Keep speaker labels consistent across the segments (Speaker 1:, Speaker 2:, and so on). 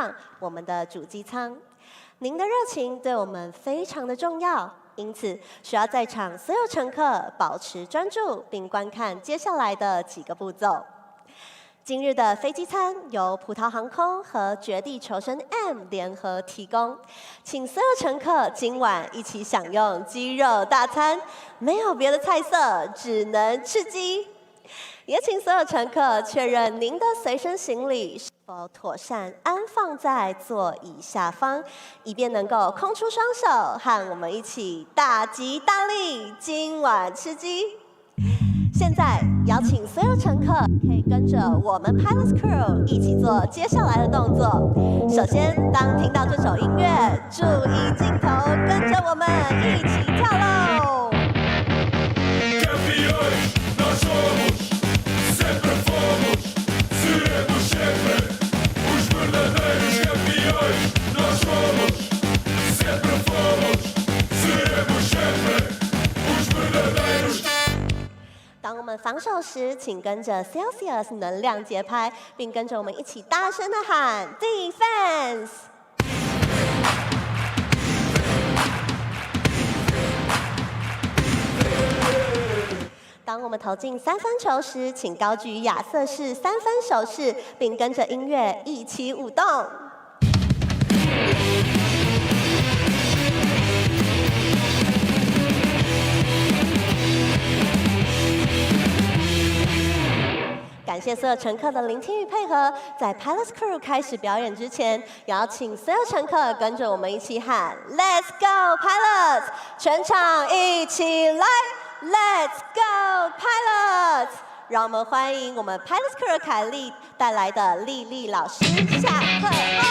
Speaker 1: 上我们的主机舱。您的热情对我们非常的重要，因此需要在场所有乘客保持专注，并观看接下来的几个步骤。今日的飞机餐由葡萄航空和绝地求生 M 联合提供，请所有乘客今晚一起享用鸡肉大餐，没有别的菜色，只能吃鸡。也请所有乘客确认您的随身行李是否妥善安放在座椅下方，以便能够空出双手，和我们一起大吉大利，今晚吃鸡。现在邀请所有乘客可以跟着我们 Pilots Crew 一起做接下来的动作。首先，当听到这首音乐，注意镜头，跟着我们一起跳喽！当我们防守时，请跟着 Celsius 能量节拍，并跟着我们一起大声的喊 Defense。当我们投进3分球时，请高举亚瑟士3分手势，并跟着音乐一起舞动。感谢所有乘客的聆听与配合。在 Pilots Crew 开始表演之前，邀请所有乘客跟着我们一起喊 Let's go Pilots！ 全场一起来 Let's go Pilots！ 让我们欢迎我们 Pilots Crew 凯莉带来的丽丽老师。下课后。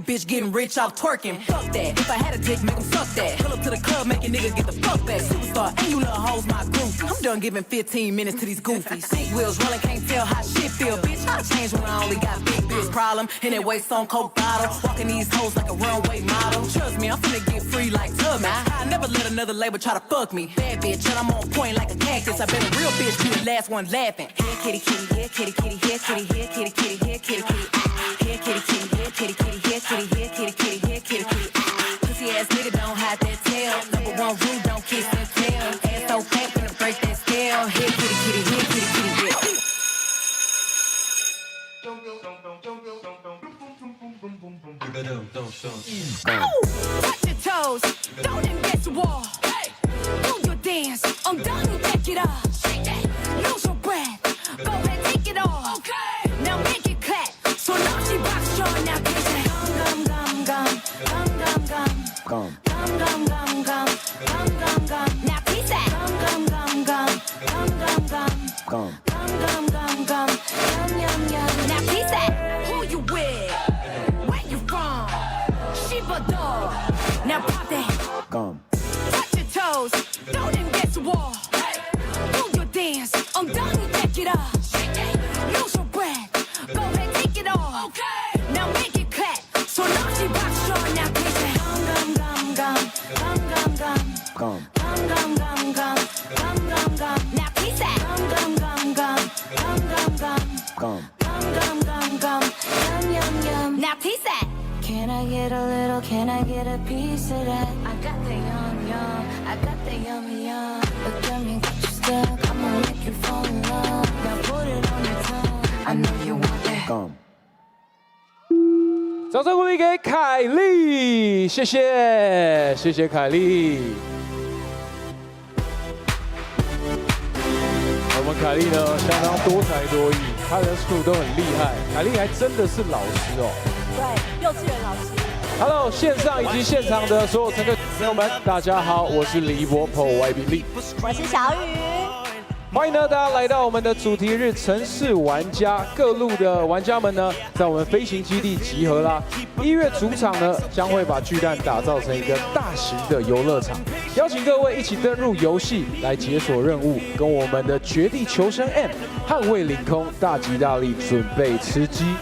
Speaker 2: Bitch getting rich off twerking. Fuck that. If I had a dick, make him suck that. Pull up to the club, make a nigga get the fuck back. Superstar, and you little hoes my groupie. I'm done giving 15 minutes to these goofies. Big wheels rolling, can't tell how shit feel. Bitch, I change when I only got big bills. Problem, in that waist on coke bottle. Walking these hoes like a runway model. Trust me, I'm finna get free like Tubman. I never let another label try to fuck me. Bad bitch, and I'm on point like a cactus. I bet a real bitch be the last one laughing. Here kitty kitty, here kitty kitty, here kitty, here kitty kitty, here kitty kitty. Here kitty kitty, here kitty kitty, here kitty, here kitty kitty, here kitty kitty. Pussy ass nigga don't hide that tail. Number one rule, don't kiss and tell. Ass so fat, finna break that scale. Here kitty kitty, here kitty kitty, yeah. Touch your toes, don't embrace the wall. Do your dance, I'm done, take it off. Lose your breath, go ahead, take it off. Now make it clap, so now she rocks your now get it. Gum gum gum gum gum gum gum gum gum gum gum gum. Now piece that. Gum gum gum gum gum gum gum gum gum yum yum. Now piece that. Who you with? Where you from? Shiba dog. Now pop that. Touch your toes, don't embrace the wall. Do your dance, I'm done, take it off. Lose your breath, go ahead, take it off. Now make it clap, so now she rocks your now get it. Gum gum gum gum gum gum gum gum gum gum gum. Now piece that. Gum gum gum gum gum gum gum yum yum. Now piece that. Can I get a little, can I get a piece of that? I got the yum yum, I got the yummy yum. But yummy got you stuck, I'ma make you fall in love.
Speaker 3: 掌声鼓励给凯莉，谢谢，谢谢凯莉。我们凯莉呢，相当多才多艺，她的速都很厉害。凯莉还真的是老师哦。
Speaker 1: 对，幼稚园老师。
Speaker 3: Hello， 线上以及现场的所有乘客朋友们，大家好，我是李一博 POYB 李，
Speaker 1: 我是小雨。
Speaker 3: 欢迎呢大家来到我们的主题日城市玩家，各路的玩家们呢，在我们飞行基地集合啦。1月主场呢，将会把巨蛋打造成一个大型的游乐场，邀请各位一起登入游戏来解锁任务，跟我们的绝地求生 M 捍卫领空，大吉大利，准备吃鸡。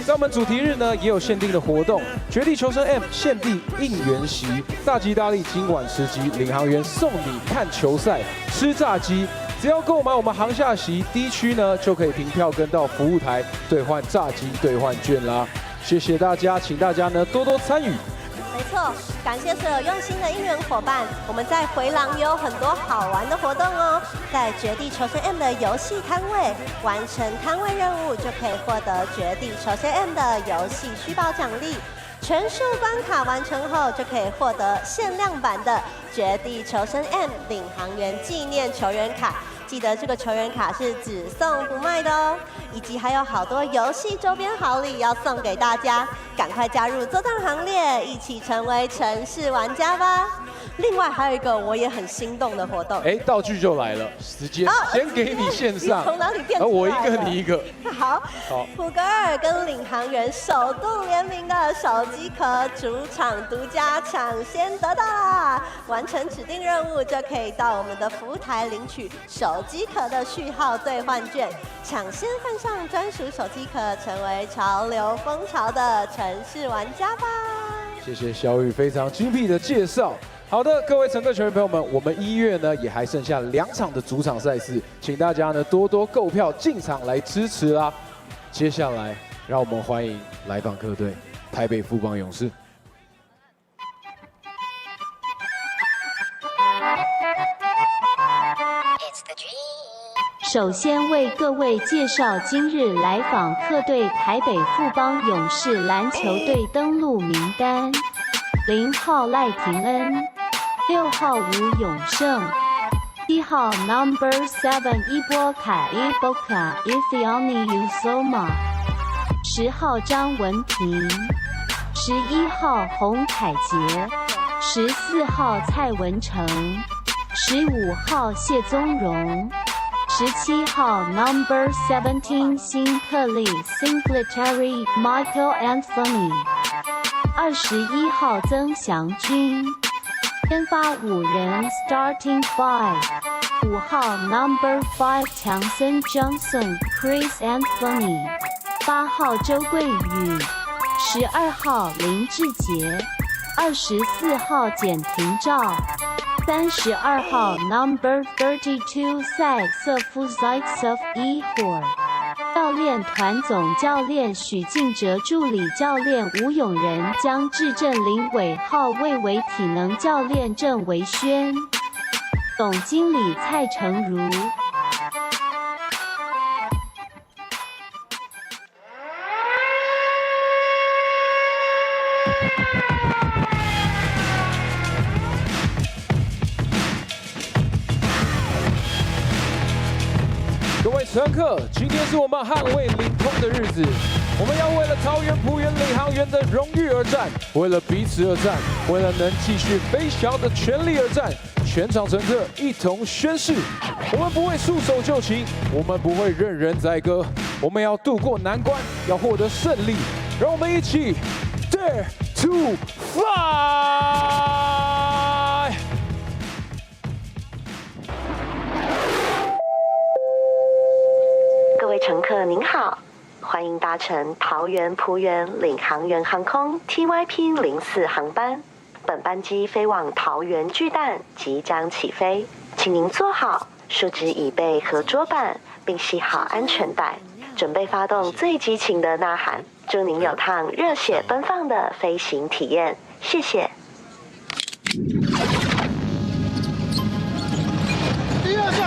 Speaker 3: 在我们主题日呢，也有限定的活动，绝地求生 M 限定应援席，大吉大利，今晚吃鸡，领航员送你看球赛，吃炸鸡。只要购买我们航下席D区呢，就可以凭票根到服务台兑换炸鸡兑换券啦。谢谢大家，请大家呢多多参与。
Speaker 1: 没错，感谢所有用心的应援伙伴。我们在回廊也有很多好玩的活动哦。在绝地求生 M 的游戏摊位完成摊位任务，就可以获得绝地求生 M 的游戏虚报奖励。全数关卡完成后，就可以获得限量版的绝地求生 M 领航员纪念球员卡。记得这个球员卡是只送不卖的哦，以及还有好多游戏周边好礼要送给大家，赶快加入作战行列，一起成为城市玩家吧！另外还有一个我也很心动的活动，
Speaker 3: 道具就来了，时间先给你线上，
Speaker 1: 从哪里变出来的？
Speaker 3: 我一个你一个。
Speaker 1: 好，普格尔跟领航员首度联名的手机壳主场独家抢先得到啦！完成指定任务就可以到我们的服务台领取手机壳的序号兑换券，抢先换上专属手机壳，成为潮流风潮的城市玩家吧！
Speaker 3: 谢谢小雨非常精辟的介绍。好的，各位乘客球员朋友们，我们1月呢也还剩下2场的主场赛事，请大家呢多多购票进场来支持啦。接下来，让我们欢迎来访客队台北富邦勇士。
Speaker 4: 首先为各位介绍今日来访客队台北富邦勇士篮球队登录名单：0号赖廷恩，6号吴永胜，7号 Number 7伊波卡伊波卡 Ithiani Usoma，10号张文平，11号洪凯杰，14号蔡文成，15号谢宗荣。17号 Number 17辛特利 Singletary Michael Anthony， 21号曾祥军，先发5人 Starting 5， 5号 Number 5强森 Johnson Chris Anthony， 8号周桂宇，12号林志杰，24号简廷照。32号 Number 32赛瑟夫 Zaitsev Ihor， 教练团总教练许敬哲，助理教练吴永仁，将至正林伟浩魏为体能教练郑维轩，总经理蔡成如。
Speaker 3: 各位乘客，今天是我们捍卫领空的日子，我们要为了桃园璞园领航员的荣誉而战，为了彼此而战，为了能继续飞翔的权利而战。全场乘客一同宣誓：我们不会束手就擒，我们不会任人宰割，我们要渡过难关，要获得胜利。让我们一起 Dare to Fly！
Speaker 1: 各位乘客您好，欢迎搭乘桃园璞园领航员航空 TYP04 航班。本班机飞往桃园巨蛋，即将起飞，请您坐好，竖直椅背和桌板，并系好安全带，准备发动最激情的呐喊。祝您有趟热血奔放的飞行体验，谢谢。
Speaker 5: 第二站。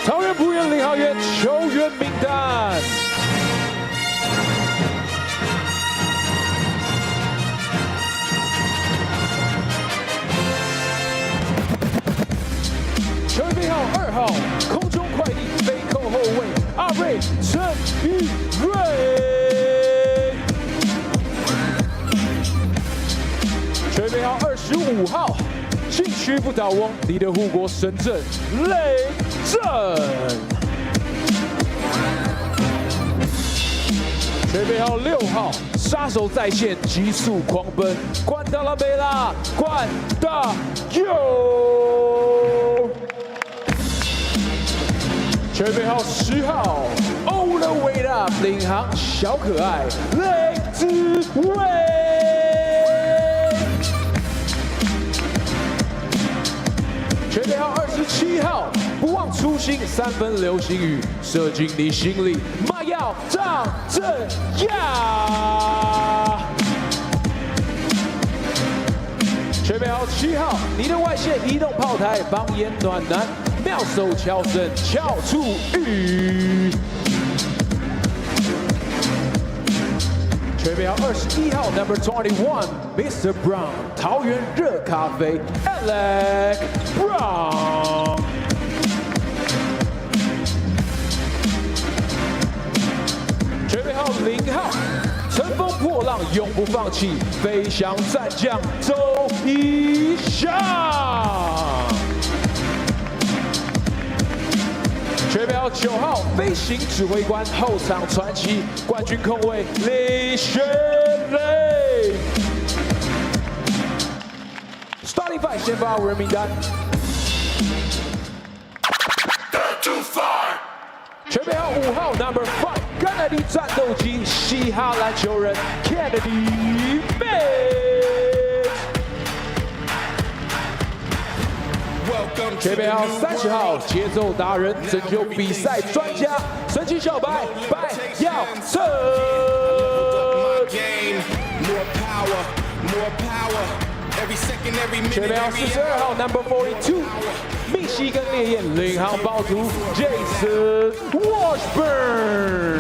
Speaker 3: 桃园璞园领航员球员名单。球员编号2号，空中快递飞扣后卫阿瑞陈宇瑞。球员编号25号。 禁区不倒翁，你的护国神阵雷震。球员编号6号，杀手在线，急速狂奔，关到了没啦？关大有。球员编号10号 ，All the way up， 领航小可爱雷子伟。 球员编号27号，不忘初心，3分流星雨射进你心里，麻药张镇亚。球员编号7号，你的外线移动炮台，帮眼暖男，妙手敲身敲出雨。 球员编号21号 ，Number 21，Mr. Brown， 桃园热咖啡 ，Alex Brown。球员编号0号，乘风破浪永不放弃，飞翔战将周一翔。 球员编号9号，飞行指挥官，后场传奇，冠军控卫李学磊。Starting five， 先发5人名单。球员编号5号 ，Number 5， 甘乃迪战斗机，嘻哈篮球人 Kennedy Bates。 球员编号30号，节奏达人，拯救比赛专家，神奇小白白耀成。球员编号42号 ，Number 42， 密西根烈焰领航暴徒 Jason Washburn。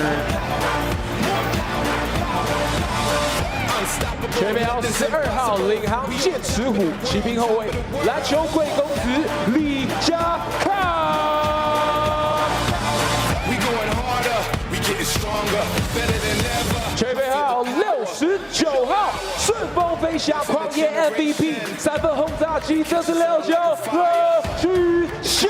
Speaker 3: 球员编号42号，领航剑齿虎，骑兵后卫，篮球贵公子李家康。球员编号69号，顺风飞翔，狂野 MVP，3分轰炸机，这是69何巨翔。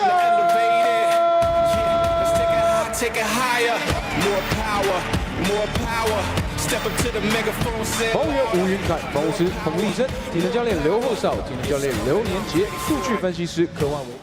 Speaker 3: 丰原吴云凯，防护师彭立生，体能教练刘后少，体能教练刘年杰，数据分析师柯万武。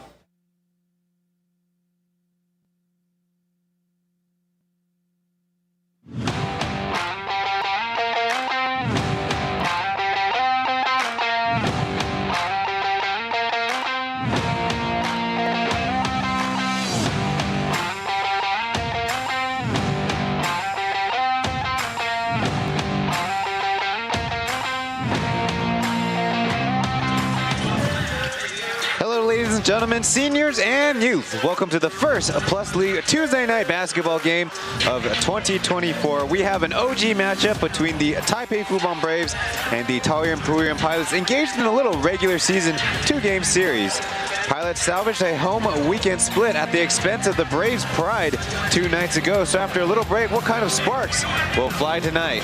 Speaker 6: Gentlemen, seniors and youth, welcome to the first Plus League Tuesday night basketball game of 2024. We have an OG matchup between the Taipei Fubon Braves and the Taoyuan Pauian Pilots engaged in a little regular season 2-game series. Pilots salvaged a home weekend split at the expense of the Braves' pride 2 nights ago. So after a little break, what kind of sparks will fly tonight?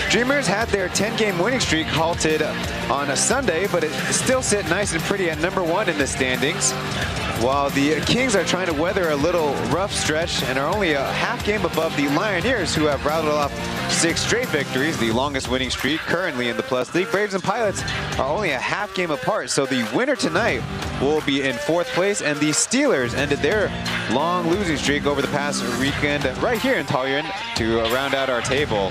Speaker 6: Dreamers had their 10-game winning streak halted on a Sunday, but it still sit nice and pretty at number 1 in the standings. While the Kings are trying to weather a little rough stretch and are only a half game above the Lioneers, who have rattled off 6 straight victories, the longest winning streak currently in the Plus League. Braves and Pilots are only a half game apart, so the winner tonight will be in 4th place, and the Steelers ended their long losing streak over the past weekend right here in Taoyuan to round out our table.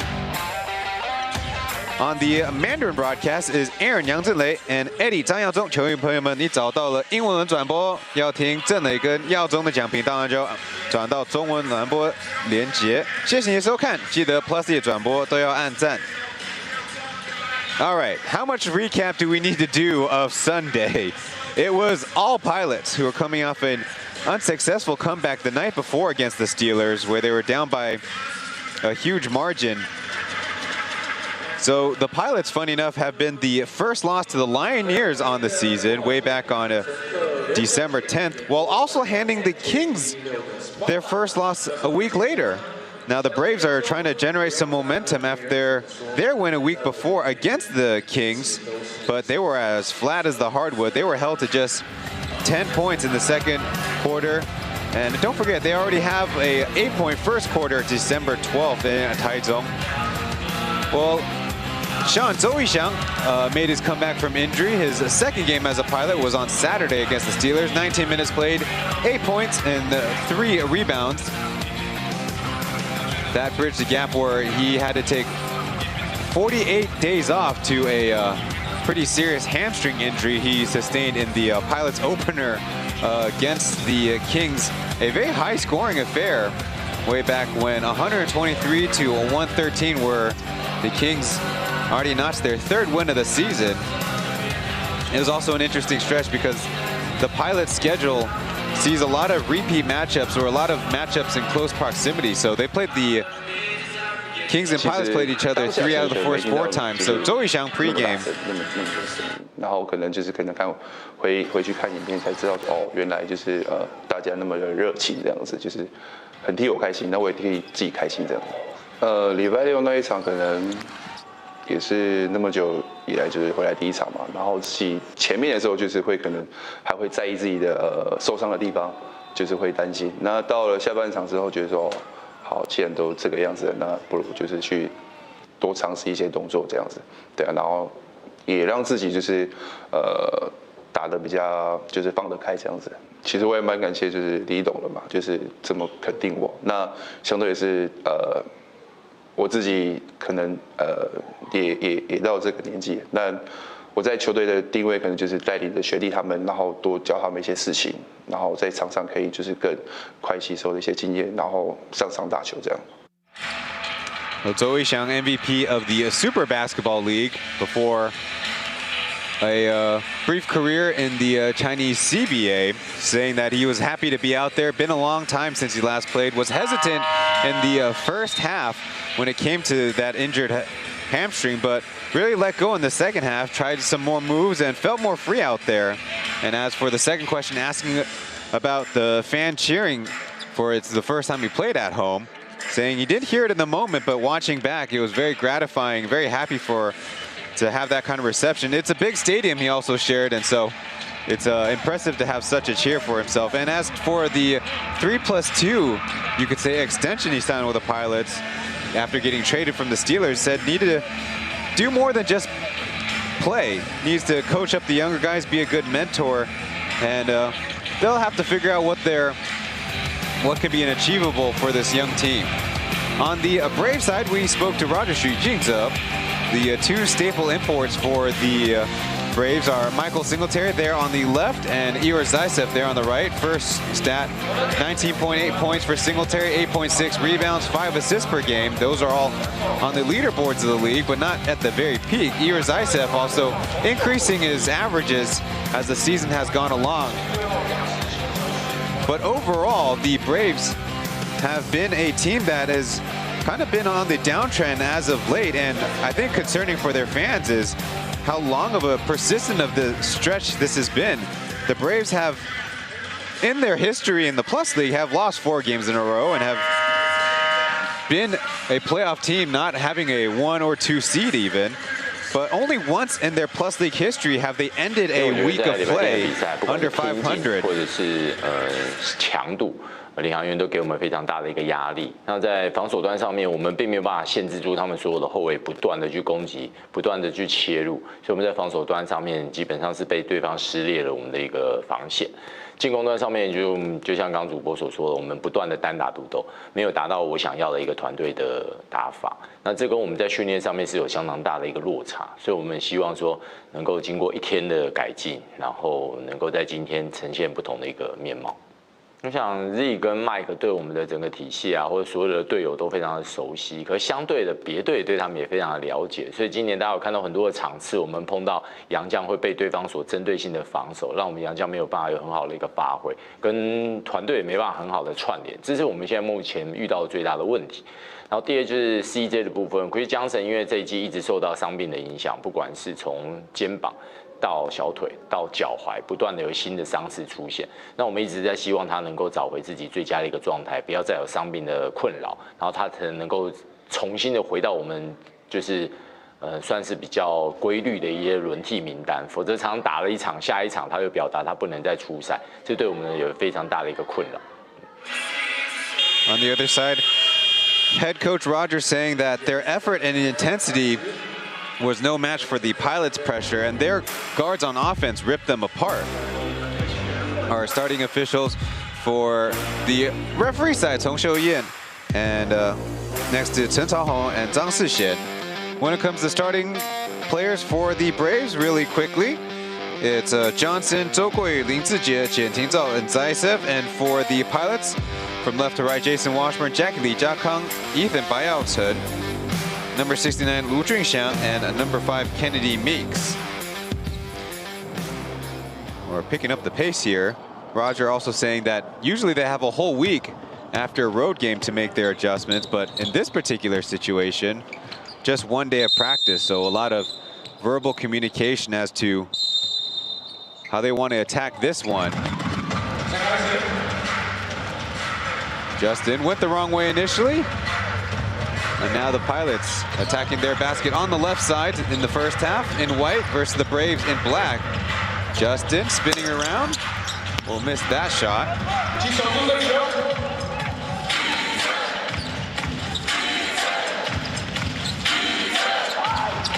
Speaker 6: On the Mandarin broadcast is Aaron 杨振雷 and Eddie 张耀宗。球员朋友们，你找到了英文轮转播，要听振雷跟耀宗的讲评，当然就转到中文转播连结。谢谢你的收看，记得 Plus 的转播都要按赞。All right, how much recap do we need to do of Sunday? It was all pilots who were coming off an unsuccessful comeback the night before against the Steelers, where they were down by a huge margin. So the Pilots, funny enough, have been the first loss to the Lioneers on the season, way back on December 10th, while also handing the Kings their first loss a week later. Now the Braves are trying to generate some momentum after their win a week before against the Kings, but they were as flat as the hardwood. They were held to just 10 points in the second quarter. And don't forget, they already have a 8-point first quarter, December 12th in Taichung. Well, Zhou Yixiang made his comeback from injury. His second game as a Pilot was on Saturday against the Steelers. 19 minutes played, 8 points and 3 rebounds. That bridged the gap where he had to take 48 days off to a pretty serious hamstring injury he sustained in the Pilots opener against the Kings. A very high-scoring affair way back when 123 to 113 were the Kings already notched their 3rd win of the season. It was also an interesting stretch because the Pilots' schedule sees a lot of repeat matchups or a lot of matchups in close proximity. So they played the Kings and Pilots played each other 3 out of the first 4 times. So Zhou Yixiang pregame.
Speaker 7: 然后可能看回去看影片才知道哦，原来就是大家那么的热情这样子，就是很替我开心，那我也替自己开心这样。礼拜六那一场可能也是那么久以来就是回来第一场嘛，然后自己前面的时候就是会可能还会在意自己的受伤的地方，就是会担心。那到了下半场之后，觉得说好，既然都这个样子了，那不如就是去多尝试一些动作这样子，对啊，然后也让自己就是打得比较就是放得开这样子。其实我也蛮感谢就是李董了嘛，就是这么肯定我。那相对也是我自己可能也到这个年纪，那我在球队的定位可能就是带领着学弟他们，然后多教他们一些事情，然后在场上可以就是更快吸收的一些经验，然后上场打球这样。
Speaker 6: Zhou Yixiang, MVP of the Super Basketball League before a brief career in the Chinese CBA, saying that he was happy to be out there. Been a long time since he last played. Was hesitant in the first half when it came to that injured hamstring, but really let go in the second half, tried some more moves and felt more free out there. And as for the second question, asking about the fan cheering for it's the first time he played at home, saying he didn't hear it in the moment, but watching back, it was very gratifying, very happy to have that kind of reception. It's a big stadium, he also shared, and so it's impressive to have such a cheer for himself. And as for the 3+2, you could say, extension he signed with the Pilots after getting traded from the Steelers, said needed to do more than just play. Needs to coach up the younger guys, be a good mentor, and they'll have to figure out what can be achievable for this young team. On the Brave side, we spoke to Rajashri Jingza. The 2 staple imports for the Braves are Michael Singletary there on the left and Igor Zaysev there on the right. First stat, 19.8 points for Singletary, 8.6 rebounds, 5 assists per game. Those are all on the leaderboards of the league, but not at the very peak. Igor Zaysev also increasing his averages as the season has gone along. But overall, the Braves have been a team that has kind of been on the downtrend as of late, and I think concerning for their fans is how long of a persistent of the stretch this has been. The Braves have, in their history in the Plus League, have lost 4 games in a row and have been a playoff team not having a 1 or 2 seed even. But only once in their Plus League history have they ended a week of play under 500. 领航员都给我们非常大的一个压力。那在防守端上面，我们并没有办法限制住他们所有的后卫不断的去攻击，不断的去切入，所以我们在防守端上面基本上是被对方撕裂了我们的一个防线。进攻端上面就像刚刚主播所说的，我们不断的单打独斗，没有达到我想要的一个团队的打法。那这跟我们在训练上面是有相当大的一个落差，所以我们希望说能够经过1天的改进，然后能够在今天呈现不同的一个面貌。
Speaker 8: 我想 Z 跟 Mike 对我们的整个体系啊，或者所有的队友都非常的熟悉，可相对的别队对他们也非常的了解，所以今年大家有看到很多的场次，我们碰到洋将会被对方所针对性的防守，让我们洋将没有办法有很好的一个发挥，跟团队也没办法很好的串联，这是我们现在目前遇到的最大的问题。然后第二就是 CJ 的部分 ，Chris Johnson 因为这一季一直受到伤病的影响，不管是从肩膀到小腿到脚踝，不断的有新的伤势出现。那我们一直在希望他能够找回自己最佳的一个状态，不要再有伤病的困扰，然后他才能够重新的回到我们就是算是比较规律的一些轮替名单。否则常常打了一场，下一场他又表达他不能再出赛，这对我们有非常大的一个困扰。
Speaker 6: On the other side, head coach Roger saying that their effort and intensity was no match for the Pilots' pressure, and their guards on offense ripped them apart. Our starting officials for the referee side, Tong Xiuyan, and next to Chen Caohong and Zhang Sixian. When it comes to starting players for the Braves, really quickly, it's Johnson, Zhou Guoyu, Lin Zijie, Jian Tingzhao, and Zaisev. And for the Pilots, from left to right, Jason Washburn, Jackie Lee, Jia Kang, Ethan Baiao Chen, number 69, Lu Junxiang, and number 5, Kennedy Meeks. We're picking up the pace here. Roger also saying that usually they have a whole week after a road game to make their adjustments, but in this particular situation, just one day of practice. So a lot of verbal communication as to how they want to attack this one. Justin went the wrong way initially. And now the Pilots attacking their basket on the left side in the first half in white versus the Braves in black. Justin spinning around. Will miss that shot.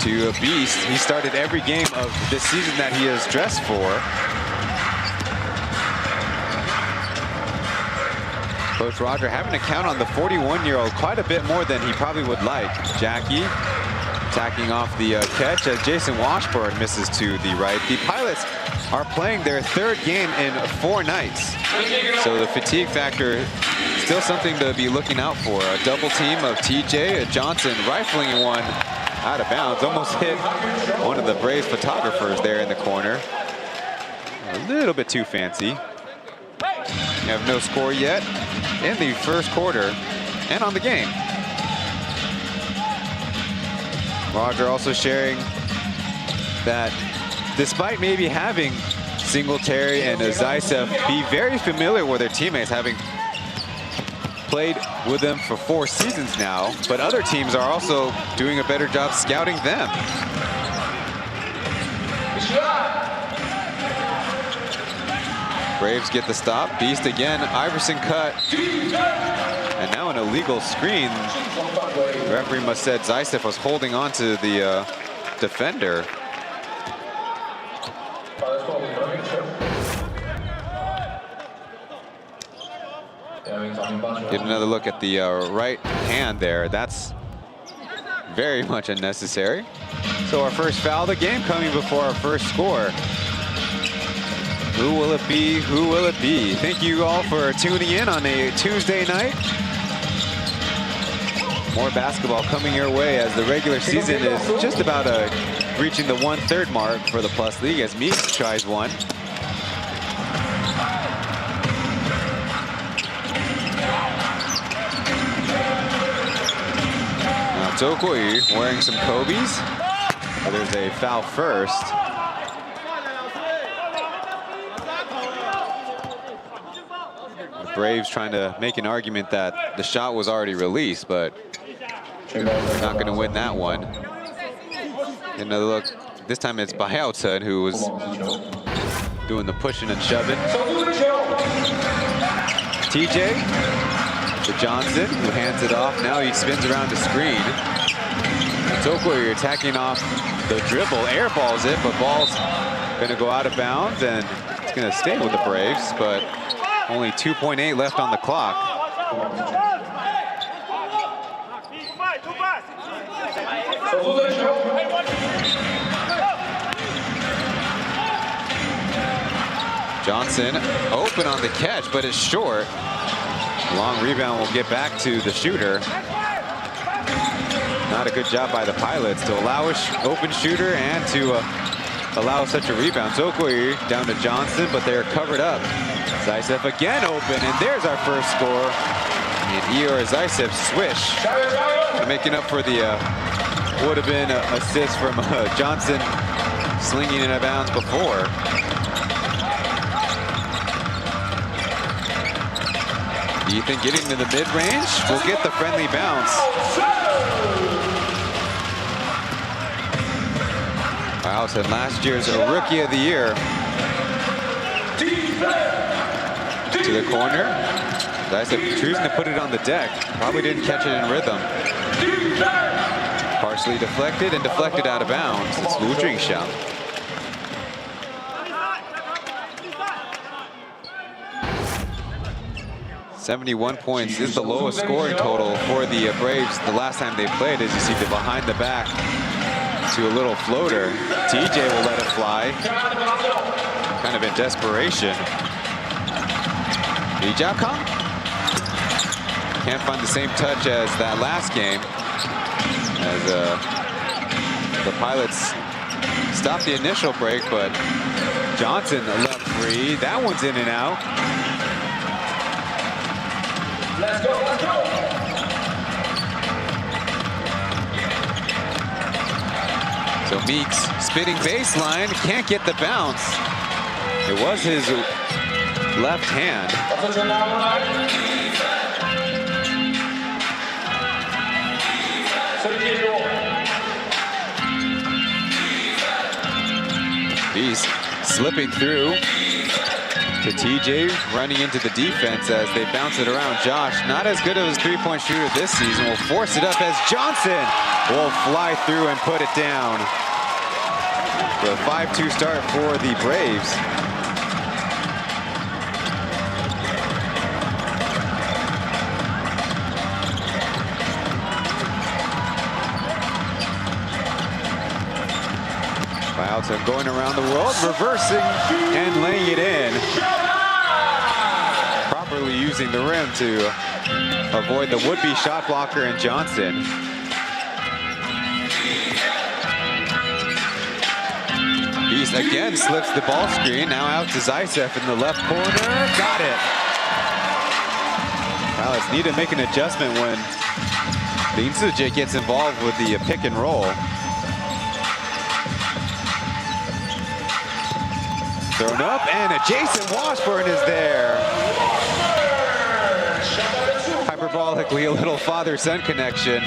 Speaker 6: To a beast. He started every game of this season that he has dressed for. Coach Roger having to count on the 41-year-old quite a bit more than he probably would like. Jackie attacking off the catch as Jason Washburn misses to the right. The Pilots are playing their third game in 4 nights. So the fatigue factor still something to be looking out for. A double team of TJ, Johnson rifling one out of bounds. Almost hit one of the Braves photographers there in the corner. A little bit too fancy. We have no score yet in the first quarter and on the game. Roger also sharing that despite maybe having Singletary and Zaisev be very familiar with their teammates, having played with them for 4 seasons now, but other teams are also doing a better job scouting them. Braves get the stop. Beast again. Iverson cut. And now an illegal screen. The referee must have said Zaisev was holding on to the defender. Get another look at the right hand there. That's very much unnecessary. So our first foul of the game coming before our first score. Who will it be? Who will it be? Thank you all for tuning in on a Tuesday night. More basketball coming your way as the regular season is just about reaching the 1/3 mark for the Plus League as Meeks tries one. Now Zhou Guoyu wearing some Kobe's. There's a foul first. Braves trying to make an argument that the shot was already released, but not going to win that one. Another look. This time it's Baiao Chen who was doing the pushing and shoving. TJ to Johnson, who hands it off. Now he spins around the screen. Zhou Guoyu attacking off the dribble, airballs it, but ball's going to go out of bounds, and it's going to stay with the Braves, but only 2.8 left on the clock. Johnson open on the catch, but it's short. Long rebound will get back to the shooter. Not a good job by the Pilots to allow an open shooter and to allow such a rebound. Zokoi down to Johnson, but they're covered up. Zaisev again open, and there's our first score. And Eor Zaisev swish, making up for the would have been an assist from Johnson slinging it out of bounds before. Do you think getting to the mid-range will get the friendly bounce? Pauian, last year's Rookie of the Year. To the corner. Zaisev choosing to put it on the deck. Probably didn't catch it in rhythm. Partially deflected and deflected out of bounds. It's Lu Jingxiang. .71 points is the lowest scoring total for the Braves the last time they played. As you see, the behind the back to a little floater. TJ will let it fly. Kind of in desperation. Lee Jiakang can't find the same touch as that last game. As the Pilots stopped the initial break, but Johnson left free. That one's in and out.
Speaker 3: Let's go, let's go.
Speaker 6: So Meeks spitting baseline, can't get the bounce. It was his left hand. He's slipping through to TJ, running into the defense as they bounce it around. Josh, not as good of a three-point shooter this season, will force it up as Johnson will fly through and put it down. The 5-2 start for the Braves. Pauian going around the world, reversing and laying it in. Properly using the rim to avoid the would-be shot blocker in Johnson. Beast again slips the ball screen, now out to Zaisev in the left corner. Got it. Pauian need to make an adjustment when the Insuje gets involved with the pick and roll. Thrown up, and a Jason Washburn is there. Hyperbolically, a little father-son connection,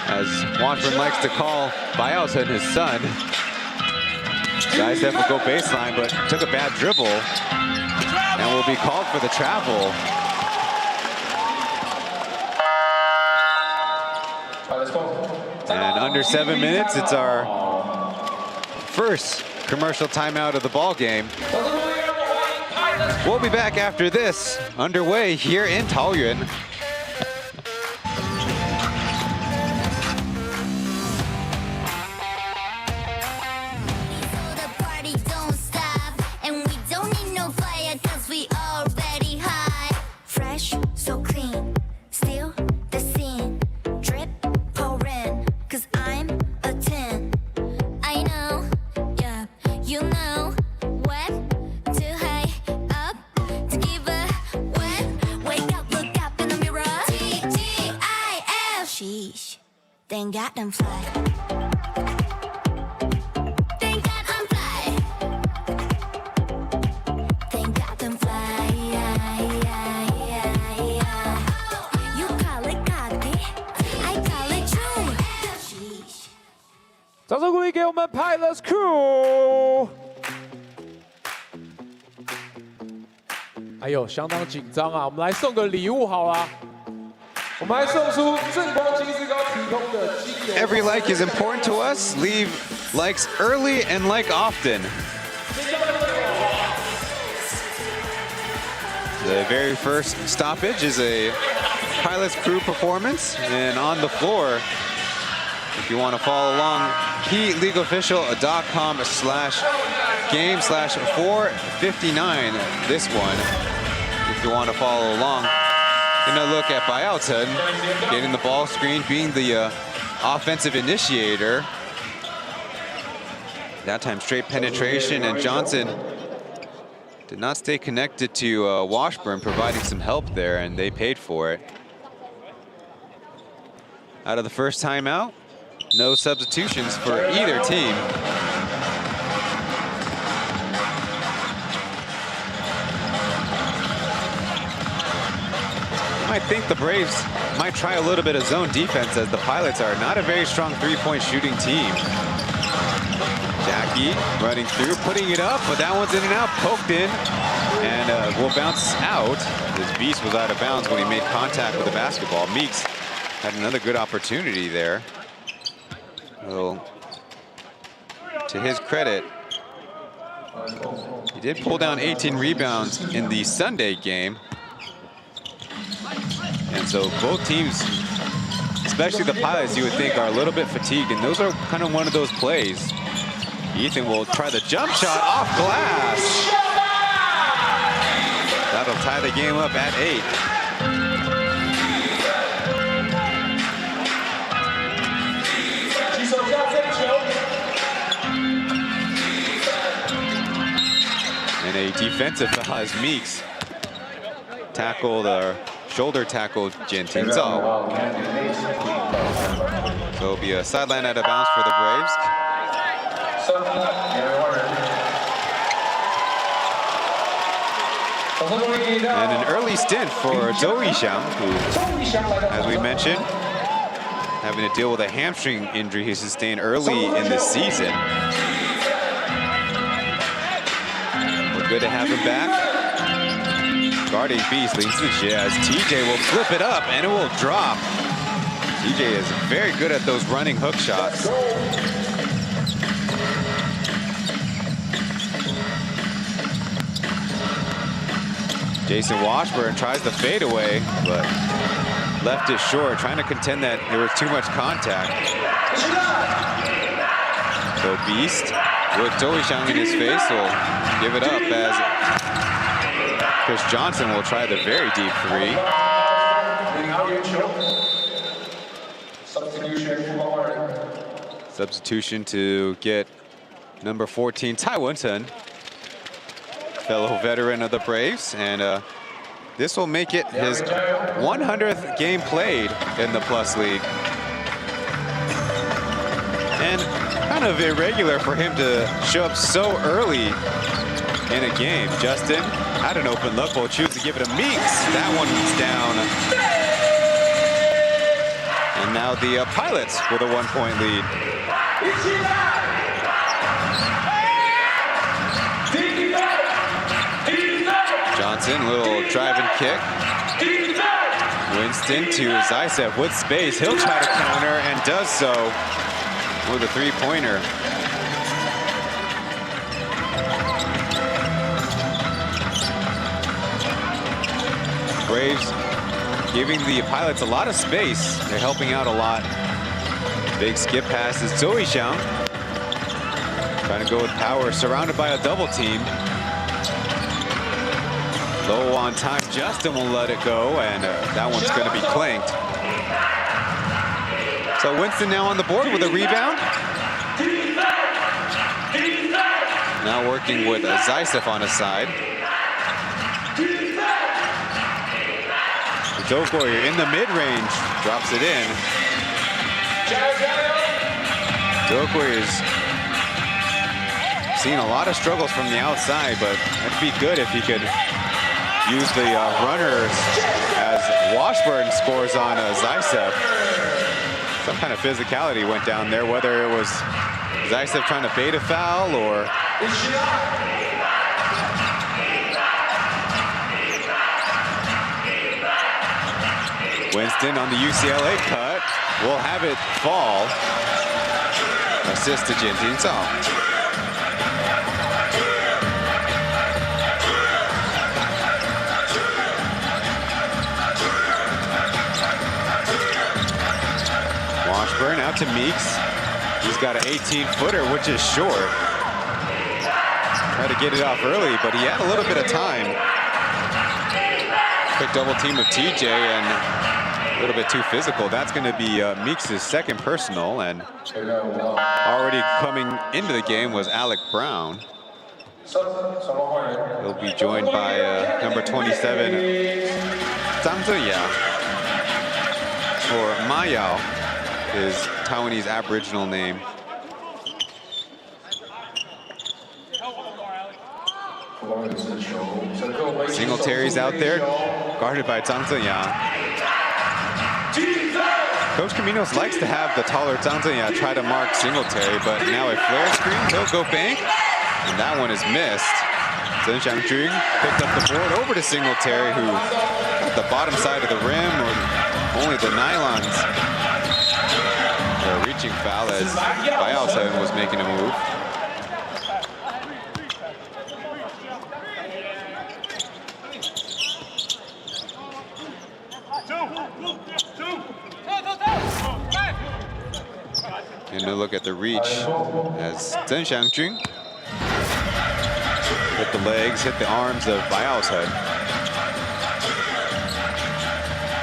Speaker 6: as Washburn likes to call Pauian his son. Zaisev will go baseline, but took a bad dribble, and will be called for the travel. And under 7 minutes, it's our first commercial timeout of the ball game. We'll be back after this, underway here in Taoyuan.
Speaker 2: Thank God I'm fly. Thank God I'm fly. Thank God I'm fly. You call it cocky, I call it true.
Speaker 3: 掌声鼓励给我们 Pilots Crew。哎呦，相当紧张啊！我们来送个礼物好啦。我们来送出正光金丝膏提供的精油。
Speaker 6: Every like is important to us. Leave likes early and like often. The very first stoppage is a Pilots Crew performance, and on the floor, if you want to follow along, PLEAGUEofficial.com/ game slash 4:59. This one, if you want to follow along. And a look at Chen getting the ball screen, being the offensive initiator. That time straight penetration, and Johnson did not stay connected to Washburn, providing some help there, and they paid for it. Out of the first timeout, no substitutions for either team. I think the Braves might try a little bit of zone defense, as the Pilots are not a very strong three-point shooting team. Jackie running through, putting it up, but that one's in and out, poked in, and will bounce out. This beast was out of bounds when he made contact with the basketball. Meeks had another good opportunity there. Well, to his credit, he did pull down 18 rebounds in the Sunday game. And so both teams, especially the Pilots, you would think are a little bit fatigued, and those are kind of one of those plays. Ethan will try the jump shot off glass. That'll tie the game up at 8. And a defensive foul as Meeks tackled shoulder tackle Jen Tinzao. So it'll be a sideline out of bounds for the Braves. And an early stint for Taoyuan, who, as we mentioned, having to deal with a hamstring injury he sustained early in the season. We're good to have him back. Guarding Beast leads the Jazz. TJ will flip it up and it will drop. TJ is very good at those running hook shots. Jason Washburn tries the fadeaway, but left it short, trying to contend that there was too much contact. So Beast, with Taoyuan in his face, will give it up as Chris Johnson will try the very deep three. Substitution to get number 14, Taoyuan, fellow veteran of the Braves, and this will make it his 100th game played in the Plus League. And kind of irregular for him to show up so early in a game. Justin had an open look, will choose to give it a Meeks. That one's down. And now the Pilots with a 1-point lead. Johnson, little drive and kick. Winston to Zaisev with space. He'll try to counter and does so with a three-pointer. Braves giving the Pilots a lot of space. They're helping out a lot. Big skip pass is Taoyuan. Trying to go with power, surrounded by a double team. Low on time, Justin will let it go, and that one's going to be clanked. So Winston now on the board with a rebound. Now working with Zaisev on his side. Dokoyer in the mid-range, drops it in. Dokoyer's seen a lot of struggles from the outside, but that'd be good if he could use the runners as Washburn scores on Zaisev. Some kind of physicality went down there, whether it was Zaisev trying to bait a foul or... Winston on the UCLA cut will have it fall. Assist to Chen Tinzao. Washburn out to Meeks. He's got an 18-footer, which is short. Tried to get it off early, but he had a little bit of time. Quick double team of TJ and a little bit too physical. That's going to be Meeks' second personal, and already coming into the game was Alec Brown. He'll be joined by number 27, Zhang Zheya, or Ma Yao, his Taiwanese Aboriginal name. Singletary's out there, guarded by Zhang Zheya. Coach Caminos likes to have the taller Zhang Zheya try to mark Singletary, but now a flare screen, he'll go bank, and that one is missed. Zhen Xiangjun picked up the board over to Singletary, who at the bottom side of the rim, or only the nylons. A reaching foul as Biaochen was making a move. And a look at the reach as Zhen Xiangjun hit the legs, hit the arms of Biaochen.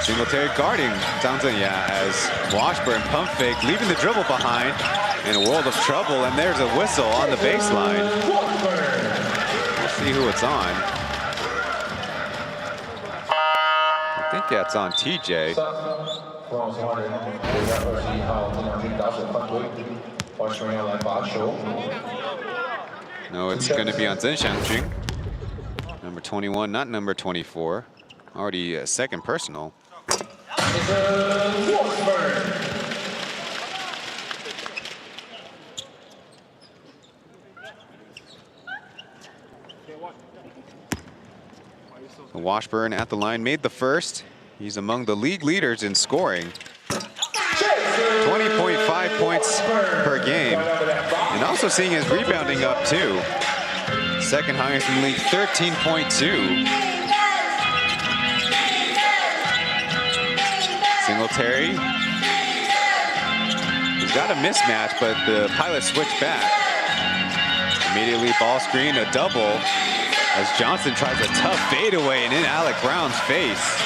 Speaker 6: Singletary guarding Zhang Zheya as Washburn pump fake, leaving the dribble behind in a world of trouble, and there's a whistle on the baseline. We'll see who it's on. I think that's on TJ. No, it's going to be on Zhen Xiangjun. Number 21, not number 24. Already a second personal. Washburn at the line made the first. He's among the league leaders in scoring. 20.5 points per game. And also seeing his rebounding up too. Second highest in the league, 13.2. Singletary. He's got a mismatch, but the Pilots switch back. Immediately ball screen, a double, as Johnson tries a tough fadeaway and in Alec Brown's face.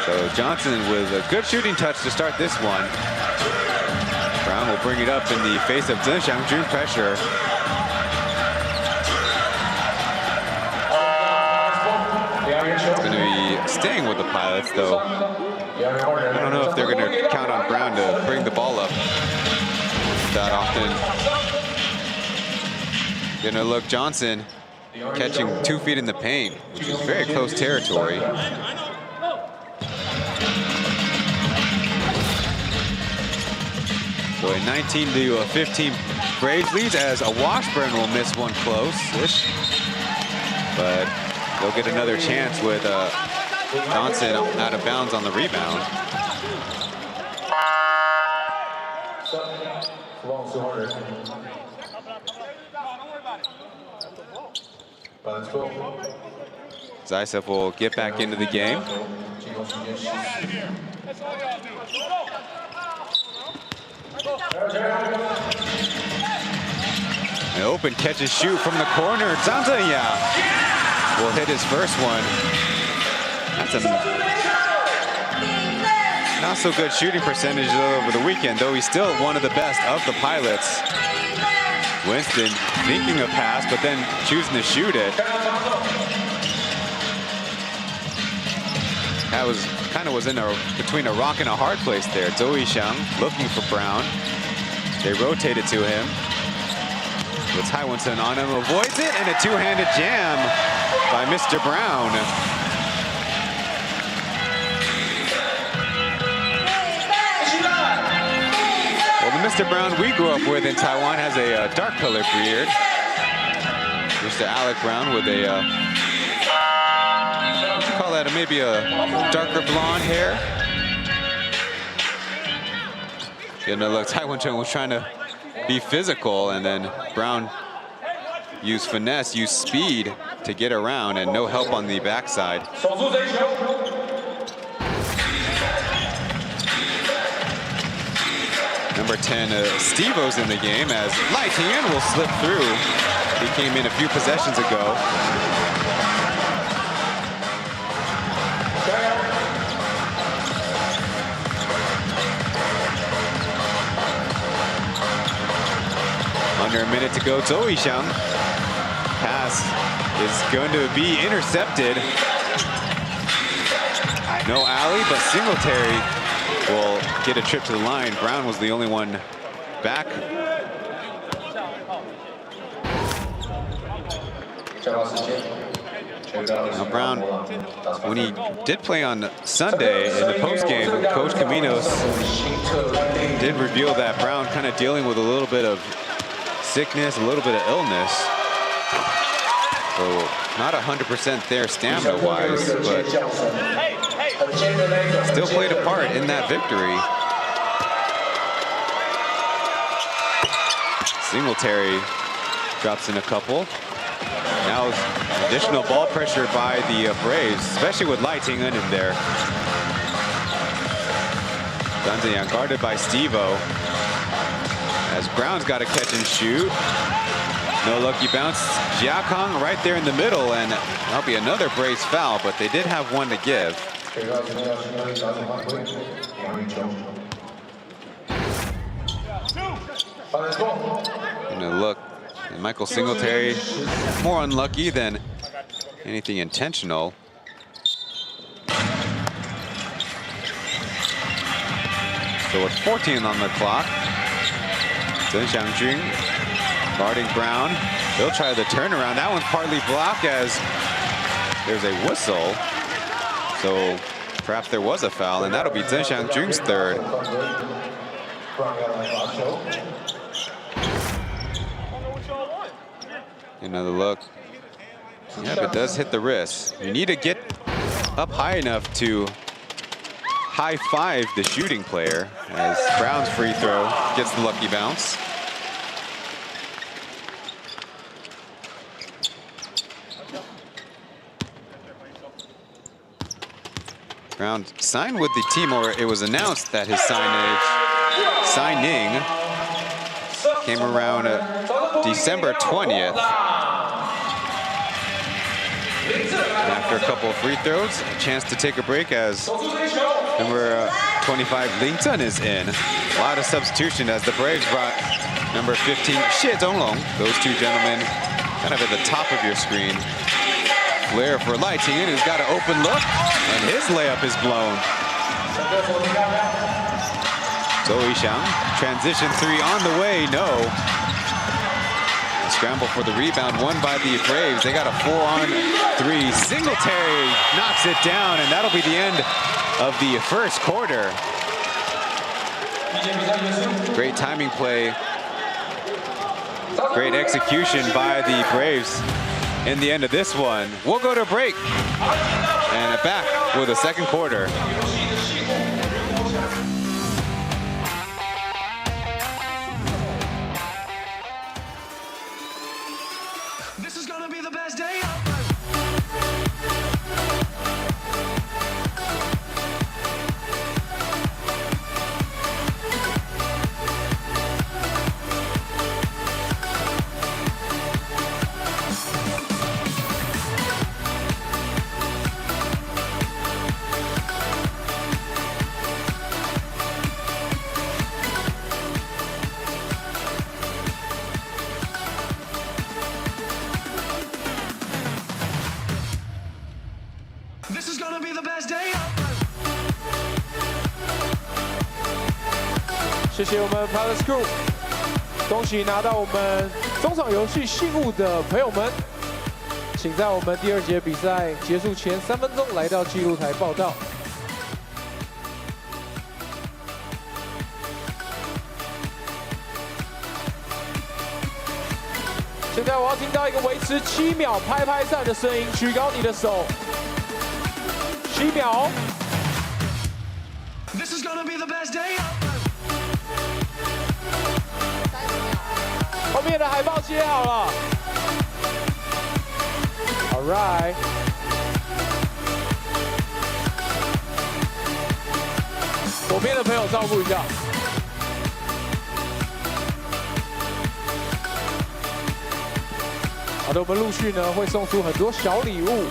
Speaker 6: So Johnson with a good shooting touch to start this one. Brown will bring it up in the face of Zhen Xiangjun pressure. It's going to be staying with the Pilots, though. I don't know if they're going to count on Brown to bring the ball up that often. Going to look Johnson catching 2 feet in the paint, which is very close territory. So a 19-15 Braves lead as a Washburn will miss one close-ish. But they'll get another chance with Johnson out of bounds on the rebound. Zaitsev will get back into the game. An open catch and shoot from the corner. Zhang Zheya will hit his first one. That's a not so good shooting percentage over the weekend, though he's still one of the best of the Pilots. Winston thinking a pass, but then choosing to shoot it. That was kind of in between a rock and a hard place there. Zhou Yishang looking for Brown. They rotated to him. With Taiwanson on him, avoids it, and a two-handed jam by Mr. Brown. Well, the Mr. Brown we grew up with in Taiwan has a dark colored beard. Mr. Alec Brown with a, what do you call that, maybe a darker blonde hair. You know, look, Taiwanson was trying to be physical, and then Brown used finesse, used speed to get around, and no help on the backside. Number 10, Steve-O's in the game as Lai Tian will slip through. He came in a few possessions ago. Under a minute to go, Taoyuan. Pass is going to be intercepted. No alley, but Singletary will get a trip to the line. Brown was the only one back. Now Brown, when he did play on Sunday in the postgame, Coach Caminos did reveal that Brown kind of dealing with a little bit of sickness, a little bit of illness. So not 100% there stamina-wise, but still played a part in that victory. Singletary drops in a couple. Now additional ball pressure by the Braves, especially with Lai Ting in there. Danzayang guarded by Steve-O. As Brown's got to catch and shoot. No lucky bounce. Jia Kong right there in the middle, and that'll be another Braves foul, but they did have one to give. And a look. And Michael Singletary, more unlucky than anything intentional. So with 14 on the clock, Zheng Xiangjun guarding Brown. He'll try the turnaround. That one's partly blocked as there's a whistle. So perhaps there was a foul, and that'll be Zheng Xiangjun's third. Another look. Yeah, but it does hit the wrist. You need to get up high enough to high-five the shooting player as Brown's free throw gets the lucky bounce. Brown signed with the team, or it was announced that his signing came around December 20th. And after a couple of free throws, a chance to take a break as number 25 Ling Zhen is in. A lot of substitution as the Braves brought number 15 Xie Donglong. Those two gentlemen kind of at the top of your screen. Flare for Lai Ting, who's got an open look, and his layup is blown. Taoyuan, transition three on the way, no. Scramble for the rebound, won by the Braves. They got a 4-on-3. Singletary knocks it down, and that'll be the end of the first quarter. Great timing play. Great execution by the Braves in the end of this one. We'll go to break and back with the second quarter.
Speaker 2: This is gonna be the best day.
Speaker 3: 谢谢我们 Palace Group， 恭喜拿到我们中场游戏信物的朋友们，请在我们第二节比赛结束前3分钟来到记录台报到。现在我要听到一个维持7秒拍拍赛的声音，举高你的手。7秒。
Speaker 2: This is gonna be the best day.
Speaker 3: 后面的海报接好了。All right。左边的朋友照顾一下。好的，我们陆续呢会送出很多小礼物，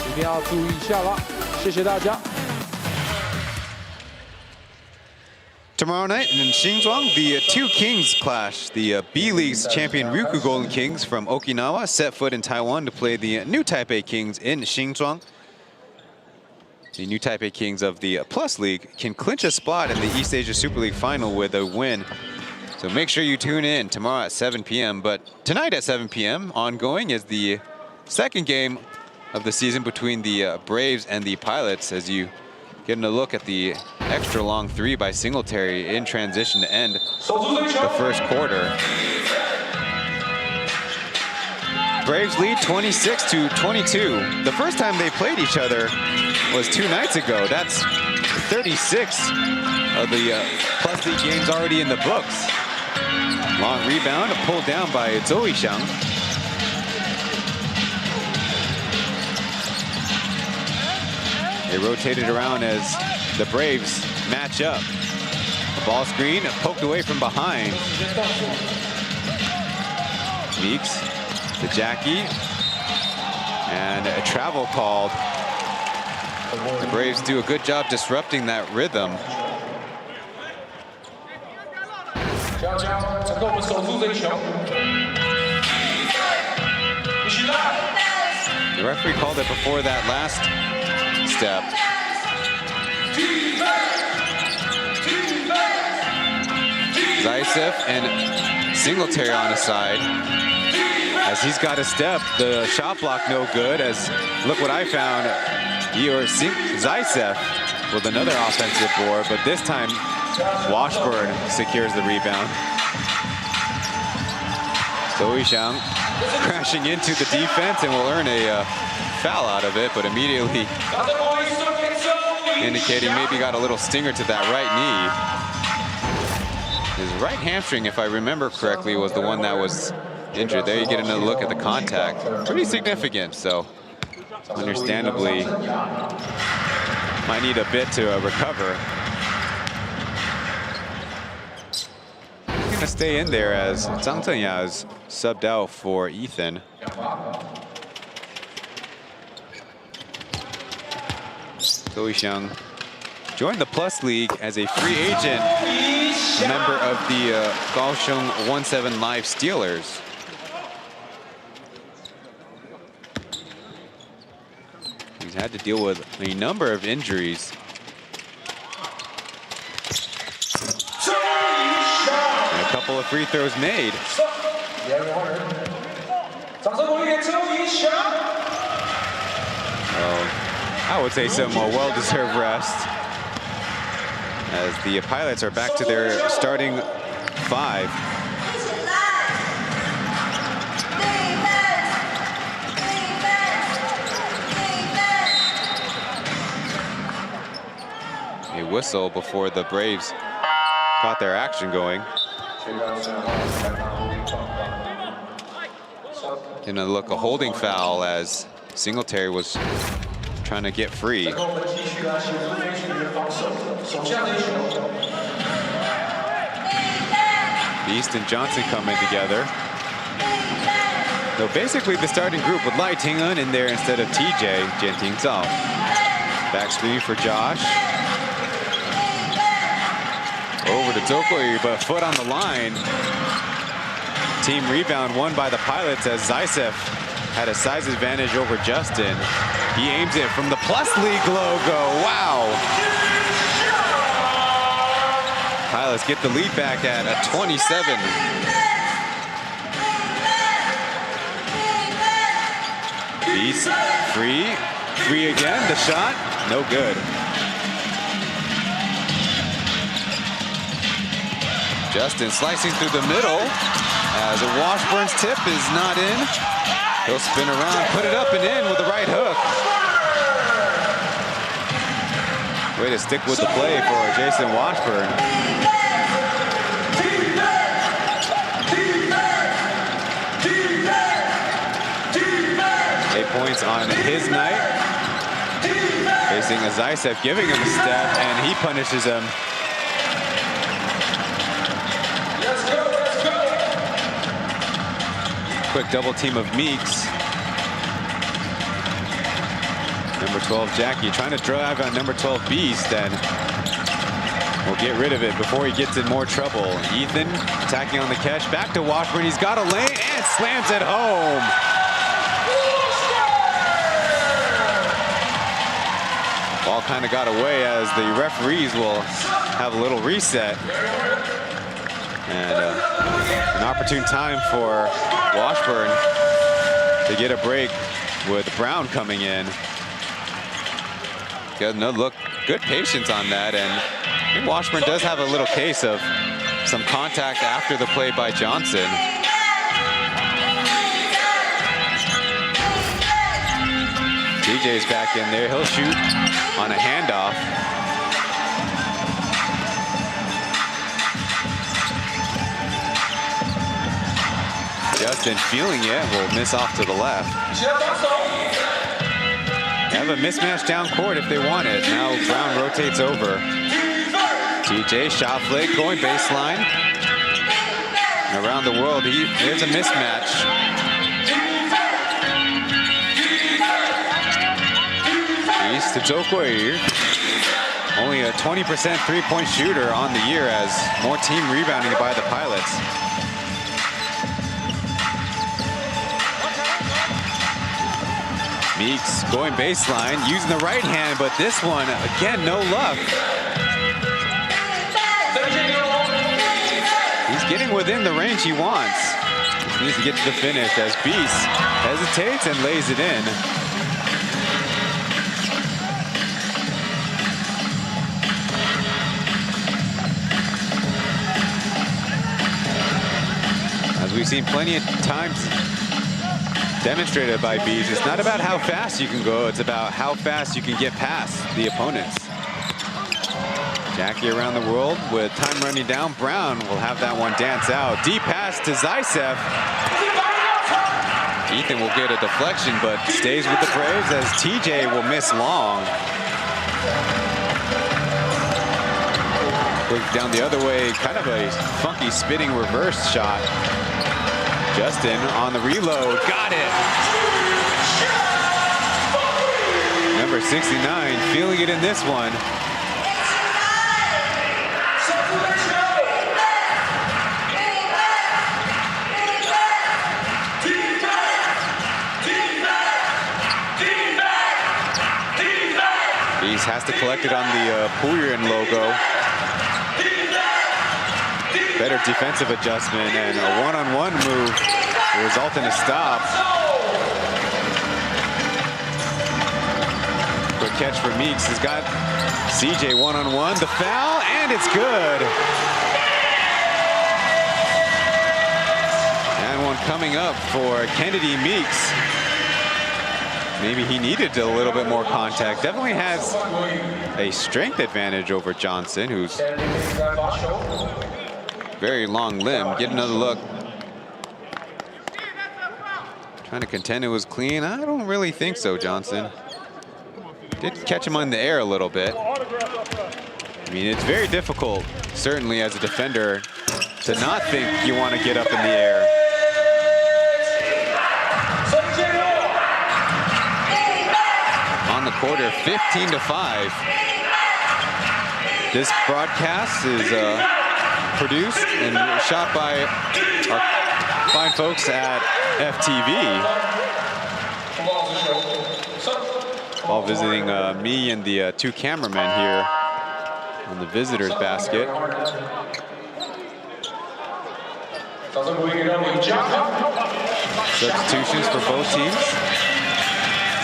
Speaker 3: 一定要注意一下啦。谢谢大家。
Speaker 6: Tomorrow night in Xinzhuang, the two Kings clash. The B.LEAGUE's champion Ryukyu Golden Kings from Okinawa set foot in Taiwan to play the new Taipei Kings in Xinzhuang. The new Taipei Kings of the Plus League can clinch a spot in the East Asia Super League final with a win. So make sure you tune in tomorrow at 7 p.m. But tonight at 7 p.m. ongoing is the second game of the season between the Braves and the Pilots, as you getting a look at the extra long three by Singletary in transition to end the first quarter. Braves lead 26-22. The first time they played each other was 2 nights ago. That's 36 of the Plus League games already in the books. Long rebound pulled down by Zhou Yishang. They rotated around as the Braves match up. The ball screen poked away from behind. Meeks to Jackie. And a travel called. The Braves do a good job disrupting that rhythm. The referee called it before that last step. Zaitsev and Singletary on his side. As he's got a step, the shot block no good. As look what I found, Zaitsev with another offensive board, but this time Washburn secures the rebound. So Yishang crashing into the defense and will earn a foul out of it, but immediately indicating maybe got a little stinger to that right knee. His right hamstring, if I remember correctly, was the one that was injured. There you get another look at the contact. Pretty significant, so understandably might need a bit to recover. He's gonna stay in there as Zhang Zhenya is subbed out for Ethan. Zhou Yishang joined the Plus League as a free agent member of the Kaohsiung 1-7 Live Steelers. He's had to deal with a number of injuries. And a couple of free throws made. I would say some well-deserved rest, as the Pilots are back to their starting 5. A whistle before the Braves got their action going. Gonna look a holding foul as Singletary was trying to get free. Beast and Johnson coming together. So basically the starting group with Lai Ting-un in there instead of TJ, Jian Ting Zhao. Back screen for Josh. Over to Tokoi, but foot on the line. Team rebound won by the Pilots as Zaitsev had a size advantage over Justin. He aims it from the Plus League logo. Wow. Pilots get the lead back at a 27. Beast free again. The shot, no good. Justin slicing through the middle as Washburn's tip is not in. He'll spin around, put it up and in with the right hook. Way to stick with the play for Jason Washburn. Points on his night. Facing a Zaitsev, giving him a step, and he punishes him. quick double team of Meeks. Number 12, Jackie, trying to drive on number 12, Beast, and we'll get rid of it before he gets in more trouble. Ethan attacking on the catch, back to Washburn. He's got a lane and slams it home. Ball kind of got away as the referees will have a little reset. And an opportune time for Washburn to get a break with Brown coming in. Good, no, look, good patience on that, and I think Washburn does have a little case of some contact after the play by Johnson. DJ's back in there. He'll shoot on a handoff. Justin feeling it, will miss off to the left. Have a mismatch down court if they want it. Now Brown rotates over. TJ, shot flick, going baseline. And around the world, there's a mismatch. East to Zhou. Only a 20% three-point shooter on the year, as more team rebounding by the Pilots. Meeks going baseline, using the right hand, but this one, again, no luck. He's getting within the range he wants. Just needs to get to the finish as Beast hesitates and lays it in. As we've seen plenty of times demonstrated by Beast, it's not about how fast you can go, it's about how fast you can get past the opponents. Jackie around the world with time running down. Brown will have that one dance out. Deep pass to Zaisev. Ethan will get a deflection, but stays with the Braves as TJ will miss long. Quick down the other way, kind of a funky spinning reverse shot. Justin on the reload, got it. Number 69 feeling it in this one. Beast has to collect it on the Pauian logo. Better defensive adjustment, and a one-on-one move will result in a stop. Quick catch for Meeks. He's got CJ one-on-one. The foul, and it's good. And one coming up for Kennedy Meeks. Maybe he needed a little bit more contact. Definitely has a strength advantage over Johnson, who's very long limb. Get another look. Trying to contend it was clean. I don't really think so, Johnson. Did catch him on the air a little bit. I mean, it's very difficult, certainly as a defender, to not think you want to get up in the air. On the quarter, 15-5. This broadcast is produced and shot by our fine folks at FTV. While visiting me and the two cameramen here on the visitors basket. Substitutions for both teams.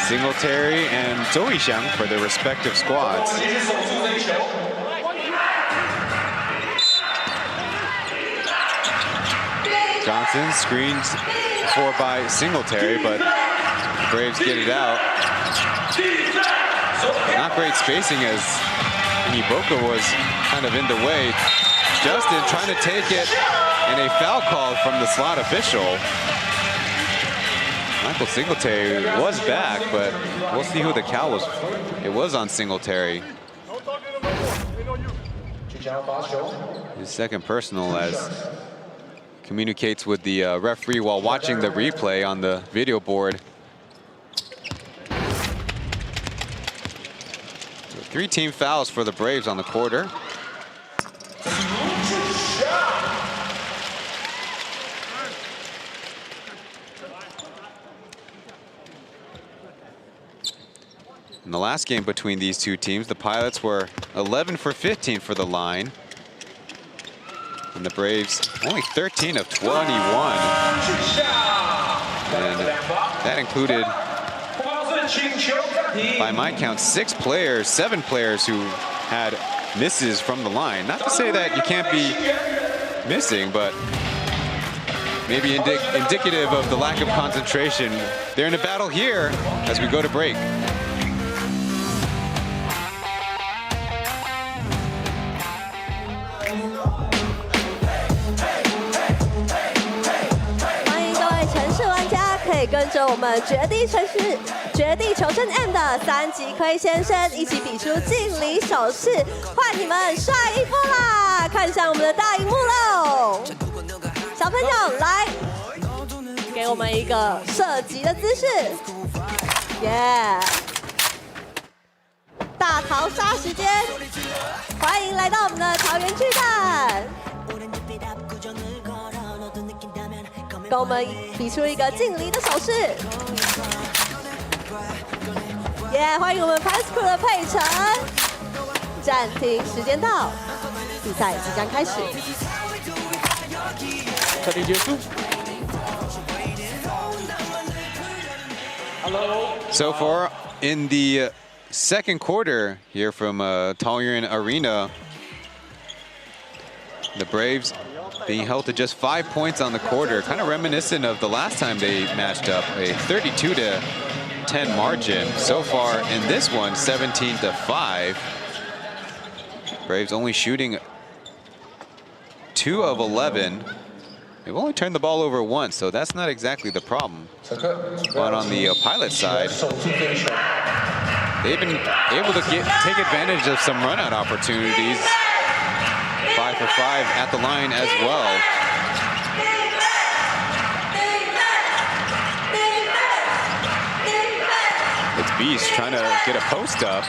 Speaker 6: Singletary and Taoyuan for their respective squads. Johnson screens for by Singletary, but the Braves get it out. Not great spacing as Iboka was kind of in the way. Justin trying to take it, and a foul call from the slot official. Michael Singletary was back, but we'll see who the foul was. It was on Singletary. His second personal as communicates with the referee while watching the replay on the video board. 3 team fouls for the Braves on the quarter. In the last game between these two teams, the Pilots were 11 for 15 for the line. And the Braves only 13 of 21. And that included, by my count, 7 players who had misses from the line. Not to say that you can't be missing, but maybe indicative of the lack of concentration. They're in a battle here as we go to break.
Speaker 1: 跟着我们绝地求生 M 的3级盔先生一起比出敬礼手势，换你们帅一波啦！看向我们的大荧幕喽，小朋友来，给我们一个射击的姿势，耶！大逃杀时间，欢迎来到我们的桃园巨蛋。跟我们比出一个敬礼的手势，耶！欢迎我们 Pascal 的佩晨。暂停时间到，比赛即将开始。
Speaker 3: 暂停结束。
Speaker 6: So far in the second quarter here from Taoyuan Arena, the Braves being held to just 5 points on the quarter, kind of reminiscent of the last time they matched up, a 32-10 margin. So far in this one, 17-5. Braves only shooting 2 of 11. They've only turned the ball over once, so that's not exactly the problem. But on the Pilot side, they've been able to take advantage of some run-out opportunities. 5 for 5 at the line as well. It's Beast trying to get a post up.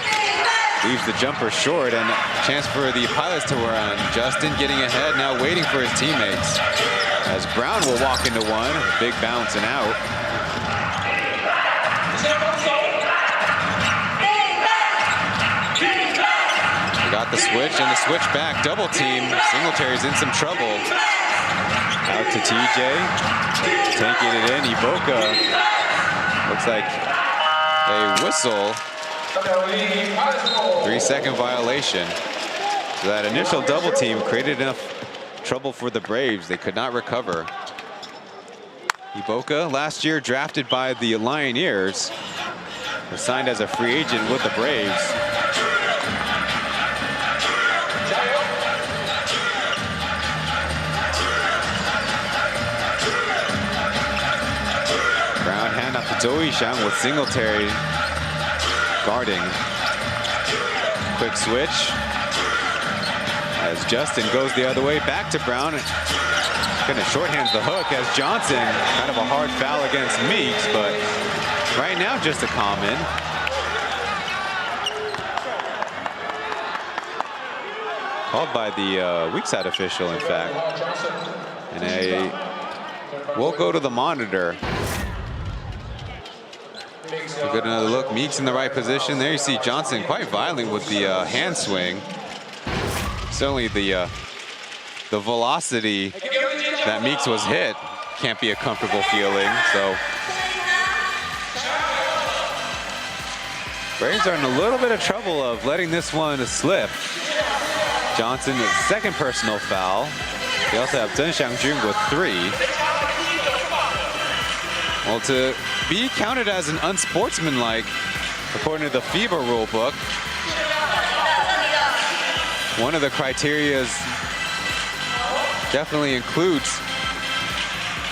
Speaker 6: Leaves the jumper short, and chance for the Pilots to run. Justin getting ahead, now waiting for his teammates. As Brown will walk into one, big bounce and out. Got the switch and the switch back, double team. Singletary's in some trouble. Out to TJ, taking it in. Iboka, looks like a whistle. 3-second violation. So that initial double team created enough trouble for the Braves. They could not recover. Iboka, last year drafted by the Lioneers, was signed as a free agent with the Braves. Taoyuan with Singletary guarding. Quick switch as Justin goes the other way, back to Brown. Gonna shorthands the hook as Johnson, kind of a hard foul against Meeks, but right now just a common. Called by the weak side official, in fact. And we'll go to the monitor. We'll get another look. Meeks in the right position. There you see Johnson quite violent with the hand swing. Certainly the velocity that Meeks was hit can't be a comfortable feeling. So Braves are in a little bit of trouble of letting this one slip. Johnson, second personal foul. They also have Chen with 3. Well, to be counted as an unsportsmanlike, according to the FIBA rulebook, one of the criteria definitely includes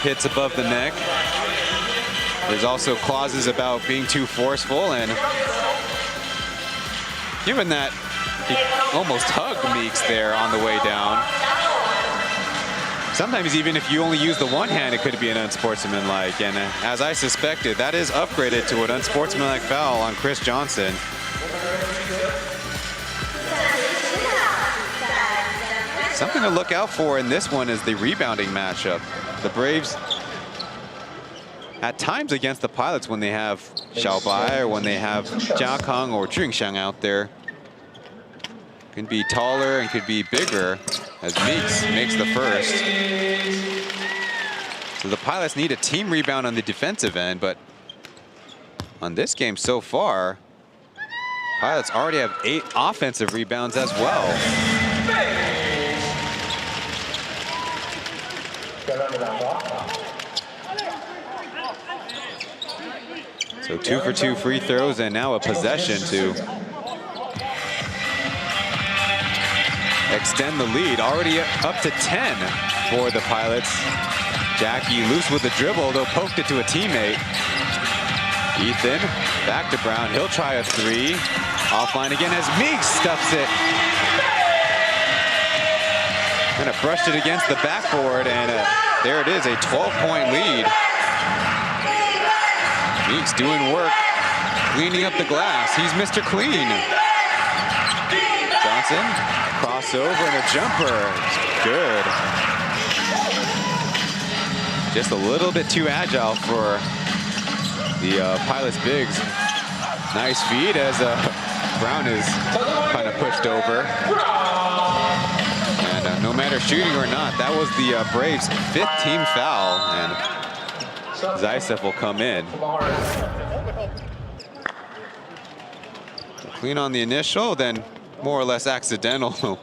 Speaker 6: hits above the neck. There's also clauses about being too forceful, and given that he almost hugged Meeks there on the way down, Sometimes even if you only use the one hand, it could be an unsportsmanlike. And as I suspected, that is upgraded to an unsportsmanlike foul on Chris Johnson. Something to look out for in this one is the rebounding matchup. The Braves, at times against the Pilots, when they have Xiaobai or when they have Jia Kang or Jungxiang out there, can be taller and could be bigger, as Meeks makes the first. So the Pilots need a team rebound on the defensive end, but on this game so far, Pilots already have 8 offensive rebounds as well. So 2 for 2 free throws and now a possession to extend the lead. Already up to 10 for the Pilots. Jackie loose with the dribble, though poked it to a teammate. Ethan back to Brown. He'll try a 3. Offline again as Meeks stuffs it. Kind of brushed it against the backboard, and there it is, a 12-point lead. Meeks doing work, cleaning up the glass. He's Mr. Clean. Johnson, crossover and a jumper. Good. Just a little bit too agile for the Pilots bigs. Nice feed as Brown is kind of pushed over. And no matter shooting or not, that was the Braves' 5th team foul. And Zaitsev will come in. Clean on the initial, then more or less accidental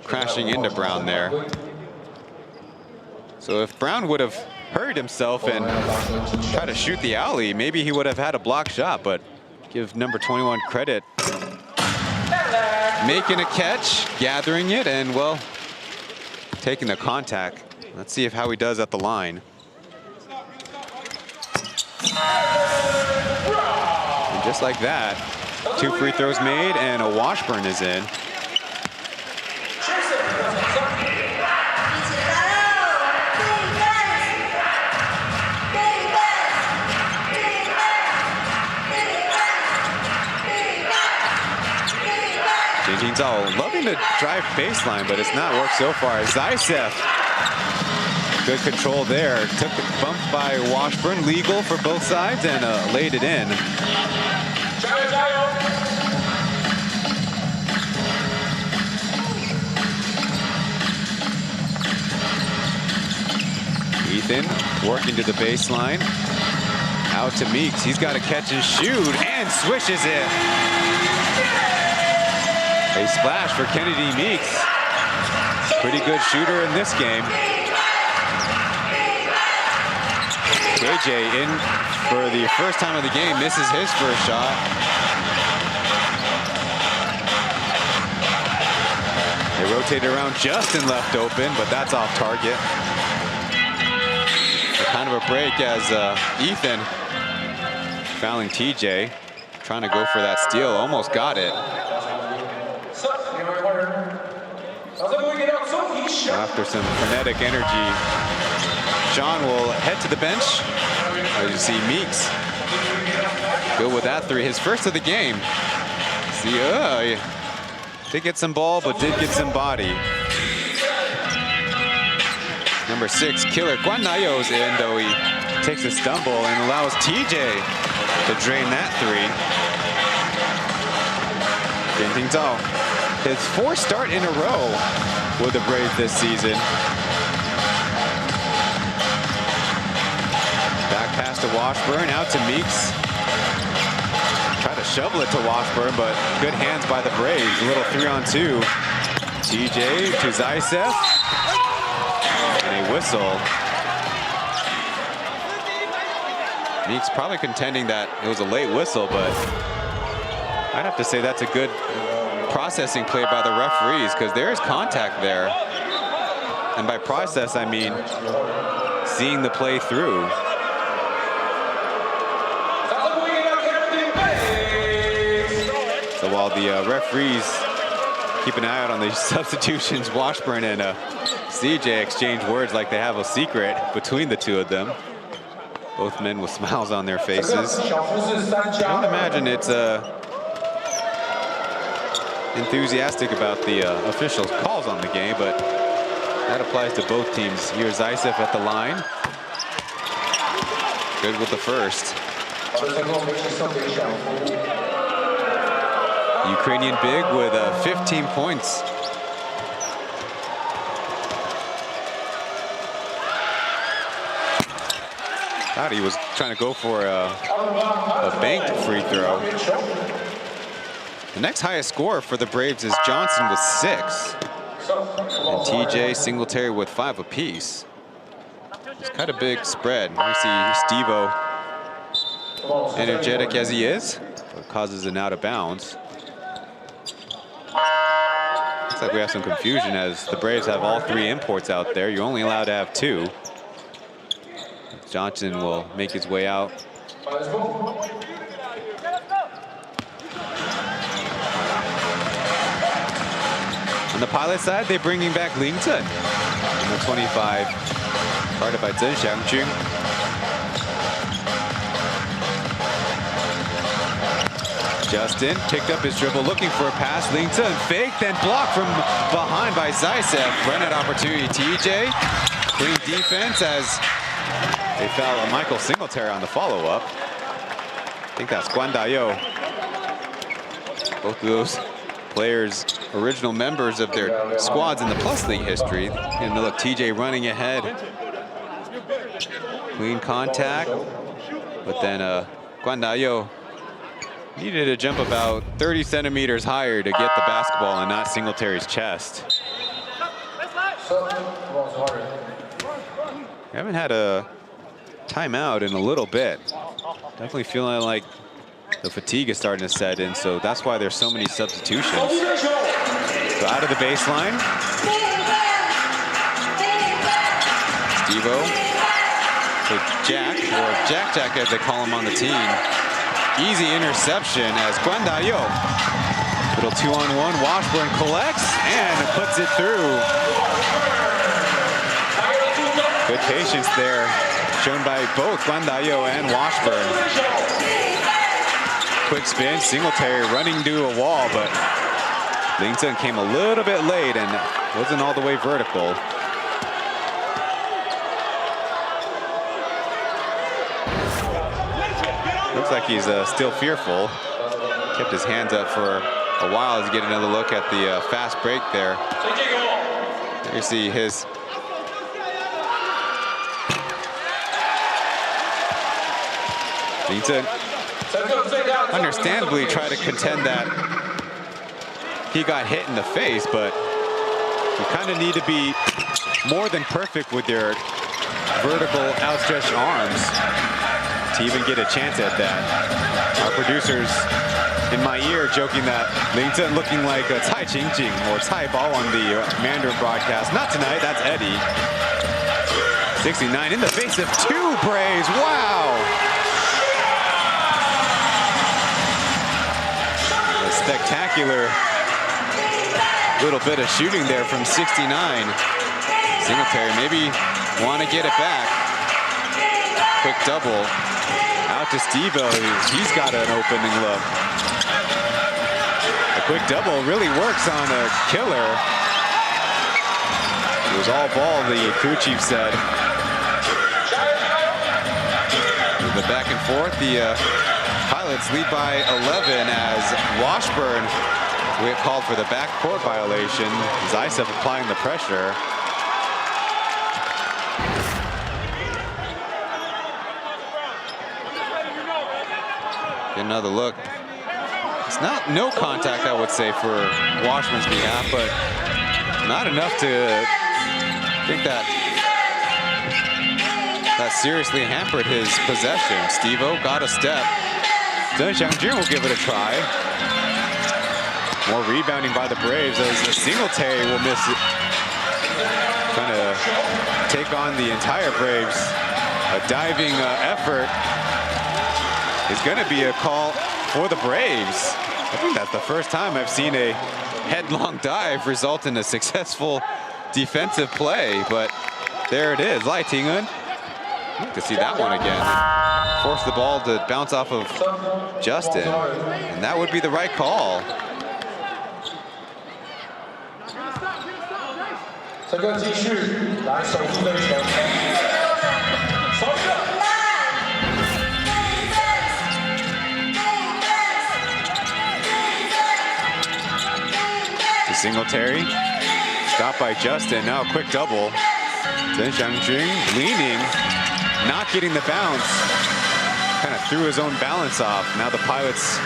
Speaker 6: crashing into Brown there. So if Brown would have hurried himself and tried to shoot the alley, maybe he would have had a block shot, but give number 21 credit. Making a catch, gathering it, and well, taking the contact. Let's see how he does at the line. And just like that, 2 free throws made and a Washburn is in. Jin Zhao loving to drive baseline, but it's not worked so far. Zaitsev, good control there. Took the bump by Washburn, legal for both sides, and laid it in. Ethan working to the baseline. Out to Meeks. He's got to catch and shoot, and swishes it. A splash for Kennedy Meeks. Pretty good shooter in this game. KJ in for the first time of the game, misses his first shot. They rotated around, Justin left open, but that's off target. Kind of a break as Ethan fouling TJ, trying to go for that steal, almost got it. After some frenetic energy, Sean will head to the bench. As you see Meeks go with that 3, his first of the game. See, did get some ball, but did get some body. Number 6, Killer Guan Nayo's in, though he takes a stumble and allows TJ to drain that 3. Jin Zhao, his 4th start in a row with the Braves this season. Back pass to Washburn, out to Meeks. Try to shovel it to Washburn, but good hands by the Braves. A little 3-on-2. TJ to Zaitsev. And a whistle. Meeks probably contending that it was a late whistle, but I'd have to say that's a good processing play by the referees, because there is contact there. And by process, I mean seeing the play through. So while the referees keep an eye out on the substitutions, Washburn and CJ exchange words like they have a secret between the two of them. Both men with smiles on their faces. I don't imagine it's enthusiastic about the officials' calls on the game, but that applies to both teams. Here's Zaisev at the line. Good with the first. Ukrainian big with 15 points. Thought he was trying to go for a banked free throw. The next highest score for the Braves is Johnson with 6. And TJ Singletary with 5 apiece. It's kind of big spread. We see Steve-O, energetic as he is, but causes an out of bounds. Looks like we have some confusion as the Braves have all 3 imports out there. You're only allowed to have 2. Johnson will make his way out. On the Pilot side, they're bringing back Ling Chen. Number 25, guarded by Chen Xiangjun. Justin picked up his dribble, looking for a pass. Ling Chen fake, then blocked from behind by Zaisev. Run out opportunity, TJ. Clean defense as they foul on Michael Singletary on the follow-up. I think that's Guan Dayo. Both of those players, original members of their squads in the Plus League history. And look, TJ running ahead. Clean contact. But then Guan Dayo needed to jump about 30 centimeters higher to get the basketball and not Singletary's chest. We haven't had a timeout in a little bit. Definitely feeling like the fatigue is starting to set in, so that's why there's so many substitutions. So out of the baseline. Steve-O to Jack, or Jack as they call him on the team. Easy interception as Guan Dayo. Little 2-on-1, Washburn collects and puts it through. Good patience there, shown by both Guan Dayo and Washburn. Quick spin, Singletary running to a wall, but Ling Chen came a little bit late and wasn't all the way vertical. Looks like he's still fearful. Kept his hands up for a while as he get another look at the fast break there. There you see his Ling Chen understandably tried to contend that he got hit in the face, but you kind of need to be more than perfect with your vertical outstretched arms to even get a chance at that. Our producers in my ear joking that Ling Chen looking like a Cai Qingjing or Cai Bao on the Mandarin broadcast. Not tonight, that's Eddie. 69 in the face of 2 Braves, wow! A spectacular little bit of shooting there from 69. Singletary maybe want to get it back. Quick double. Out to Steve-O. He's got an opening look. A quick double really works on a killer. It was all ball, the crew chief said. With the back and forth, the Pilots lead by 11 as Washburn, we called for the backcourt violation. Zaisev applying the pressure. Get another look. It's not no contact, I would say, for Washburn's behalf, but not enough to think that seriously hampered his possession. Steve-O got a step. Chen Xiangjun will give it a try. More rebounding by the Braves as Singletary will miss it. Trying to take on the entire Braves. A diving effort is going to be a call for the Braves. I think that's the first time I've seen a headlong dive result in a successful defensive play, but there it is. Lai Tingun. To see that one again. Force the ball to bounce off of Justin, and that would be the right call. To Singletary. Stopped by Justin. Now a quick double. Chen Xiangjun leaning, not getting the bounce. Kind of threw his own balance off. Now the Pilots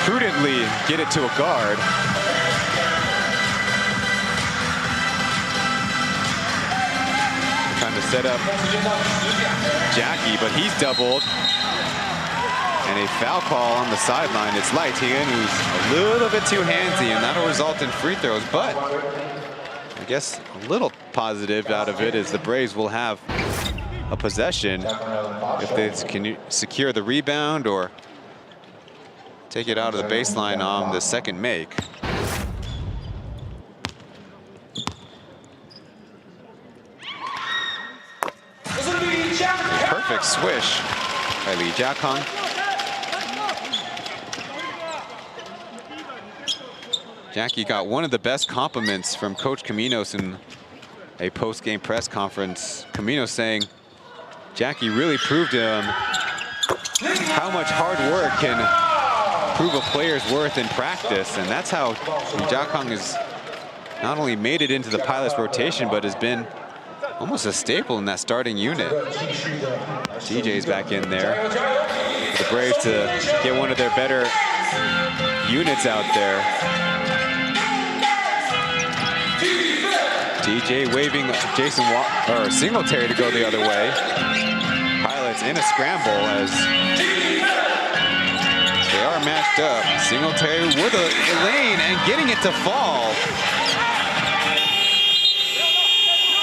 Speaker 6: prudently get it to a guard. Trying to set up Jackie, but he's doubled. And a foul call on the sideline. It's Lai Tingun, who's a little bit too handsy, and that'll result in free throws. But I guess a little positive out of it is the Braves will have a possession if they can secure the rebound or take it out of the baseline on the second make. Perfect swish by Lee Jiakang. Jackie got one of the best compliments from Coach Caminos in a post-game press conference. Caminos saying Jackie really proved to him how much hard work can prove a player's worth in practice, and that's how Jiakang has not only made it into the Pilots rotation, but has been almost a staple in that starting unit. TJ's back in there for the Braves to get one of their better units out there. DJ waving Jason Singletary to go the other way. Pilots in a scramble as they are matched up. Singletary with a lane and getting it to fall.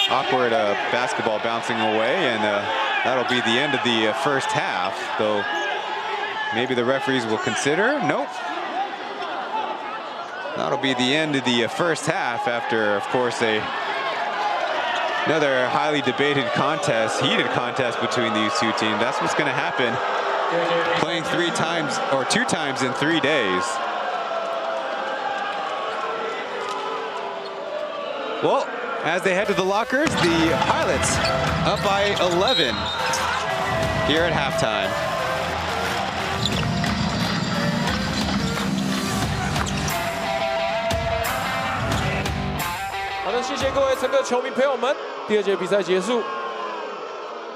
Speaker 6: Awkward basketball bouncing away, and that'll be the end of the first half, though maybe the referees will consider. Nope. That'll be the end of the first half after, of course, another highly debated contest, heated contest between these two teams. That's what's going to happen. Playing 2 times in 3 days. Well, as they head to the lockers, the Pilots up by 11 here at halftime.
Speaker 3: 谢谢各位乘客、球迷朋友们，第2节比赛结束，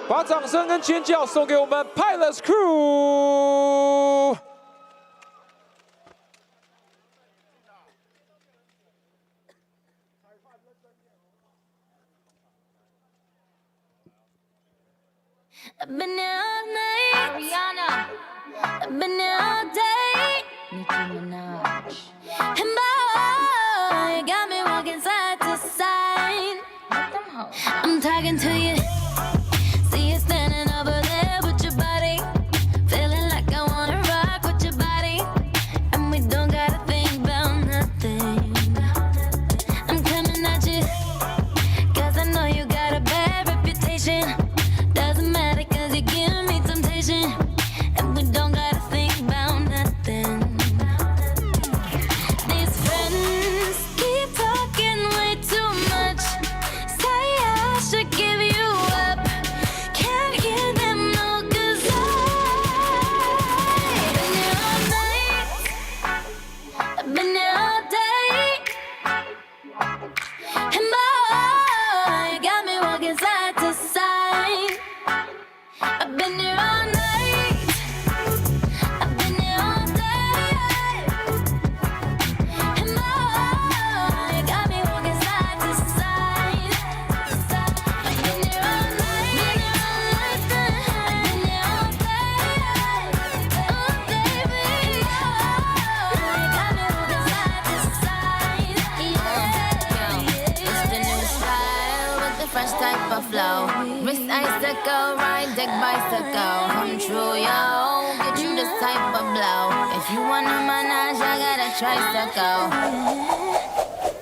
Speaker 3: 把掌声跟尖叫送给我们 Pilots Crew。I've
Speaker 2: been here all night, Ariana. I've been here all day, Nicki Minaj. And boy, you got me walking side to side. I'm talking to you. See you standing over there with your body, feeling like I wanna rock with your body, and we don't gotta think about nothing. I'm coming at you, 'cause I know you got a bad reputation. Doesn't matter 'cause you give me temptation, and we don't gotta think about nothing. These friends keep talking way too much, say I should give you up, can't hear them no 'cause I've been here all night, I've been here all day, and boy, you got me walking side to side. I've been here all night, I've been here all day, and boy, you got me walking side to side. I've been here all night, I've been here all day, baby. You got me walking side to side. It's the new style with the fresh type of flow. Wrist icicle, ride deck bicycle. Come true, yo. Get you this type of blow. If you wanna manage, I got a tricycle.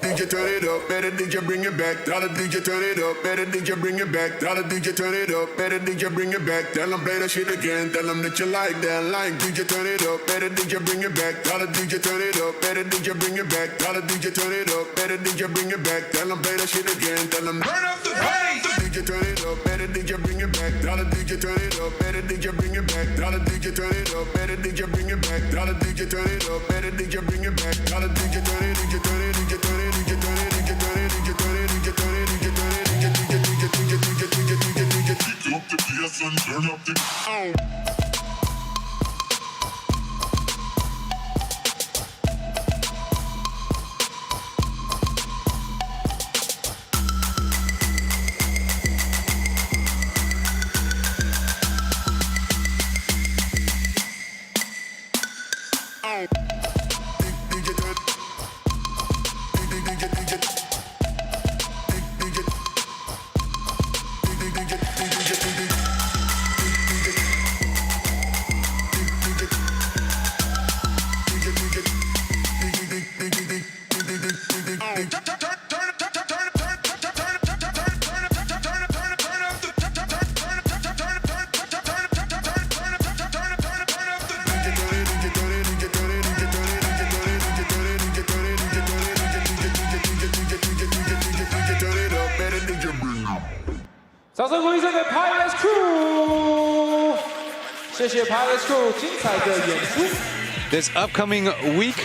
Speaker 2: DJ turn it up, better DJ bring it back. Tell the DJ turn it up, better DJ bring it back. Tell the DJ turn it up, better DJ bring it back. Tell them play that shit again, tell them that you like that line. DJ turn it up, better DJ bring it back. Tell the DJ turn it up, better DJ bring it back. Tell the DJ turn it up, better DJ bring it back. Tell them play that shit again, tell them turn up the bass. DJ turn it up, better DJ bring it back. Tell the DJ turn it up, better DJ bring it back. Tell the DJ turn it up, better DJ bring it back. Tell the DJ turn it up, better DJ bring it back. Tell the DJ turn it, DJ turn it, DJ turn it, DJ turn it, DJ turn it, DJ turn it, DJ turn it, DJ turn it, DJ DJ DJ DJ DJ DJ DJ DJ up the PS and turn up the
Speaker 3: 掌声鼓励这个 Pilot Crew， 谢谢 Pilot Crew 精彩的演出。
Speaker 6: This upcoming week,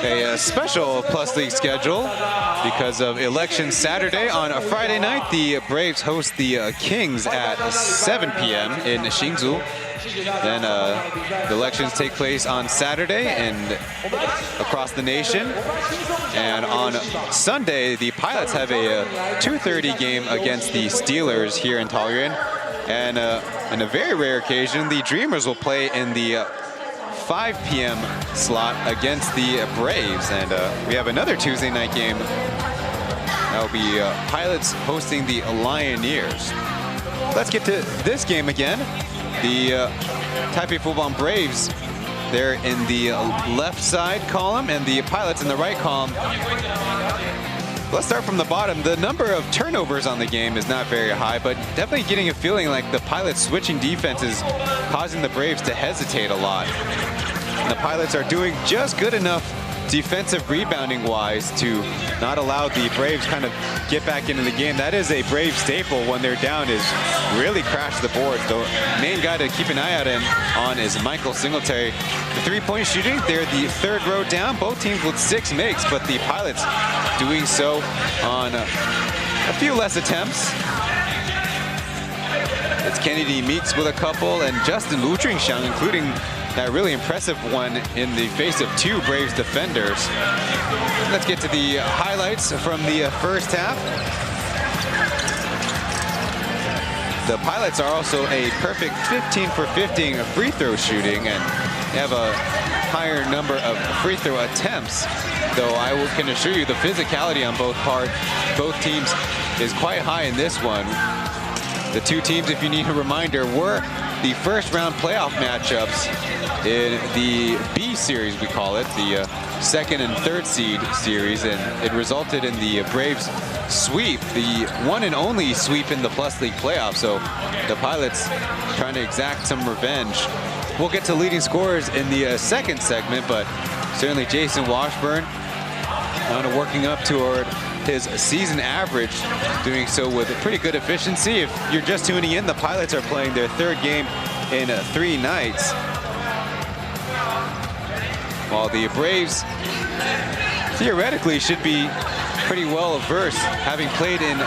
Speaker 6: a special Plus League schedule because of Election Saturday. On a Friday night, the Braves host the Kings at 7 p.m. in Hsinchu. Then the elections take place on Saturday and across the nation. And on Sunday, the Pilots have a 2:30 game against the Steelers here in Taoyuan. And on a very rare occasion, the Dreamers will play in the 5 p.m. slot against the Braves. And we have another Tuesday night game. That will be Pilots hosting the Lioneers. Let's get to this game again. The Taipei Fubon Braves, they're in the left side column and the Pilots in the right column. Let's start from the bottom. The number of turnovers on the game is not very high, but definitely getting a feeling like the Pilots switching defense is causing the Braves to hesitate a lot. And the Pilots are doing just good enough defensive rebounding wise to not allow the Braves kind of get back into the game. That is a Brave staple when they're down, is really crash the boards. The main guy to keep an eye out on is Michael Singletary. The three-point shooting, they're the third row down, both teams with 6 makes, but the Pilots doing so on a few less attempts. It's Kennedy Meeks with a couple, and Justin Lutringshan, including that really impressive one in the face of 2 Braves defenders. Let's get to the highlights from the first half. The Pilots are also a perfect 15 for 15 free throw shooting, and they have a higher number of free throw attempts, though I can assure you the physicality on both teams is quite high in this one. The 2 teams, if you need a reminder, were the first round playoff matchups in the B series, we call it, the second and third seed series, and it resulted in the Braves sweep, the one and only sweep in the Plus League playoffs. So the Pilots trying to exact some revenge. We'll get to leading scorers in the second segment, but certainly Jason Washburn kind of working up toward his season average, doing so with a pretty good efficiency. If you're just tuning in, the Pilots are playing their 3rd game in 3 nights, while the Braves theoretically should be pretty well versed, having played in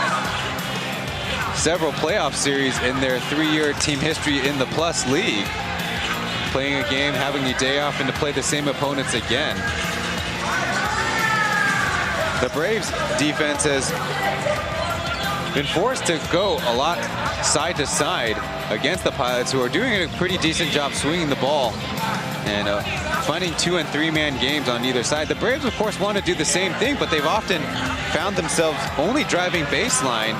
Speaker 6: several playoff series in their 3-year team history in the Plus League. Playing a game, having a day off, and to play the same opponents again. The Braves defense has been forced to go a lot side to side against the Pilots, who are doing a pretty decent job swinging the ball and finding 2- and 3-man games on either side. The Braves, of course, want to do the same thing, but they've often found themselves only driving baseline,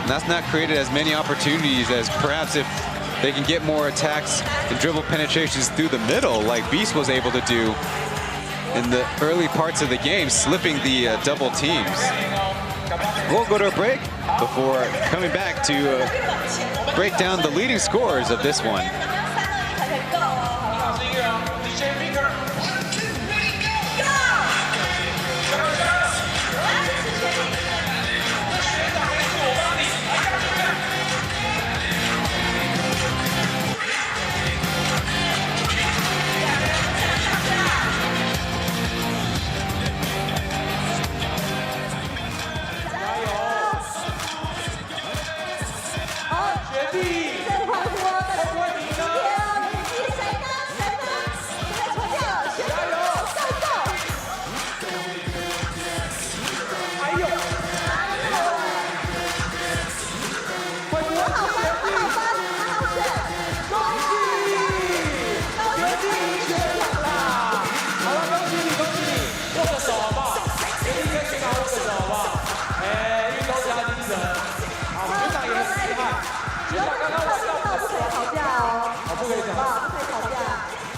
Speaker 6: and that's not created as many opportunities as perhaps if they can get more attacks and dribble penetrations through the middle like Beast was able to do in the early parts of the game, slipping the double teams. We'll go to a break before coming back to break down the leading scores of this one.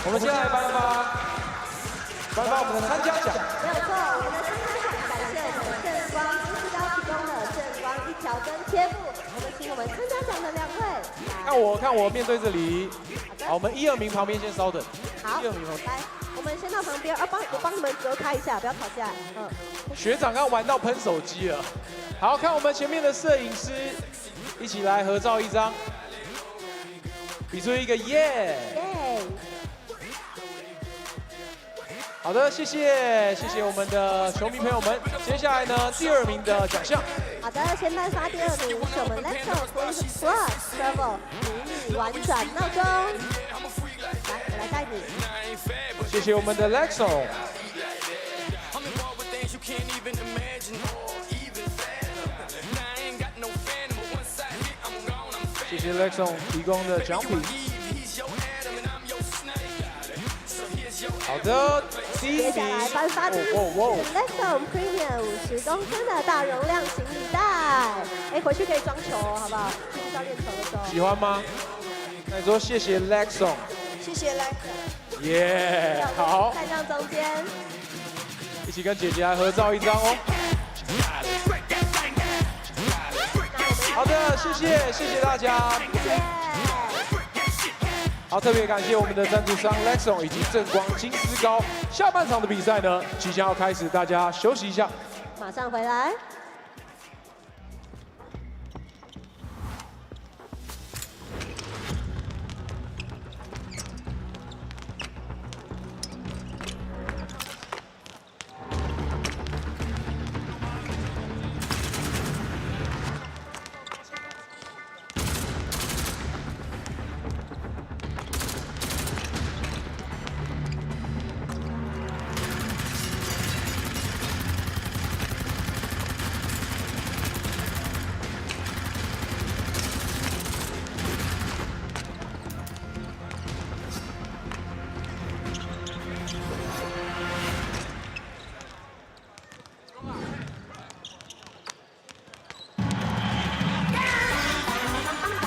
Speaker 3: 我们现在来颁发我们的参加奖。
Speaker 1: 没有错，我们的参加奖感谢我们正光金丝膏提供的正光一条跟贴布。我们请我们参加奖的2位。
Speaker 3: 看我面对这里。好，我们1、2名旁边先稍等。
Speaker 1: 好
Speaker 3: ，1、2名旁边。
Speaker 1: 来，我们先到旁边，我帮你们隔开一下，不要吵架。
Speaker 3: 学长刚玩到喷手机了。好，看我们前面的摄影师，一起来合照一张，比出一个耶。好的，谢谢我们的球迷朋友们。接下来呢，第2名的奖项。
Speaker 1: 好的，先颁发第2名是我们 Lexo Plus Travel 迷你玩转闹钟。来，我来带你。
Speaker 3: 谢谢我们的 Lexo。谢谢 Lexo 提供的奖品。好的，
Speaker 1: 接下来颁发的是 Lexo Premium 50公升的大容量行李袋。哎，回去可以装球哦，好不好？去教练球的时候。
Speaker 3: 喜欢吗？那你说谢谢 Lexo。
Speaker 1: 谢谢 Lexo。
Speaker 3: 耶，好。
Speaker 1: 带上中间。
Speaker 3: 一起跟姐姐来合照一张哦。好的，谢谢大家。好，特别感谢我们的赞助商 Lexo 以及正光金丝膏。下半场的比赛呢，即将要开始，大家休息一下，
Speaker 1: 马上回来。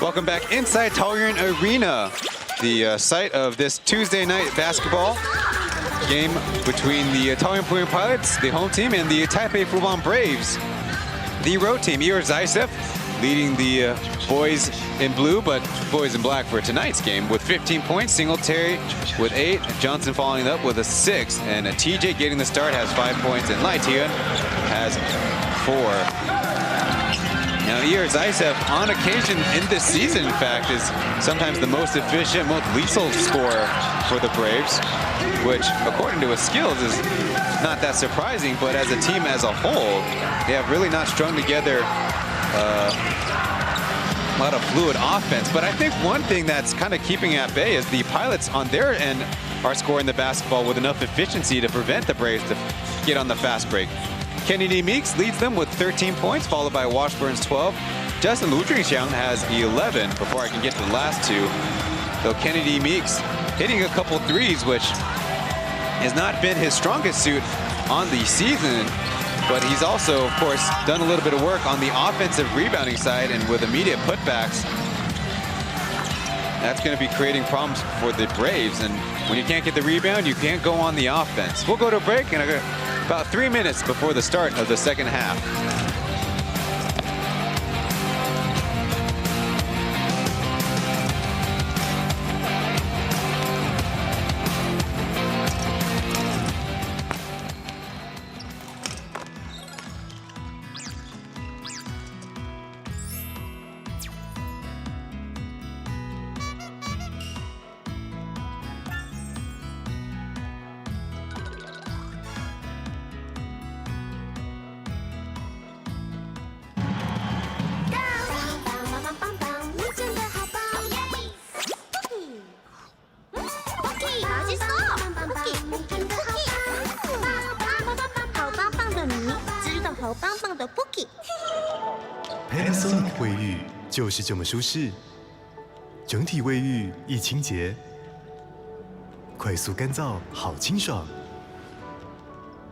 Speaker 6: Welcome back inside Taoyuan Arena, the site of this Tuesday night basketball game between the Pauian Pilots, the home team, and the Taipei Fubon Braves, the road team. Igor Zaisev leading the boys in blue, but boys in black for tonight's game with 15 points. Singletary with 8, Johnson following up with a 6, and TJ getting the start has 5 points, and Lai Tian has 4. Now, Igor Zaisev, on occasion in this season, in fact, is sometimes the most efficient, most lethal scorer for the Braves, which, according to his skills, is not that surprising. But as a team as a whole, they have really not strung together a lot of fluid offense. But I think one thing that's kind of keeping at bay is the Pilots on their end are scoring the basketball with enough efficiency to prevent the Braves to get on the fast break. Kennedy Meeks leads them with 13 points, followed by Washburn's 12. Justin Lu Jingxiang has 11 before I can get to the last two. Though Kennedy Meeks hitting a couple threes, which has not been his strongest suit on the season. But he's also, of course, done a little bit of work on the offensive rebounding side and with immediate putbacks. that's going to be creating problems for the Braves. And when you can't get the rebound, you can't go on the offense. We'll go to a break in about 3 minutes before the start of the second half.
Speaker 9: Panasonic 卫浴就是这么舒适，整体卫浴一清洁，快速干燥好清爽，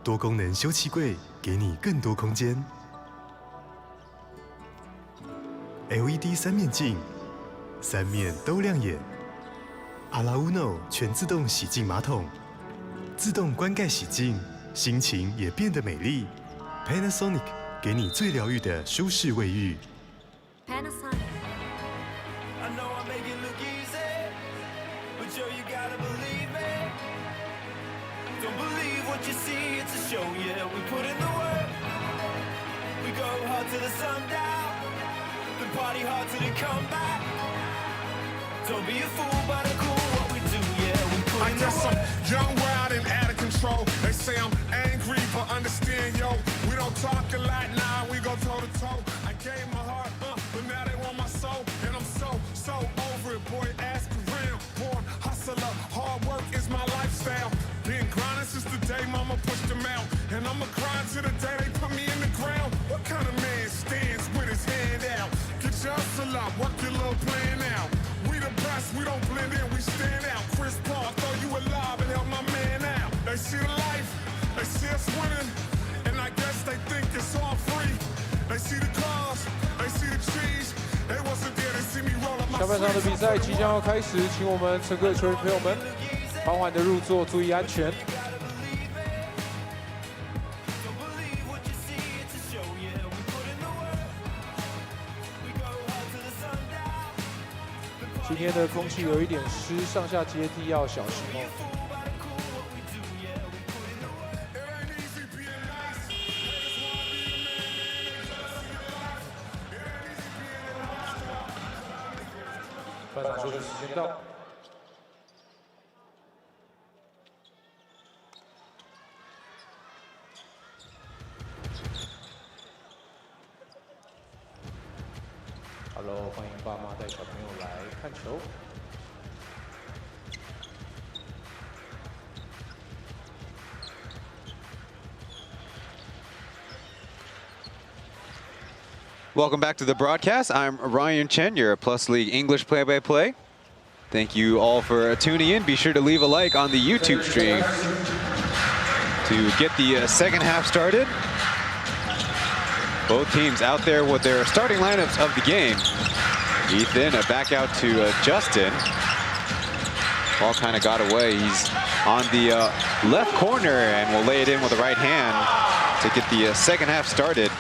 Speaker 9: 多功能休憩柜给你更多空间。LED 3面镜，3面都亮眼。阿拉乌诺全自动洗净马桶，自动关盖洗净，心情也变得美丽。Panasonic 给你最疗愈的舒适卫浴。
Speaker 2: Panasonic.
Speaker 10: I know I make it look easy, but yo, you gotta believe me. Don't believe what you see, it's a show, yeah. We put in the work. We go hard to the sundown, then party hard till they come back. Don't be a fool, but I'm cool what we do, yeah. We put in the work.
Speaker 11: I'm young, wild, and out of control. They say I'm angry, but understand, yo. We don't talk a lot, nah, we go toe to toe. I gave my heart, but now they want my soul. And I'm so over it, boy, ask around. Born hustler, hard work is my lifestyle. Been grinding since the day mama pushed them out. And I'ma grind till the day they put me in the ground. What kind of man stands with his hand out? Get your hustle up, work your little plan out. We the best, we don't blend in, we stand out. Chris Paul, throw you alive and help my man out. They see the life, they see us winning, and I guess they think it's all free. They see the cars, they see the trees, they wasn't there to see me roll up my
Speaker 3: 下半场的比赛即将要开始，请我们乘客球员朋友们缓缓的入座，注意安全。今天的空气有一点湿，上下阶梯要小心哦。半场休息时间到。Hello， 欢迎爸妈带小朋友来看球。
Speaker 6: Welcome back to the broadcast. I'm Ryan Chen, your Plus League English play-by-play. Thank you all for tuning in. Be sure to leave a like on the YouTube stream to get the second half started. Both teams out there with their starting lineups of the game. Ethan back out to Justin. Ball kind of got away. He's on the left corner and will lay it in with the right hand to get the second half started.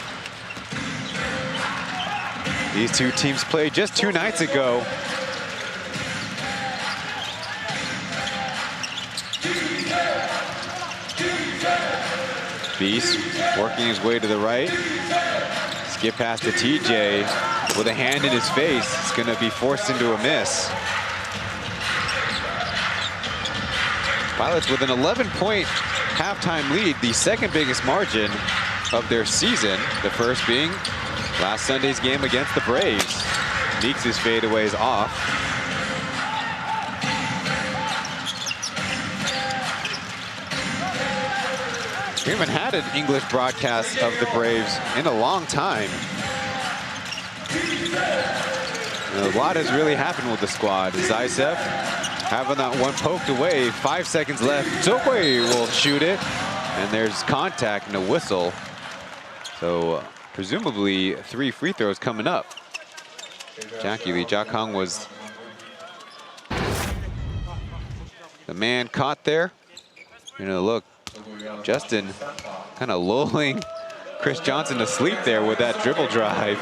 Speaker 6: These two teams played just 2 nights ago. Beast working his way to the right. Skip pass to TJ with a hand in his face. It's going to be forced into a miss. Pilots with an 11-point halftime lead, the second biggest margin of their season. The first being last Sunday's game against the Braves. Meeks' fadeaway is off. We haven't had an English broadcast of the Braves in a long time. A lot has really happened with the squad. Zaitsev having that one poked away, 5 seconds left. Zokwe will shoot it, and there's contact and a whistle. So presumably 3 free throws coming up. Jackie Lee Jiakang was The man caught there. You know, look, Justin kind of lulling Chris Johnson to sleep there with that dribble drive.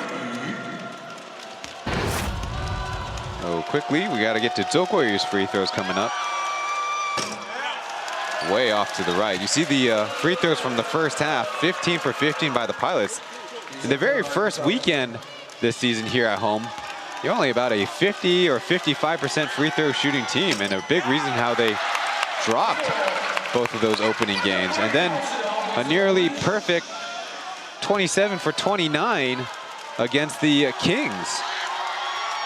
Speaker 6: Oh, quickly, we got to get to Zokoyu's free throws coming up. Way off to the right. You see the free throws from the first half, 15 for 15 by the Pilots. In the very first weekend this season here at home, you're only about a 50 or 55% free throw shooting team, and a big reason how they dropped both of those opening games. And then a nearly perfect 27 for 29 against the Kings.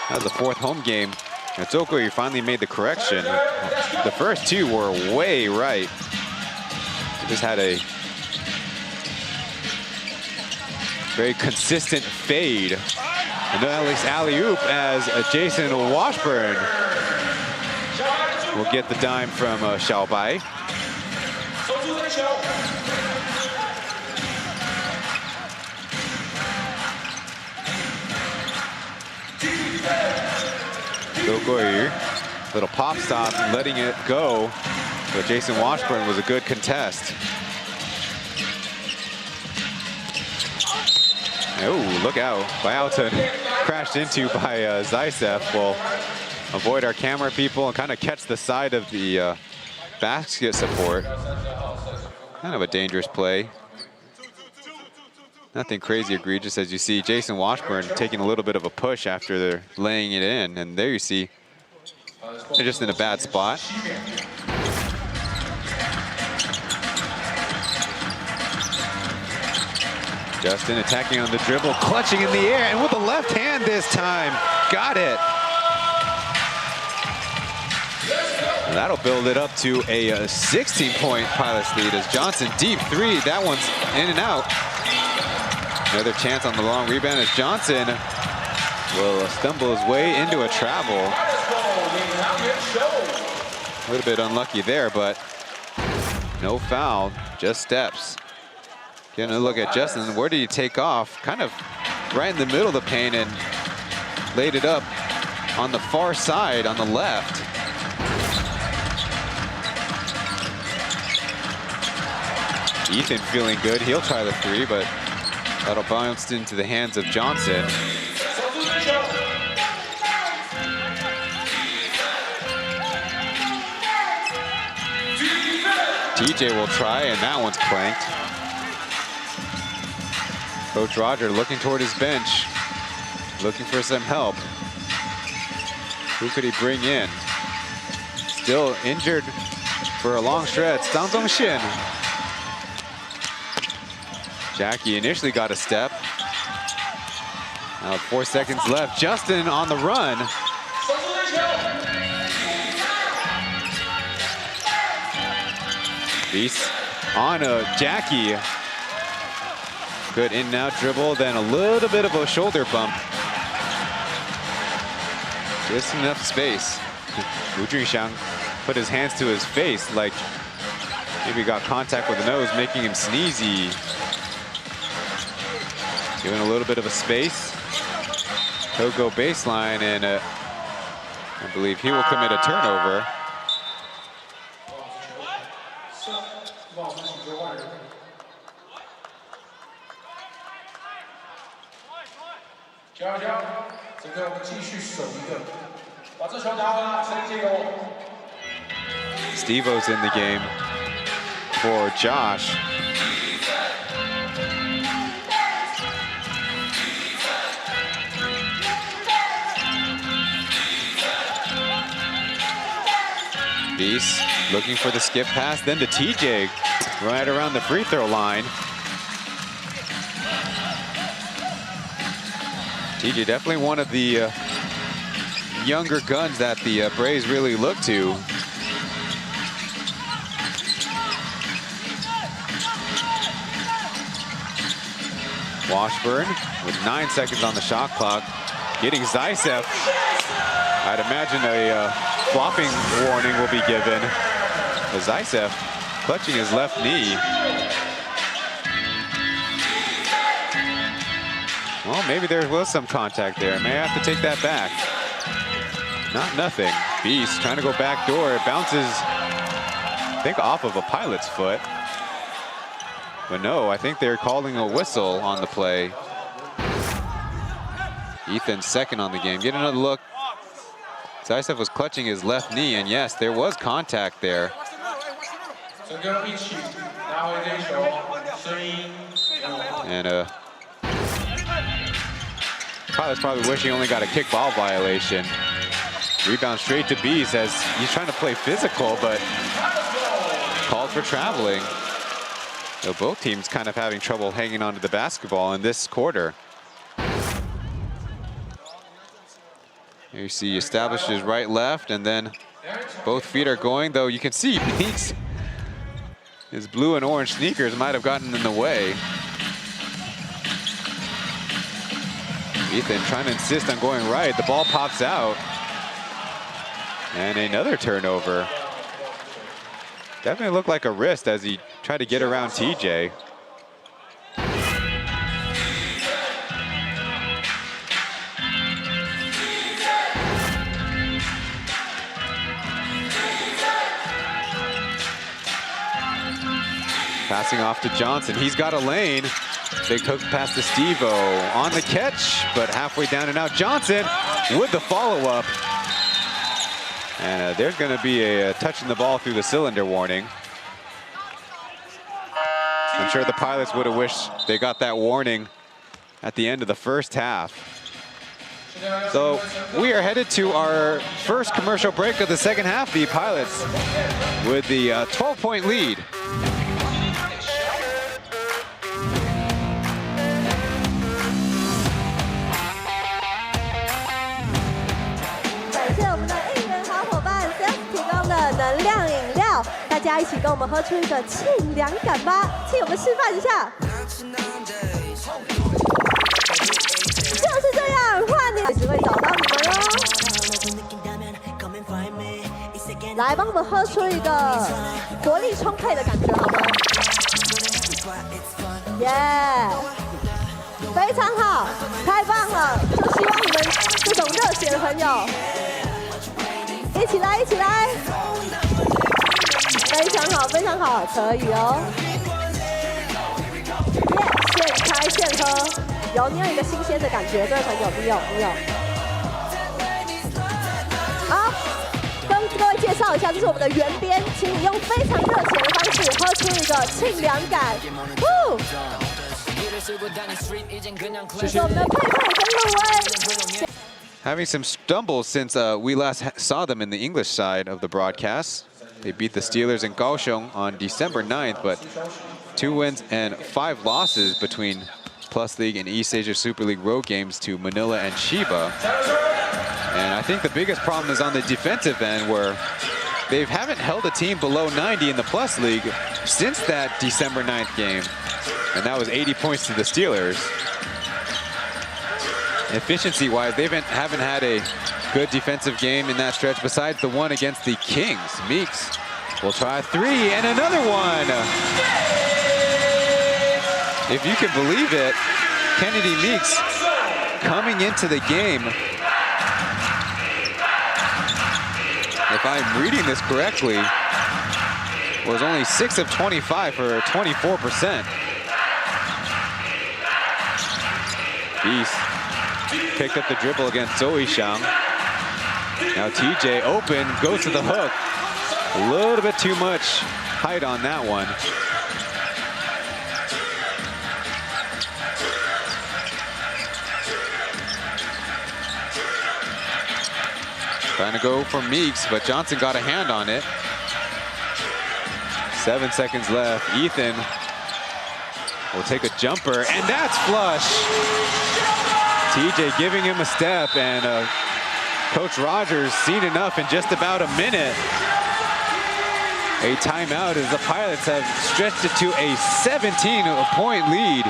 Speaker 6: That was the fourth home game. And Zokoyu finally made the correction. The first two were way right. They just had a very consistent fade. And then at least alley-oop as Jason Washburn will get the dime from Xiao Bai. Zokoyu, little pop stop, letting it go. But Jason Washburn was a good contest. Oh, look out. Bayalton crashed into by Zaisev. Will avoid our camera people and kind of catch the side of the basket support. Kind of a dangerous play. Nothing crazy egregious, as you see Jason Washburn taking a little bit of a push after they're laying it in. And there you see they're just in a bad spot. Justin attacking on the dribble, clutching in the air, and with the left hand this time. Got it. And that'll build it up to a 16-point Pilots lead as Johnson deep three. That one's in and out. Another chance on the long rebound as Johnson will stumble his way into a travel. A little bit unlucky there, but no foul, just steps. Getting a look at Justin. Where did he take off? Kind of right in the middle of the paint and laid it up on the far side on the left. Ethan feeling good. He'll try the three, but that'll bounce into the hands of Johnson. TJ will try, and that one's clanked. Coach Roger looking toward his bench, looking for some help. Who could he bring in? Still injured for a long stretch, Zhang Zongxin. Jackie initially got a step. Now 4 seconds left. Justin on the run. Beast on Jackie. Good in and out dribble, then a little bit of a shoulder bump. Just enough space. Wu Junxiang put his hands to his face, like maybe got contact with the nose, making him sneezy. Giving a little bit of a space. He'll go baseline, and I believe he will commit a turnover. Steve-O's in the game for Josh. Beast looking for the skip pass, then to TJ right around the free throw line. TJ definitely one of the younger guns that the Braves really look to. Washburn with 9 seconds on the shot clock, getting Zaisev. I'd imagine a flopping warning will be given. Zaisev clutching his left knee. Well, maybe there was some contact there. May have to take that back. Not nothing. Beast trying to go back door. It bounces think off of a pilot's foot. But no, I think they're calling a whistle on the play. Ethan's second on the game. Get another look. Zaitsev was clutching his left knee, and yes, there was contact there. And Pilot's probably wish he only got a kickball violation. Rebound straight to Bees as he's trying to play physical, but called for traveling. So both teams kind of having trouble hanging on to the basketball in this quarter. Here you see establishes right, left, and then both feet are going, though you can see Meeks, his blue and orange sneakers might have gotten in the way. Ethan trying to insist on going right. The ball pops out. And another turnover. Definitely looked like a wrist as he tried to get around TJ. Passing off to Johnson. He's got a lane. Big hook pass to Steve-O on the catch, but halfway down and out. Johnson with the follow-up. And there's going to be a touching the ball through the cylinder warning. I'm sure the Pilots would have wished they got that warning at the end of the first half. So we are headed to our first commercial break of the second half. The Pilots with the 12-point lead.
Speaker 1: 大家一起跟我们喝出一个沁凉感吧，请我们示范一下。就是这样，换你只会找到你们哦。来，帮我们喝出一个活力充沛的感觉，好吗？耶，非常好，太棒了！就希望你们这种热血的朋友，一起来，一起来。 非常好，非常好，可以哦。现开现喝，你有一个新鲜的感觉，各位朋友，你有。好，跟各位介绍一下，这是我们的圆边，请你用非常热血的方式喝出一个沁凉感。这是我们的佩佩跟陆威。
Speaker 6: Having some stumbles since we last saw them in the English side of the broadcast. They beat the Steelers in Kaohsiung on December 9th, but 2 wins and 5 losses between Plus League and East Asia Super League road games to Manila and Chiba. And I think the biggest problem is on the defensive end, where they haven't held a team below 90 in the Plus League since that December 9th game. And that was 80 points to the Steelers. Efficiency-wise, they haven't had a good defensive game in that stretch besides the one against the Kings. Meeks will try 3 and another one. If you can believe it, Kennedy Meeks coming into the game. If I'm reading this correctly, was only 6 of 25 for 24%. Beast picked up the dribble against Zoe Shang. Now TJ open, goes to the hook. A little bit too much height on that one. Trying to go for Meeks, but Johnson got a hand on it. 7 seconds left. Ethan will take a jumper, and that's flush. TJ giving him a step, and Coach Rogers seen enough in just about a minute. A timeout as the Pilots have stretched it to a 17-point lead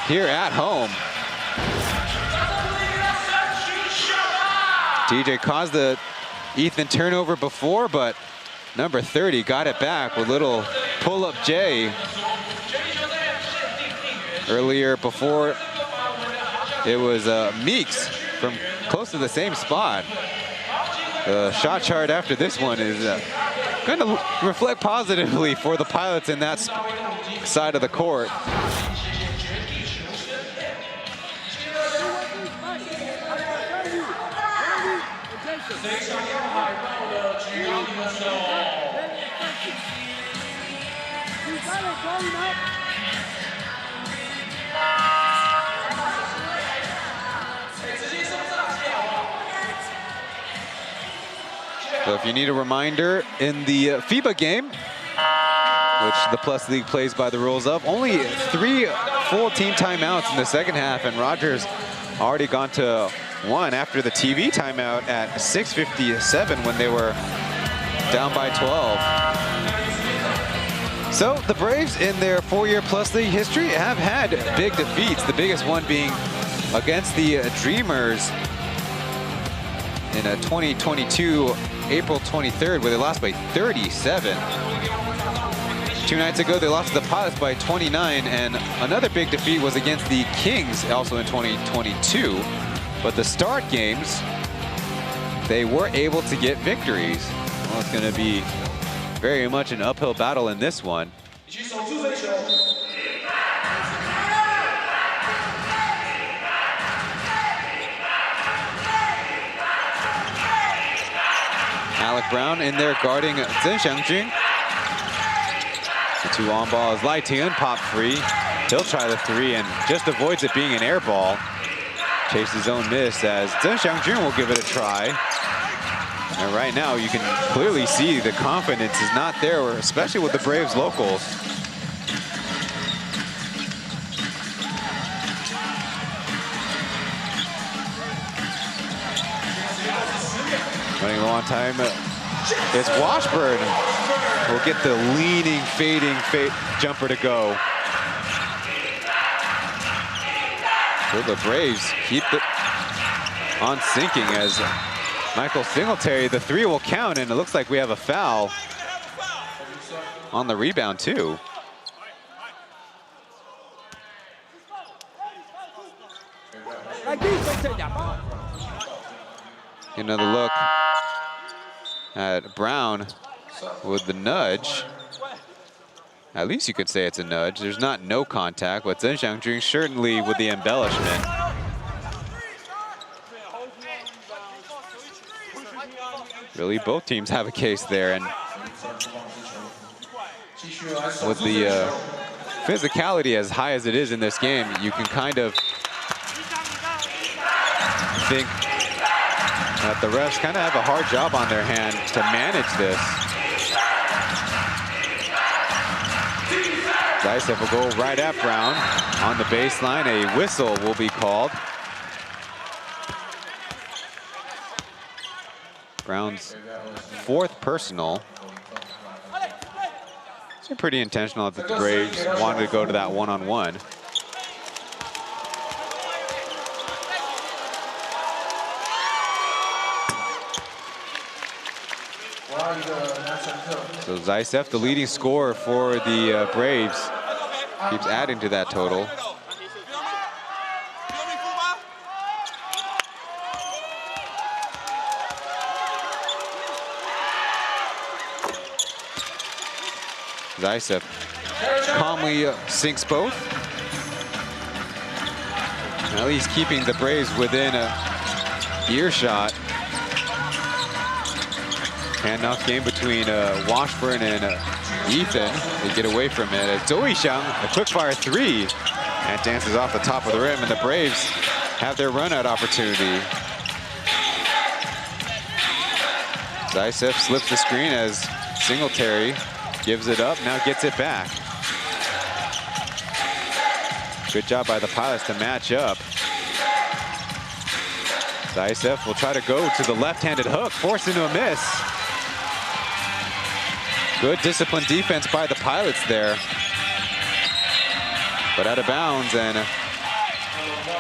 Speaker 6: here at home. TJ caused the Ethan turnover before, but number 30 got it back with little pull-up J. Earlier before, it was Meeks from close to the same spot. The shot chart after this one is going to reflect positively for the Pilots in that side of the court. So if you need a reminder, in the FIBA game, which the Plus League plays by the rules of, only 3 full team timeouts in the second half, and Rogers already gone to 1 after the TV timeout at 6:57 when they were down by 12. So the Braves in their 4-year Plus League history have had big defeats, the biggest one being against the Dreamers in 2022, April 23rd, where they lost by 37. 2 nights ago, they lost to the Pilots by 29, and another big defeat was against the Kings, also in 2022. But the start games, they were able to get victories. Well, it's going to be very much an uphill battle in this one. Alec Brown in there guarding Chen Xiangjun. The 2 on balls. Lai Tian pop free. He'll try the 3 and just avoids it being an air ball. Chased his own miss as Chen Xiangjun will give it a try. And right now you can clearly see the confidence is not there, especially with the Braves locals. Running low on time, it's Washburn will get the leaning, fading jumper to go. So the Braves keep it on sinking as Michael Singletary, the 3 will count, and it looks like we have a foul on the rebound too. Another look at Brown with the nudge. At least you could say it's a nudge. There's not no contact, but Chen Xiangjun certainly with the embellishment. Really, both teams have a case there, and with the physicality as high as it is in this game, you can kind of think that the refs kind of have a hard job on their hand to manage this. Zaitsev will go right at Brown on the baseline. A whistle will be called. Brown's 4th personal. It's pretty intentional that the Braves wanted to go to that one-on-one. So Zaitsev, the leading scorer for the Braves, keeps adding to that total. Zaitsev calmly sinks both. At least keeping the Braves within a earshot. Handoff game between Washburn and Ethan. They get away from it. Taoyuan, a quick fire 3, and dances off the top of the rim, and the Braves have their run out opportunity. Zaitsev slips the screen as Singletary gives it up, now gets it back. Good job by the Pilots to match up. Zaitsev will try to go to the left-handed hook, forced into a miss. Good disciplined defense by the Pilots there. But out of bounds, and a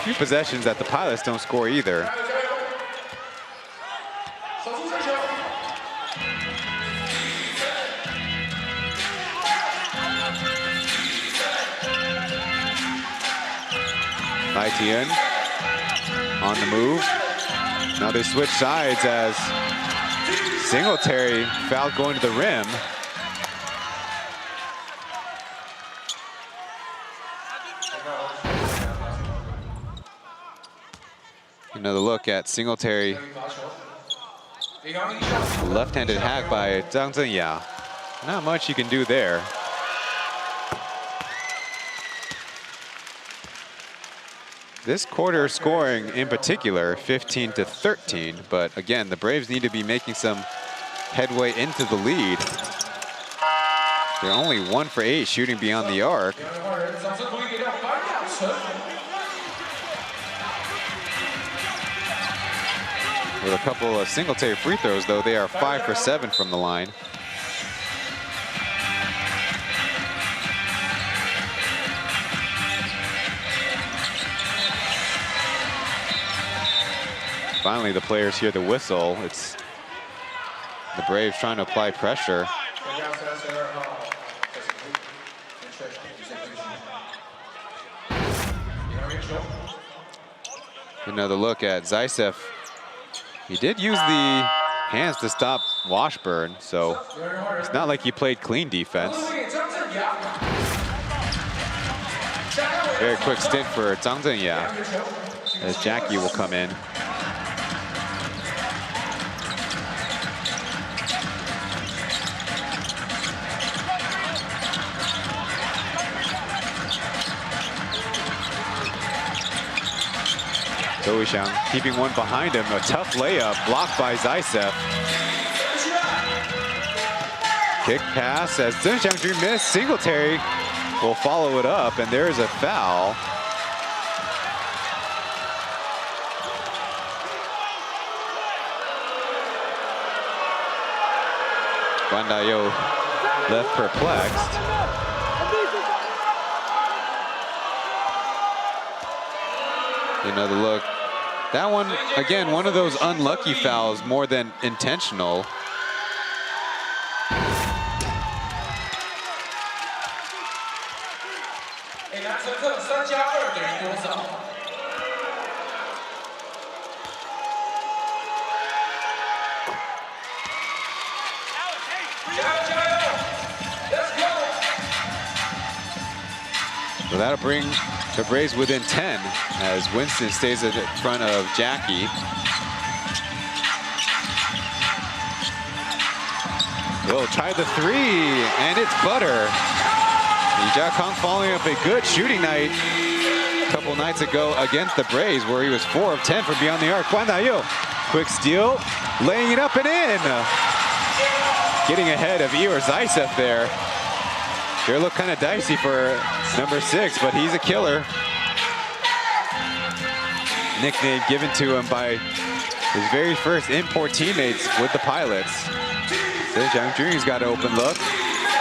Speaker 6: few possessions that the Pilots don't score either. Lai Tian on the move. Now they switch sides as Singletary foul going to the rim. Another look at Singletary. Left-handed hack by Zhang Zhenya. Not much you can do there. This quarter scoring in particular, 15-13, but again, the Braves need to be making some headway into the lead. They're only 1 for 8 shooting beyond the arc. With a couple of Singletary free throws, though, they are 5 for 7 from the line. Finally, the players hear the whistle. It's the Braves trying to apply pressure. Another look at Zaisev. He did use the hands to stop Washburn, so it's not like he played clean defense. Very quick stint for Zhang Zhenya as Jackie will come in. Taoyuan keeping one behind him. A tough layup blocked by Zaisev. Kick pass as Zheng Xiangju missed. Singletary will follow it up, and there's a foul. Guan Dayo left perplexed. Another look. That one, again, one of those unlucky fouls more than intentional. So that'll bring the Braves within 10 as Winston stays in front of Jackie. He'll try the three, and it's butter. Jia Kong following up a good shooting night a couple nights ago against the Braves, where he was 4 of 10 from beyond the arc. Guan Dayo, quick steal, laying it up and in. Getting ahead of Igor Zaisev there. Sure looked kind of dicey for number 6, but he's a killer. Nickname given to him by his very first import teammates with the Pilots. So Zhang Jun's got an open look.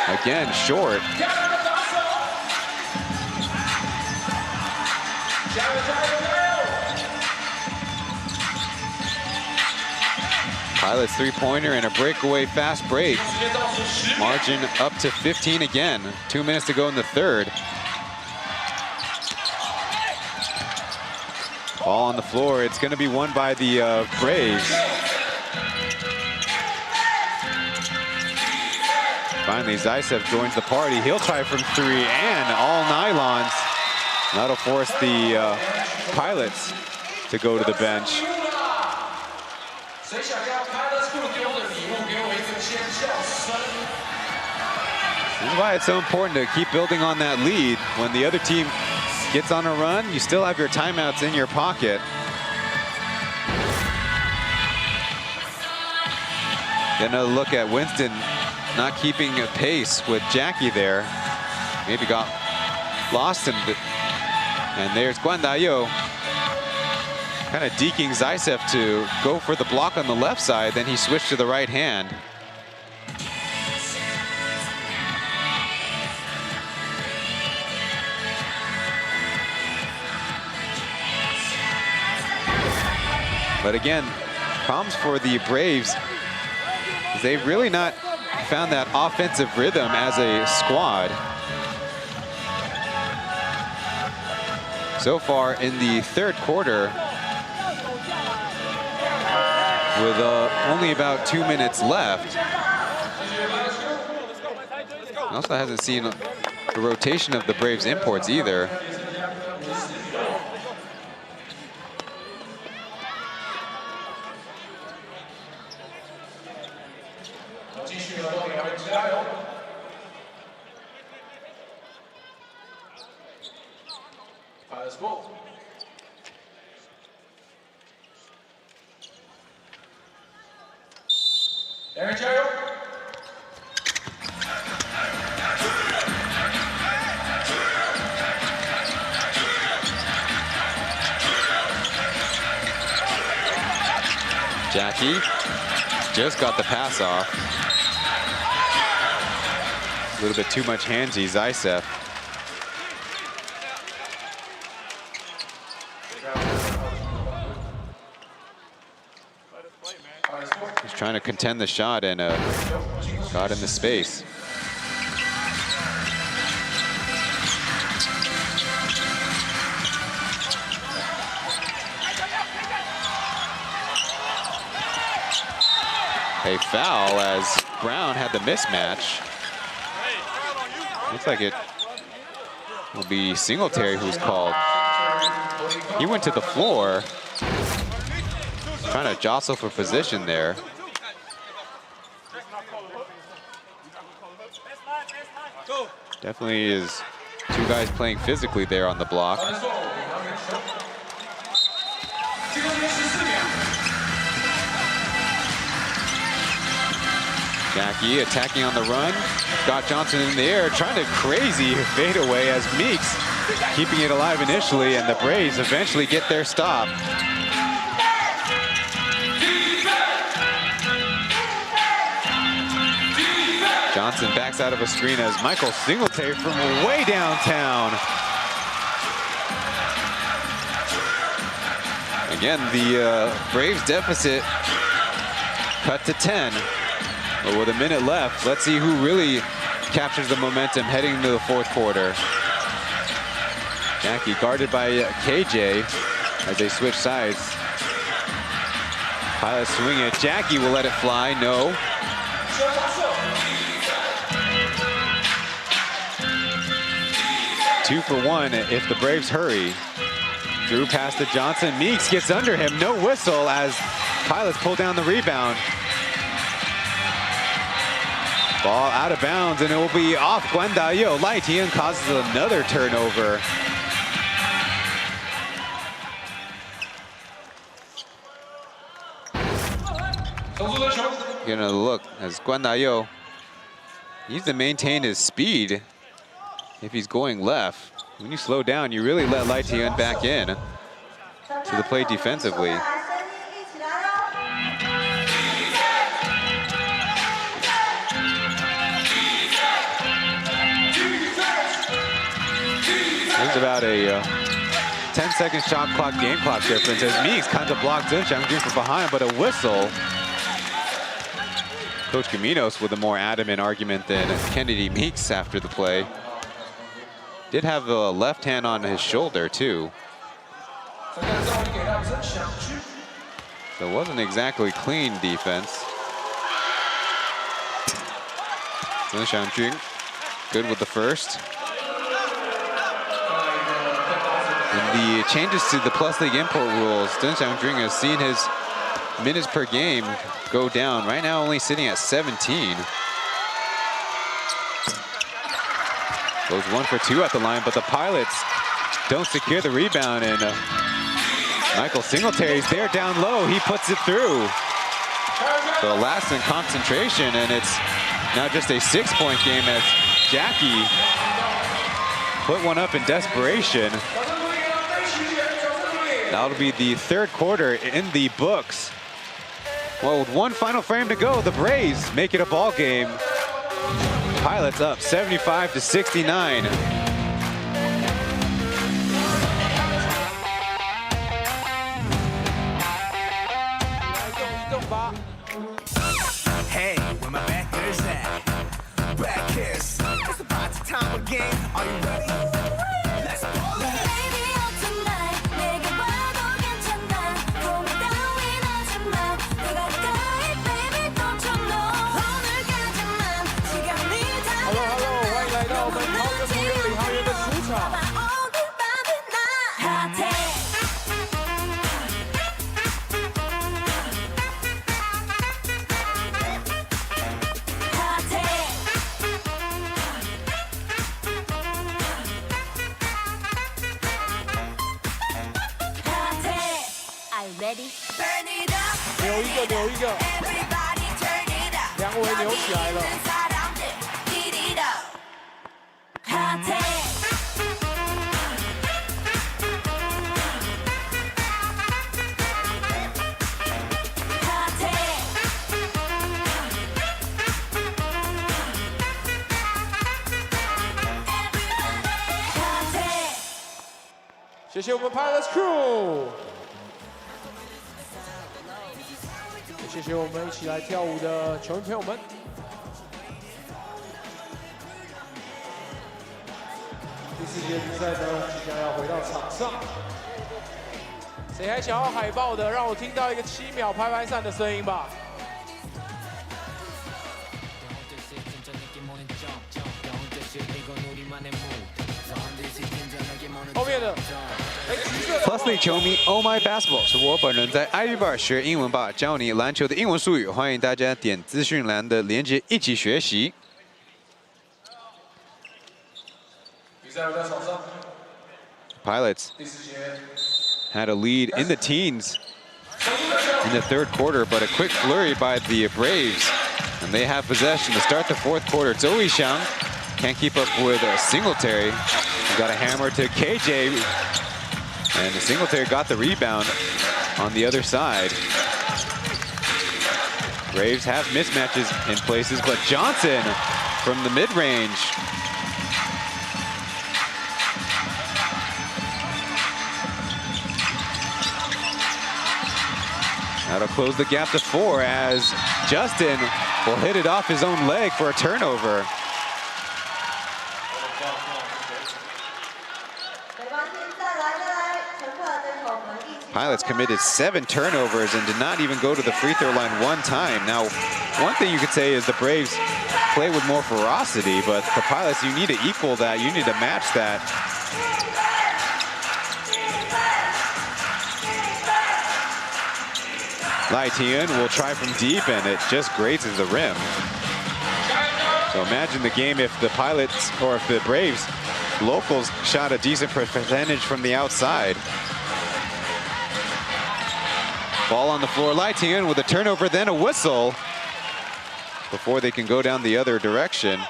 Speaker 6: Again, short. Pilots three-pointer and a breakaway fast break. Margin up to 15 again. 2 minutes to go in the third. Ball on the floor. It's going to be won by the Braves. Finally, Zaisev joins the party. He'll try from 3 and all nylons. That'll force the Pilots to go to the bench. This is why it's so important to keep building on that lead. When the other team gets on a run, you still have your timeouts in your pocket. Another look at Winston not keeping a pace with Jackie there. Maybe got lost in the, and there's Guan Dayo kind of deking Zaisev to go for the block on the left side, then he switched to the right hand. But again, problems for the Braves is they've really not found that offensive rhythm as a squad. So far in the third quarter, with only about 2 minutes left. Also hasn't seen a rotation of the Braves imports either. Jackie just got the pass off. A little bit too much handsy, Zaitsev. He's trying to contend the shot and got in the space. A foul as Brown had the mismatch. Looks like it will be Singletary who's called. He went to the floor, trying to jostle for position there. Definitely is two guys playing physically there on the block. Jackie attacking on the run. Got Johnson in the air, trying to crazy fade away as Meeks keeping it alive initially, and the Braves eventually get their stop. Johnson backs out of a screen as Michael Singletary from way downtown. Again, the Braves deficit cut to 10. But with a minute left, let's see who really captures the momentum heading into the fourth quarter. Jackie guarded by KJ as they switch sides. Pilot swing it. Jackie will let it fly. No. Two for one if the Braves hurry. Through pass to Johnson. Meeks gets under him. No whistle as Pilots pull down the rebound. Ball out of bounds, and it will be off Guandayo. Lai Tian causes another turnover. Gonna look as Guandayo needs to maintain his speed if he's going left. When you slow down, you really let Lai Tian back in to the play defensively. There's about a 10-second shot clock, game clock difference as Meeks kind of blocked Chen from behind, but a whistle. Coach Caminos with a more adamant argument than Kennedy Meeks after the play. Did have a left hand on his shoulder too. So it wasn't exactly clean defense. Zheng Xiangjun good with the first. And the changes to the Plus League import rules, Zheng Xiangjun has seen his minutes per game go down. Right now only sitting at 17. Goes 1 for 2 at the line, but the Pilots don't secure the rebound, and Michael Singletary's there down low. He puts it through. So last in concentration, and it's now just a 6-point game as Jackie put one up in desperation. That'll be the third quarter in the books. Well, with one final frame to go, the Braves make it a ball game. Pilots up 75-69.
Speaker 10: Hey, where my backers at? Backers, it's about time again. Are you ready? Let's ball it.
Speaker 2: Baby, tonight, 내게 와도 괜찮아. 꿈을 따윈 하지 마. 내가
Speaker 3: 扭一个，扭一个，两尾扭起来了。谢谢我们 Pilots Crew， 也谢谢我们一起来跳舞的球员朋友们。第4节比赛呢，即将要回到场上。谁还想要海报的？让我听到一个7秒拍拍扇的声音吧。后面的。
Speaker 6: Plus 球迷 Oh My Basketball 是我本人在 Ivy Bar 学英文吧，教你篮球的英文术语。欢迎大家点资讯栏的连接一起学习。
Speaker 3: 比赛回到场上
Speaker 6: Pilots had a lead in the teens in the 3rd quarter, but a quick flurry by the Braves, and they have possession to start the 4th quarter. Zoe Xiang can't keep up with Singletary. He got a hammer to KJ. And Singletary got the rebound on the other side. Braves have mismatches in places, but Johnson from the mid-range. That'll close the gap to 4 as Justin will hit it off his own leg for a turnover. Pilots committed 7 turnovers and did not even go to the free throw line 1 time. Now, one thing you could say is the Braves play with more ferocity, but the Pilots, you need to equal that. You need to match that. Lai Tian will try from deep, and it just grazes the rim. So imagine the game if the Pilots, or if the Braves locals shot a decent percentage from the outside. Ball on the floor, Lai Tian with a turnover, then a whistle before they can go down the other direction.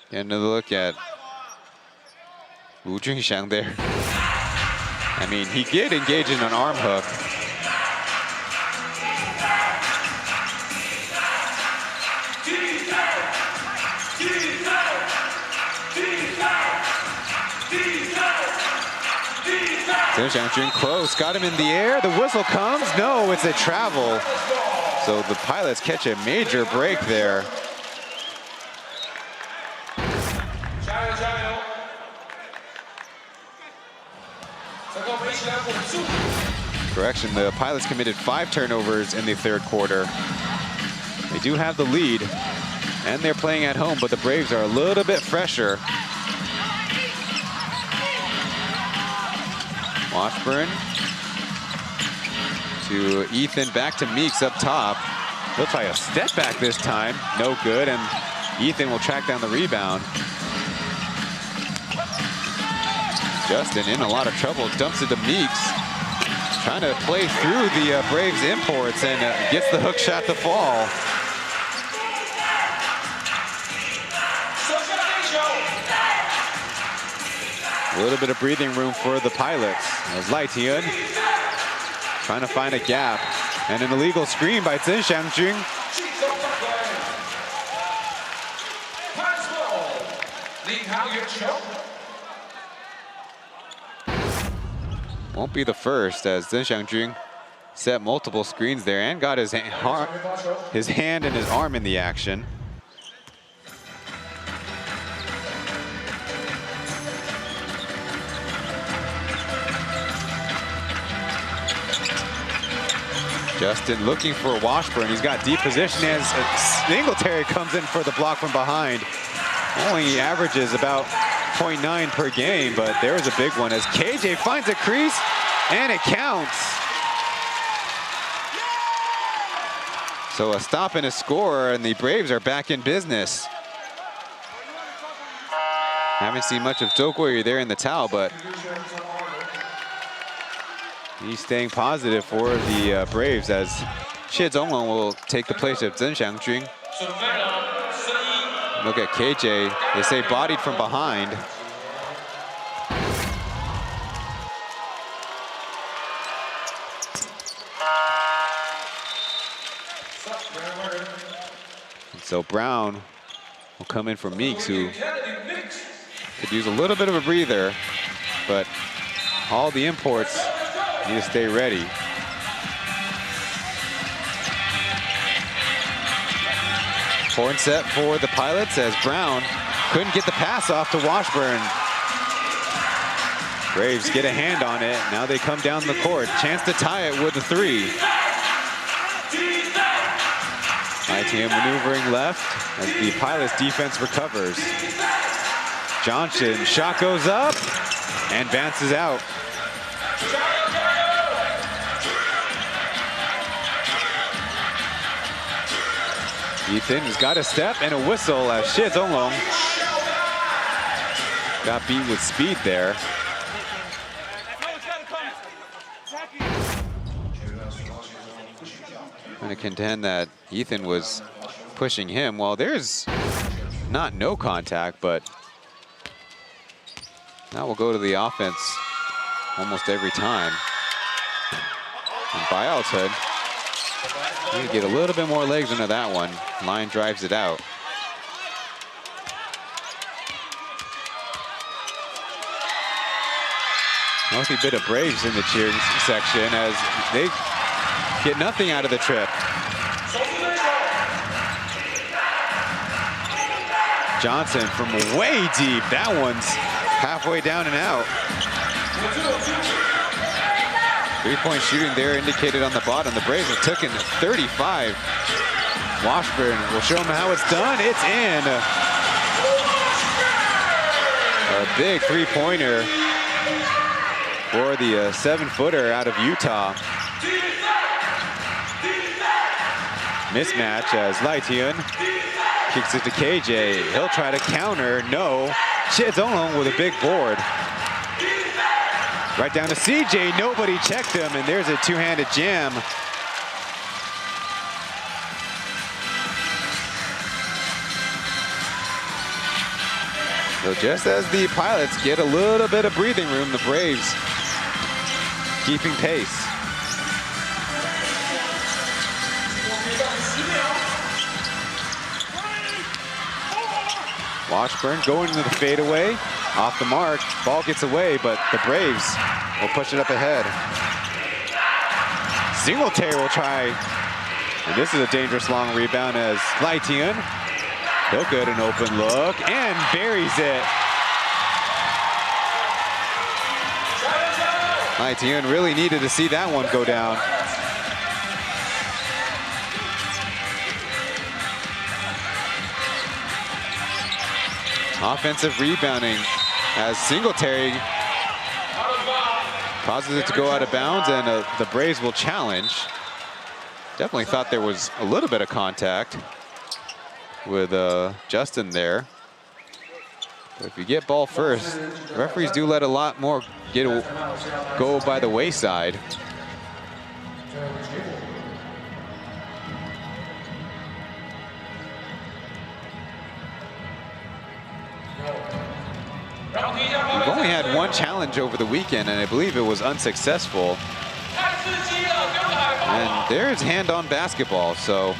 Speaker 6: And another look at Wu Junxiang there. I mean, he did engage in an arm hook. Chen Xiangjun close, got him in the air. The whistle comes. No, it's a travel. So the Pilots catch a major break there. Correction, the Pilots committed 5 turnovers in the 3rd quarter. They do have the lead, and they're playing at home, but the Braves are a little bit fresher. Washburn to Ethan, back to Meeks up top. He'll try a step back this time, no good, and Ethan will track down the rebound. Justin in a lot of trouble, dumps it to Meeks. Trying to play through the Braves imports and gets the hook shot to fall. A little bit of breathing room for the Pilots as Lai Tian trying to find a gap, and an illegal screen by Chen Xiangjun. Won't be the first, as Chen Xiangjun set multiple screens there and got his hand and his arm in the action. Justin looking for Washburn. He's got deep position as Singletary comes in for the block from behind. Only averages about 0.9 per game, but there's a big one as KJ finds a crease and it counts. So a stop and a score, and the Braves are back in business. Haven't seen much of Zhou there in the towel, but he's staying positive for the Braves as Xie Zonglong will take the place of Zheng Xiangjun. Look at KJ, they say bodied from behind. And so Brown will come in for Meeks, who could use a little bit of a breather, but all the imports need to stay ready. Horn set for the Pilots as Brown couldn't get the pass off to Washburn. Braves get a hand on it. Now they come down the court. Chance to tie it with a 3. ITM maneuvering left as the Pilots defense recovers. Johnson, shot goes up and bounces out. Ethan's got a step and a whistle as Xie Zonglong got beat with speed there. Trying to contend that Ethan was pushing him. Well, there's not no contact, but now we'll go to the offense almost every time. And Bialton, you get a little bit more legs into that one. Line drives it out. Healthy bit of Braves in the cheering section as they get nothing out of the trip. Johnson from way deep. That one's halfway down and out. 3-point shooting there indicated on the bottom. The Braves have taken 35. Washburn will show them how it's done. It's in. A big 3-pointer for the 7-footer out of Utah. Mismatch as Laitian kicks it to KJ. He'll try to counter. No. Xie Zonglong with a big board. Right down to CJ. Nobody checked him, and there's a two-handed jam. So just as the Pilots get a little bit of breathing room, the Braves keeping pace. Washburn going into the fadeaway. Off the mark, ball gets away, but the Braves will push it up ahead. Singletary will try, and this is a dangerous long rebound as Laitian. He'll get an open look and buries it. Laitian really needed to see that one go down. Offensive rebounding as Singletary causes it to go out of bounds, and the Braves will challenge. Definitely thought there was a little bit of contact with Justin there. But if you get ball first, referees do let a lot more go by the wayside. We've only had one challenge over the weekend, and I believe it was unsuccessful. And there's hand-on basketball, so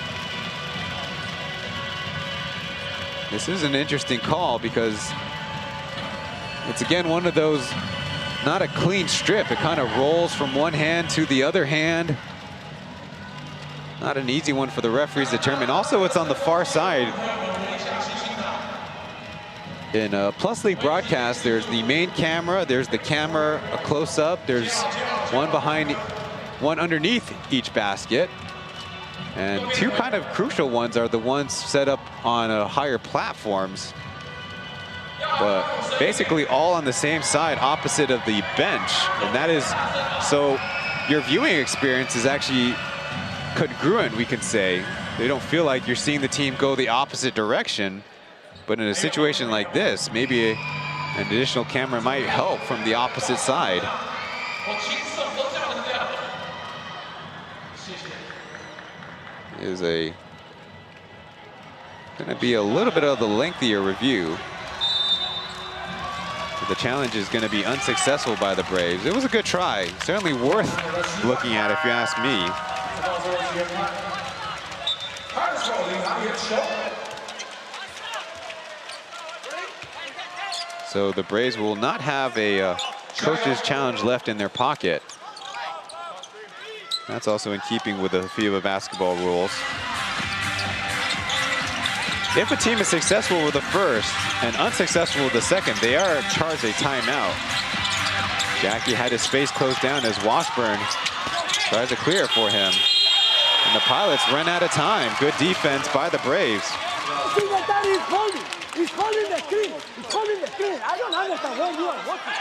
Speaker 6: this is an interesting call because it's again one of those, not a clean strip. It kind of rolls from one hand to the other hand. Not an easy one for the referees to determine. Also, it's on the far side. In Plus League broadcast, there's the main camera, there's the camera a close-up, there's one behind, one underneath each basket. And two kind of crucial ones are the ones set up on higher platforms, but basically all on the same side opposite of the bench. And that is, so your viewing experience is actually congruent, we can say. They don't feel like you're seeing the team go the opposite direction. But in a situation like this, maybe An additional camera might help from the opposite side. Is gonna be a little bit of the lengthier review. But the challenge is gonna be unsuccessful by the Braves. It was a good try, certainly worth looking at if you ask me. So the Braves will not have a coach's challenge left in their pocket. That's also in keeping with the FIBA basketball rules. If a team is successful with the first and unsuccessful with the second, they are charged a timeout. Jackie had his space closed down as Washburn tries to clear it for him. And the Pilots run out of time. Good defense by the Braves.
Speaker 5: He's holding the screen. He's holding the screen. I don't understand what you are watching.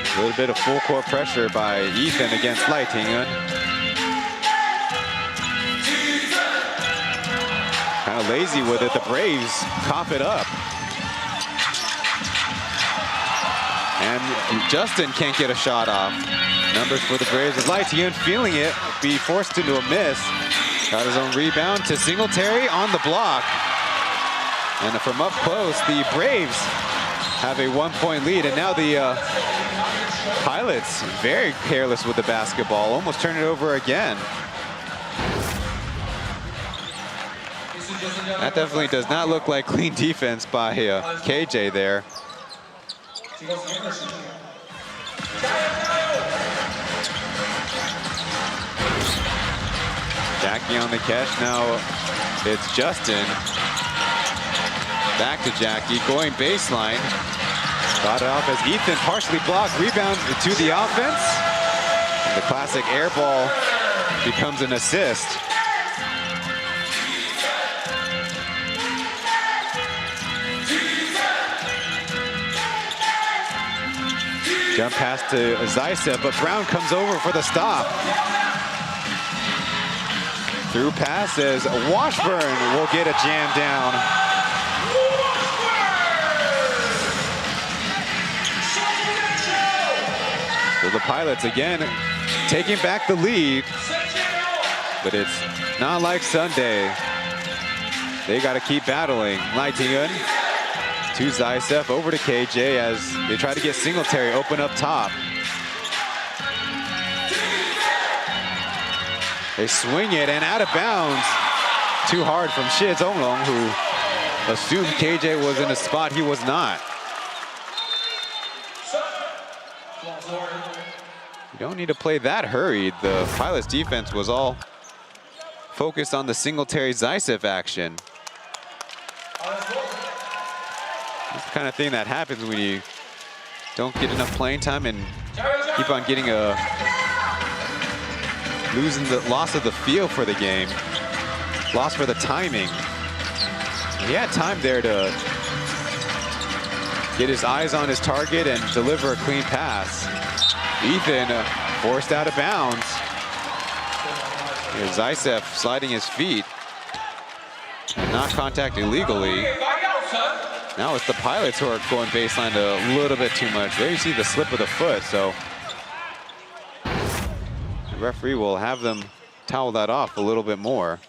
Speaker 6: A little bit of full court pressure by Ethan against Taoyuan. Kind of lazy with it. The Braves cough it up. And Justin can't get a shot off. Numbers for the Braves as Taoyuan feeling it, be forced into a miss. Got his own rebound to Singletary on the block. And from up close, the Braves have a 1-point lead. And now the Pilots very careless with the basketball, almost turn it over again. That definitely does not look like clean defense by KJ there. Jackie on the catch. Now it's Justin. Back to Jackie, going baseline. Got it off as Ethan partially blocked. Rebound to the offense. And the classic air ball becomes an assist. Jump pass to Zaisev, but Brown comes over for the stop. Through pass as Washburn will get a jam down. So the Pilots again taking back the lead, but it's not like Sunday. They got to keep battling. Taoyuan to Zaisev, over to KJ as they try to get Singletary open up top. They swing it and out of bounds. Too hard from Shi Zonglong, who assumed KJ was in a spot he was not. You don't need to play that hurried. The Pilots defense was all focused on the Singletary Zaisev action. That's the kind of thing that happens when you don't get enough playing time and keep on getting losing the loss of the feel for the game, loss for the timing. He had time there to get his eyes on his target and deliver a clean pass. Ethan forced out of bounds. Here's Zaisev sliding his feet. Not contact illegally. Now it's the Pilots who are going baseline a little bit too much. There you see the slip of the foot, so the referee will have them towel that off a little bit more.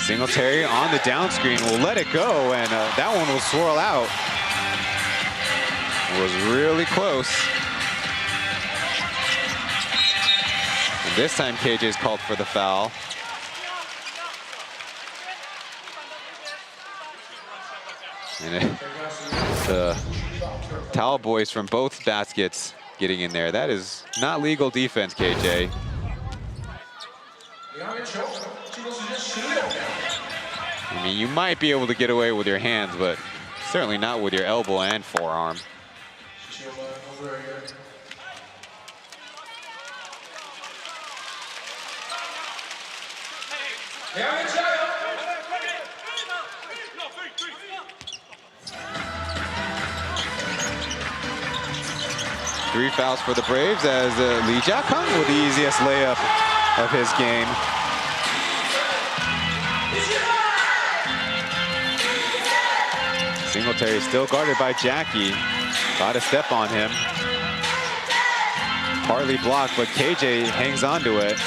Speaker 6: Singletary on the down screen will let it go, and that one will swirl out. It was really close. And this time KJ's called for the foul. And the towel boys from both baskets getting in there. That is not legal defense, KJ. I mean, you might be able to get away with your hands, but certainly not with your elbow and forearm. Three fouls for the Braves as Lee Jia-kung with the easiest layup of his game. Singletary still guarded by Jackie. Got to step on him. Partly blocked, but KJ hangs on to it.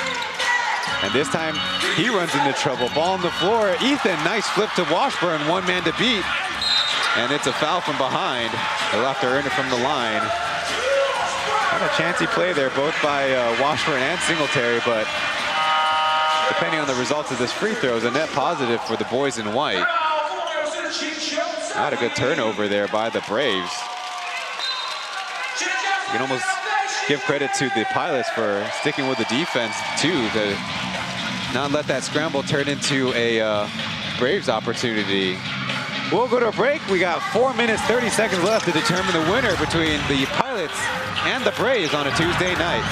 Speaker 6: And this time, he runs into trouble. Ball on the floor. Ethan, nice flip to Washburn. One man to beat. And it's a foul from behind. He'll have to earn it from the line. Not a chancy play there, both by Washburn and Singletary, but depending on the results of this free throw, is a net positive for the boys in white. Not a good turnover there by the Braves. You can almost give credit to the Pilots for sticking with the defense, too, to not let that scramble turn into a Braves opportunity. We'll go to a break. We got 4 minutes, 30 seconds left to determine the winner between the Pilots and the Braves on a Tuesday night.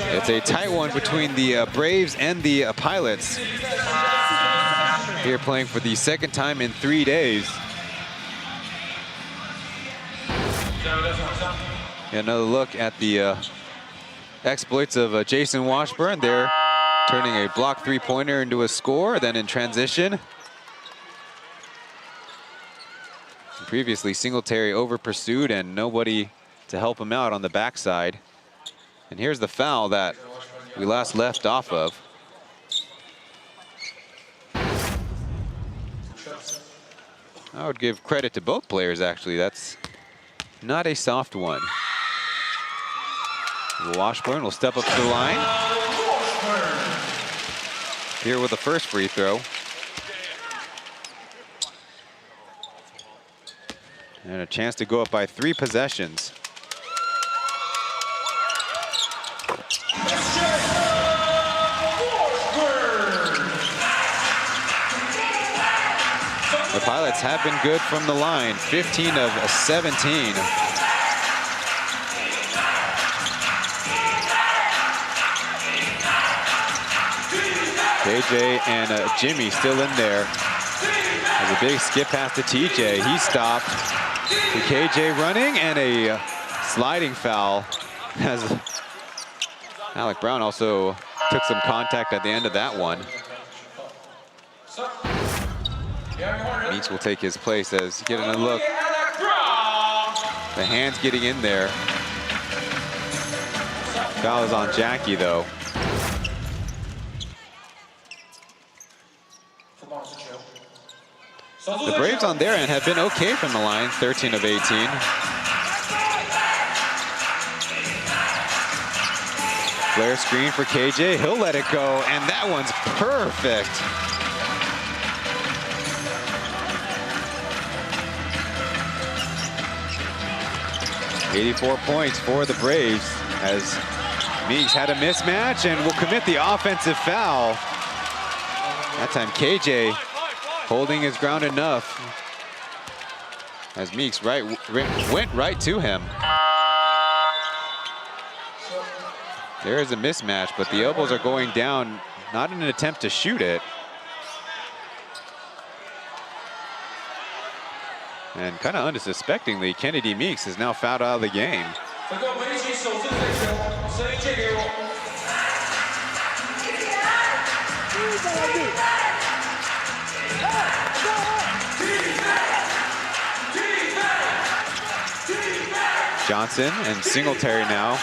Speaker 6: It's a tight one between the Braves and the Pilots. Here playing for the second time in 3 days. Another look at the exploits of Jason Washburn there, turning a blocked three-pointer into a score, then in transition. Previously, Singletary over-pursued and nobody to help him out on the backside. And here's the foul that we last left off of. I would give credit to both players, actually. That's not a soft one. Washburn will step up to the line. Here with the first free throw. And a chance to go up by 3 possessions. The Pilots have been good from the line, 15 of 17. KJ and Jimmy still in there. There's a big skip pass to TJ. He stopped. To KJ running and a sliding foul as Alec Brown also took some contact at the end of that one. Meeks will take his place as getting a look. The hands getting in there. Foul is on Jackie though. The Braves on their end have been okay from the line, 13 of 18. Flare screen for KJ, he'll let it go, and that one's perfect. .84 points for the Braves as Meeks had a mismatch and will commit the offensive foul. That time KJ holding his ground enough as Meeks went right to him. There is a mismatch, but the elbows are going down, not in an attempt to shoot it. And kind of unsuspectingly, Kennedy Meeks is now fouled out of the game. Johnson and Singletary now.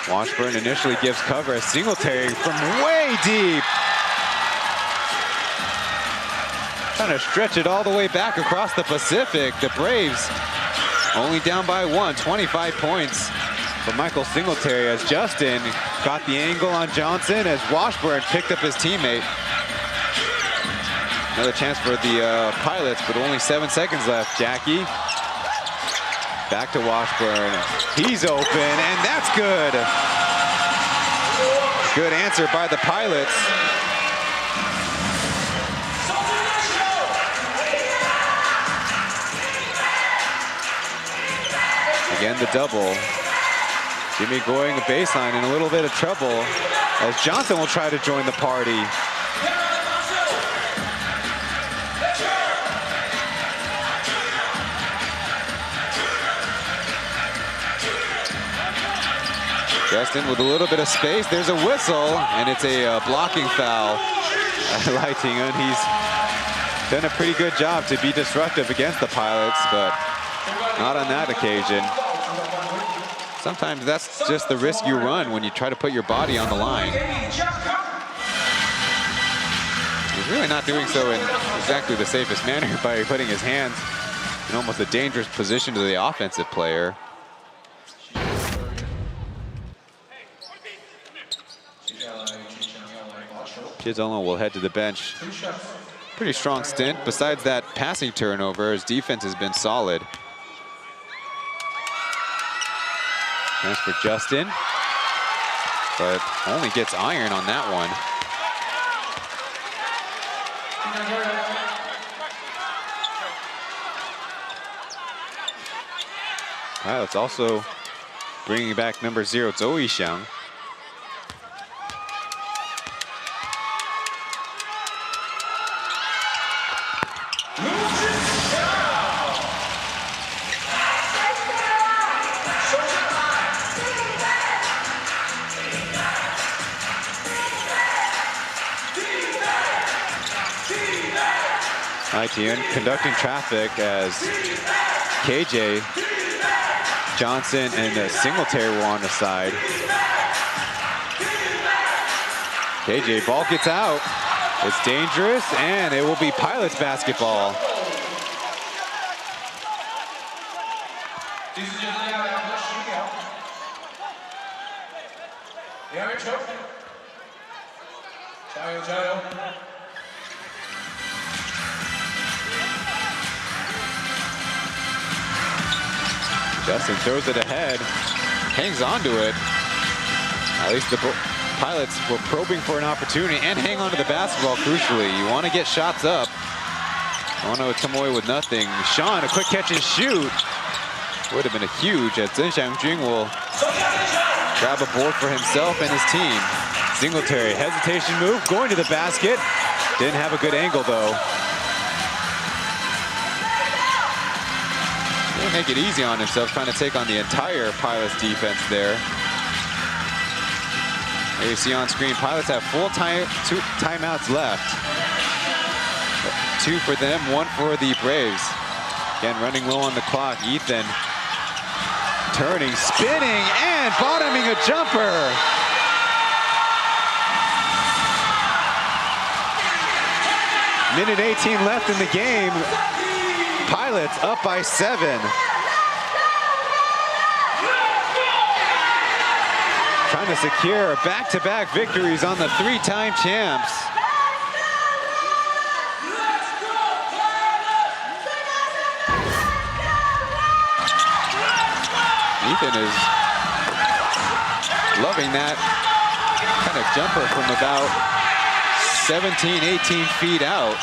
Speaker 6: Washburn initially gives cover as Singletary from way deep. Trying to stretch it all the way back across the Pacific. The Braves only down by 1, 25 points for Michael Singletary as Justin got the angle on Johnson as Washburn picked up his teammate. Another chance for the Pilots, but only 7 seconds left. Jackie back to Washburn. He's open, and that's good. Good answer by the Pilots. Again, the double. Jimmy going a baseline in a little bit of trouble as Johnson will try to join the party. Justin with a little bit of space. There's a whistle, and it's a blocking foul. Lightingan, he's done a pretty good job to be disruptive against the Pilots, but not on that occasion. Sometimes that's just the risk you run when you try to put your body on the line. He's really not doing so in exactly the safest manner by putting his hands in almost a dangerous position to the offensive player. Chizolo will head to the bench. Pretty strong stint. Besides that passing turnover, his defense has been solid. Chance for Justin, but only gets iron on that one. Pilots also bringing back number 0, Zhou Yixiang. Lightingan conducting traffic as KJ, Johnson, and Singletary were on the side. KJ, ball gets out. It's dangerous, and it will be Pilots basketball. Justin throws it ahead, hangs onto it. At least the Pilots were probing for an opportunity and hang on to the basketball crucially. You want to get shots up. You want to come away with nothing. Sean, a quick catch and shoot. Would have been a huge as Zheng Xiangjun will grab a board for himself and his team. Singletary, hesitation move, going to the basket. Didn't have a good angle though. Didn't make it easy on himself, trying to take on the entire Pilots defense there. There you see on screen, Pilots have two timeouts left. 2 for them, 1 for the Braves. Again, running low on the clock. Ethan turning, spinning, and bottoming a jumper. Minute 18 left in the game. Pilots up by 7. Trying to secure back-to-back victories on the 3-time champs. Ethan is loving that kind of jumper from about 17, 18 feet out.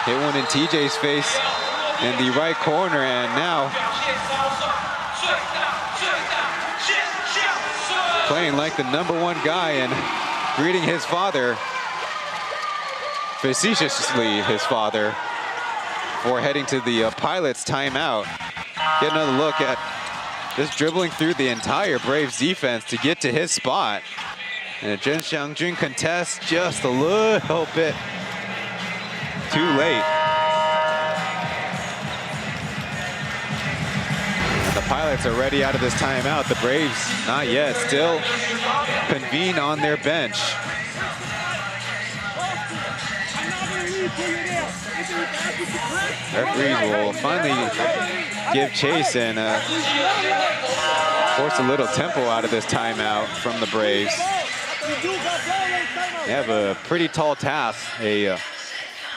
Speaker 6: Hit one in TJ's face in the right corner, and now playing like the #1 guy and greeting his father, facetiously his father, for heading to the Pilots timeout. Get another look at just dribbling through the entire Braves defense to get to his spot. And a Chen Xiangjun contest just a little bit too late. And the Pilots are ready out of this timeout. The Braves, not yet, still convene on their bench. Referees will finally give chase and force a little tempo out of this timeout from the Braves. They have a pretty tall task, a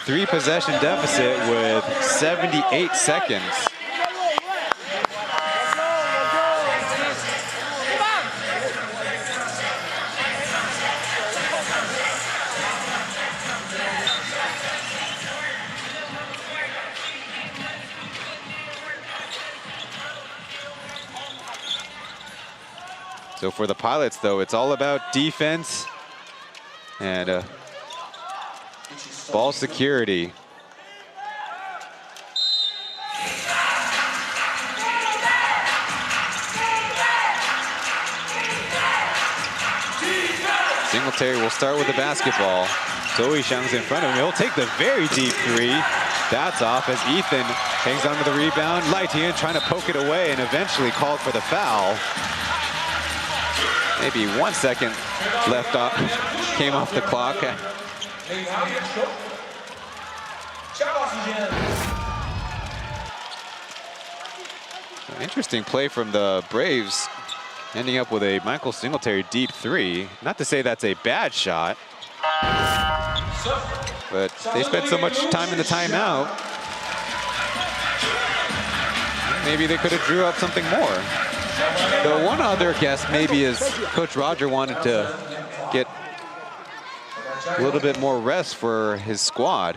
Speaker 6: 3-possession deficit with 78 seconds. So for the Pilots, though, it's all about defense and ball security. Singletary will start with the basketball. Taoyuan's in front of him. He'll take the very deep three. That's off as Ethan hangs on to the rebound. Lightian trying to poke it away and eventually called for the foul. Maybe 1 second left off, came off the clock. Interesting play from the Braves, ending up with a Michael Singletary deep three. Not to say that's a bad shot, but they spent so much time in the timeout. Maybe they could have drew up something more. The one other guess maybe is Coach Roger wanted to get a little bit more rest for his squad.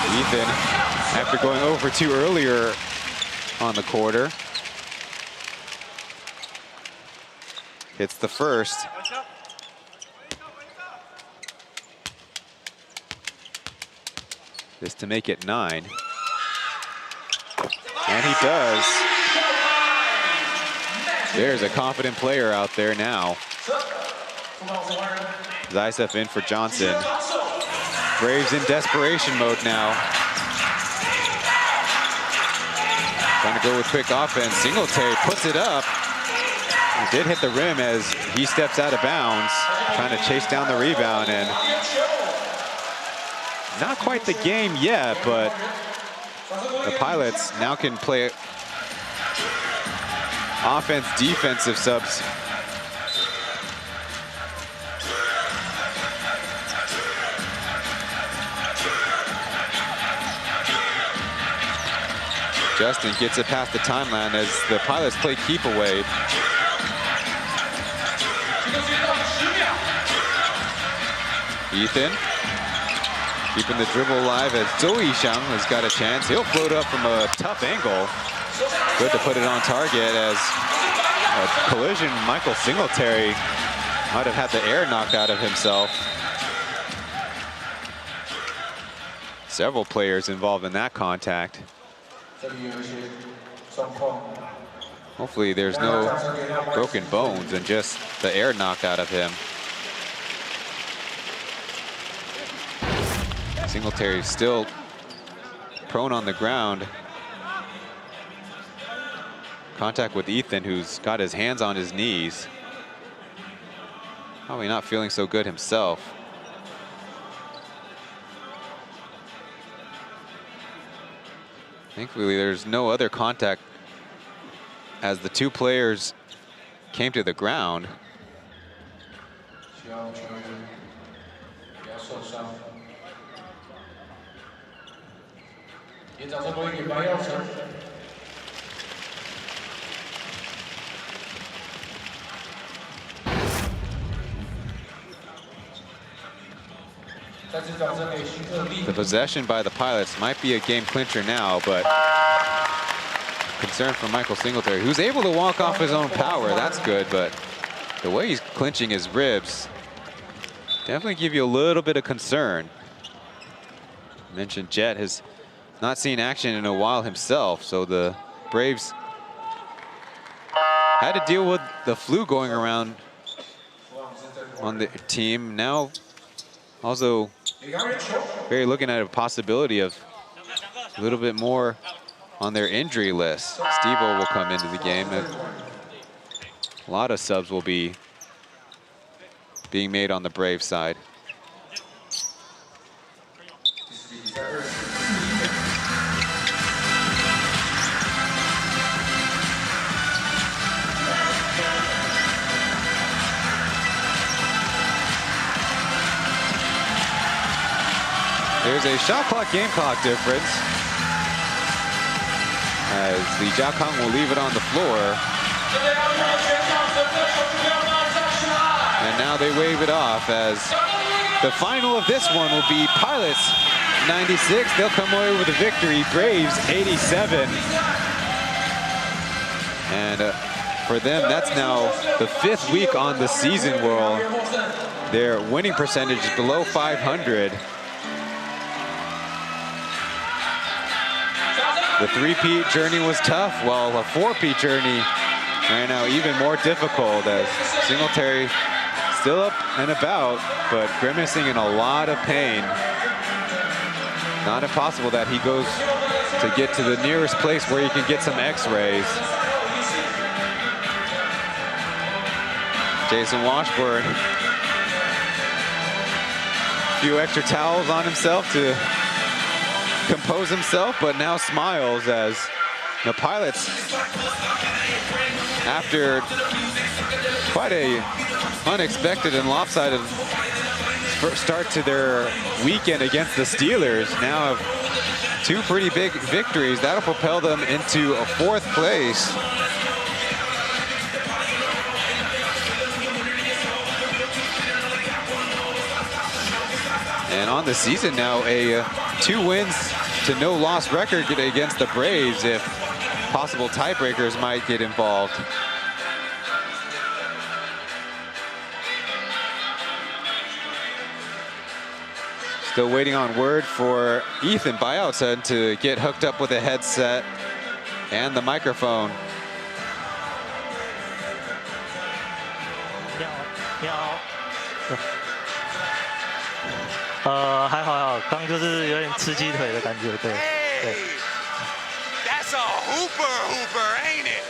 Speaker 6: Ethan, after going over 2 earlier on the quarter, hits the first. This to make it 9. And he does. There's a confident player out there now. Zaitsev in for Johnson. Braves in desperation mode now. Trying to go with quick offense. Singletary puts it up. He did hit the rim as he steps out of bounds, trying to chase down the rebound, and not quite the game yet, but the Pilots now can play offense, defensive subs. Justin gets it past the timeline as the Pilots play keep away. Ethan keeping the dribble alive as Taoyuan has got a chance. He'll float up from a tough angle. Good to put it on target as a collision. Michael Singletary might have had the air knocked out of himself. Several players involved in that contact. Hopefully there's no broken bones and just the air knocked out of him. Singletary still prone on the ground. Contact with Ethan, who's got his hands on his knees. Probably not feeling so good himself. Thankfully, there's no other contact as the 2 players came to the ground. The possession by the Pilots might be a game clincher now, but concern for Michael Singletary, who's able to walk off his own power. That's good, but the way he's clinching his ribs definitely give you a little bit of concern. I mentioned Jet has not seen action in a while himself, so the Braves had to deal with the flu going around on the team. Now, also very looking at a possibility of a little bit more on their injury list. Steve-O will come into the game. And a lot of subs will be being made on the Brave side. There's a shot clock, game clock difference as the Jiaokang will leave it on the floor. And now they wave it off as the final of this one will be Pilots 96. They'll come away with a victory. Braves 87. And for them, that's now the 5th week on the season where their winning percentage is below 500. The 3-peat journey was tough, while a 4-peat journey right now even more difficult as Singletary still up and about, but grimacing in a lot of pain. Not impossible that he goes to get to the nearest place where he can get some x-rays. Jason Washburn, a few extra towels on himself to compose himself, but now smiles as the Pilots, after quite a unexpected and lopsided start to their weekend against the Steelers, now have 2 pretty big victories. That'll propel them into a 4th place. And on the season now, a 2 wins to no loss record against the Braves if possible tiebreakers might get involved. Still waiting on word for Ethan Bayousen to get hooked up with a headset and the microphone.
Speaker 12: Yeah. 还好，刚就是有点吃鸡腿的感觉，对。对
Speaker 11: That's a hooper, ain't it?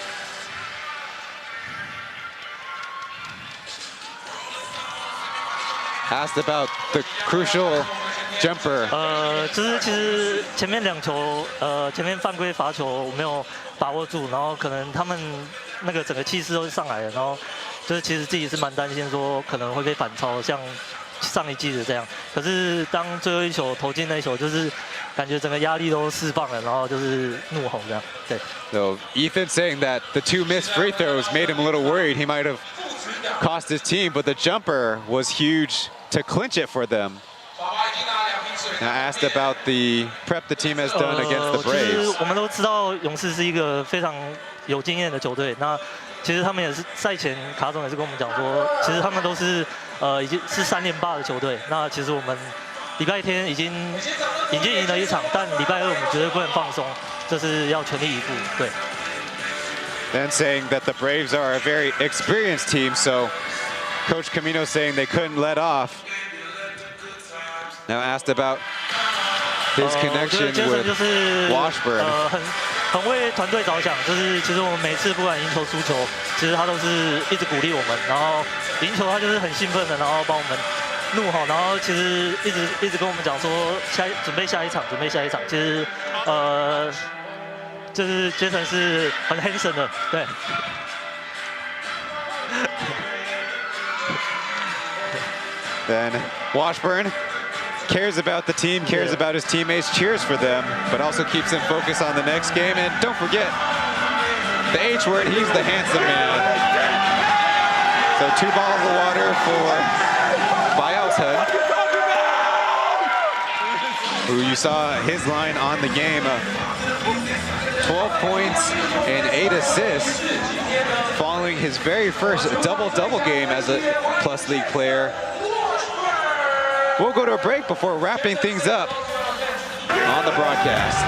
Speaker 6: Asked about the crucial jumper.
Speaker 12: 就是其实前面2球，前面犯规罚球我没有把握住，然后可能他们那个整个气势都上来了，然后就是其实自己是蛮担心说可能会被反超，像 上一季的这样，可是当最后一球投进那一球，就是感觉整个压力都释放了，然后就是怒吼这样。对。
Speaker 6: So Ethan saying that the 2 missed free throws made him a little worried. He might have cost his team, but the jumper was huge to clinch it for them. Now asked about the prep the team has done against the Braves.
Speaker 12: 我们都知道勇士是一个非常有经验的球队，那其实他们也是赛前卡总也是跟我们讲说，其实他们都是已经是3连霸的球队。那其实我们礼拜天已经赢了1场，但礼拜2我们绝对不能放松，就是要全力以赴。对。
Speaker 6: Then saying that the Braves are a very experienced team, so Coach Camino saying they couldn't let off. Now asked about his connection with Washburn.
Speaker 12: 很为团队着想，就是其实我们每次不管赢球输球，其实他都是一直鼓励我们，然后赢球他就是很兴奋的，然后帮我们怒吼，然后其实一直跟我们讲说准备下一场，准备下一场。其实就是Jason是很 handsome 的，对。
Speaker 6: Then Washburn cares about the team, cares about his teammates, cheers for them, but also keeps them focused on the next game. And don't forget, the H word, he's the handsome man. So 2 bottles of water for Bayousen, who you saw his line on the game. 12 points and 8 assists, following his very first double-double game as a Plus League player. We'll go to a break before wrapping things up on the broadcast.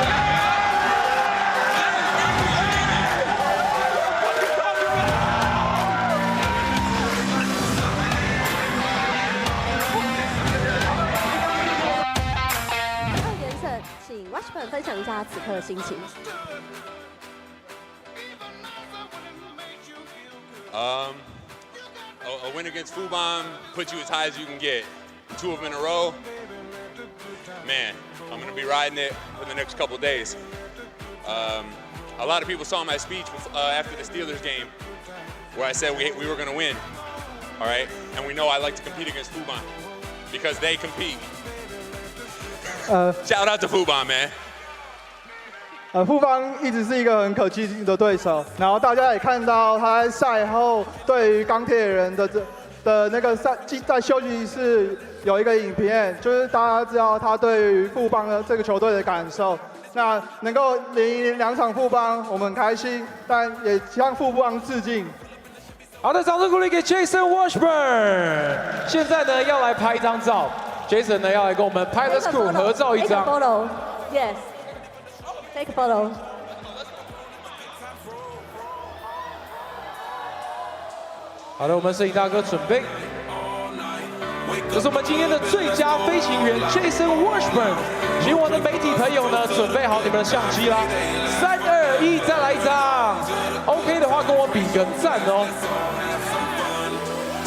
Speaker 1: 他此刻的心情。
Speaker 13: A win against Fubon puts you as high as you can get. 2 of them in a row. Man, I'm going to be riding it for the next couple days. A lot of people saw my speech after the Steelers game where I said we were going to win. All right? And we know I like to compete against Fubon because they compete. Shout out to Fubon, man.
Speaker 5: 富邦一直是一个很可敬的对手，然后大家也看到他在赛后对于钢铁人的那个在休息室有一个影片，就是大家知道他对于富邦的这个球队的感受。那能够连赢2场富邦，我们很开心，但也向富邦致敬。
Speaker 3: 好的，掌声鼓励给 Jason Washburn。现在呢要来拍一张照 ，Jason 呢要来跟我们 Pilot School 合照一张。
Speaker 1: Yes. Take a photo.
Speaker 3: 好的，我们摄影大哥准备。这是我们今天的最佳飞行员 Jason Washburn。请我的媒体朋友呢准备好你们的相机啦。3、2、1，再来一张。OK 的话跟我比个赞哦。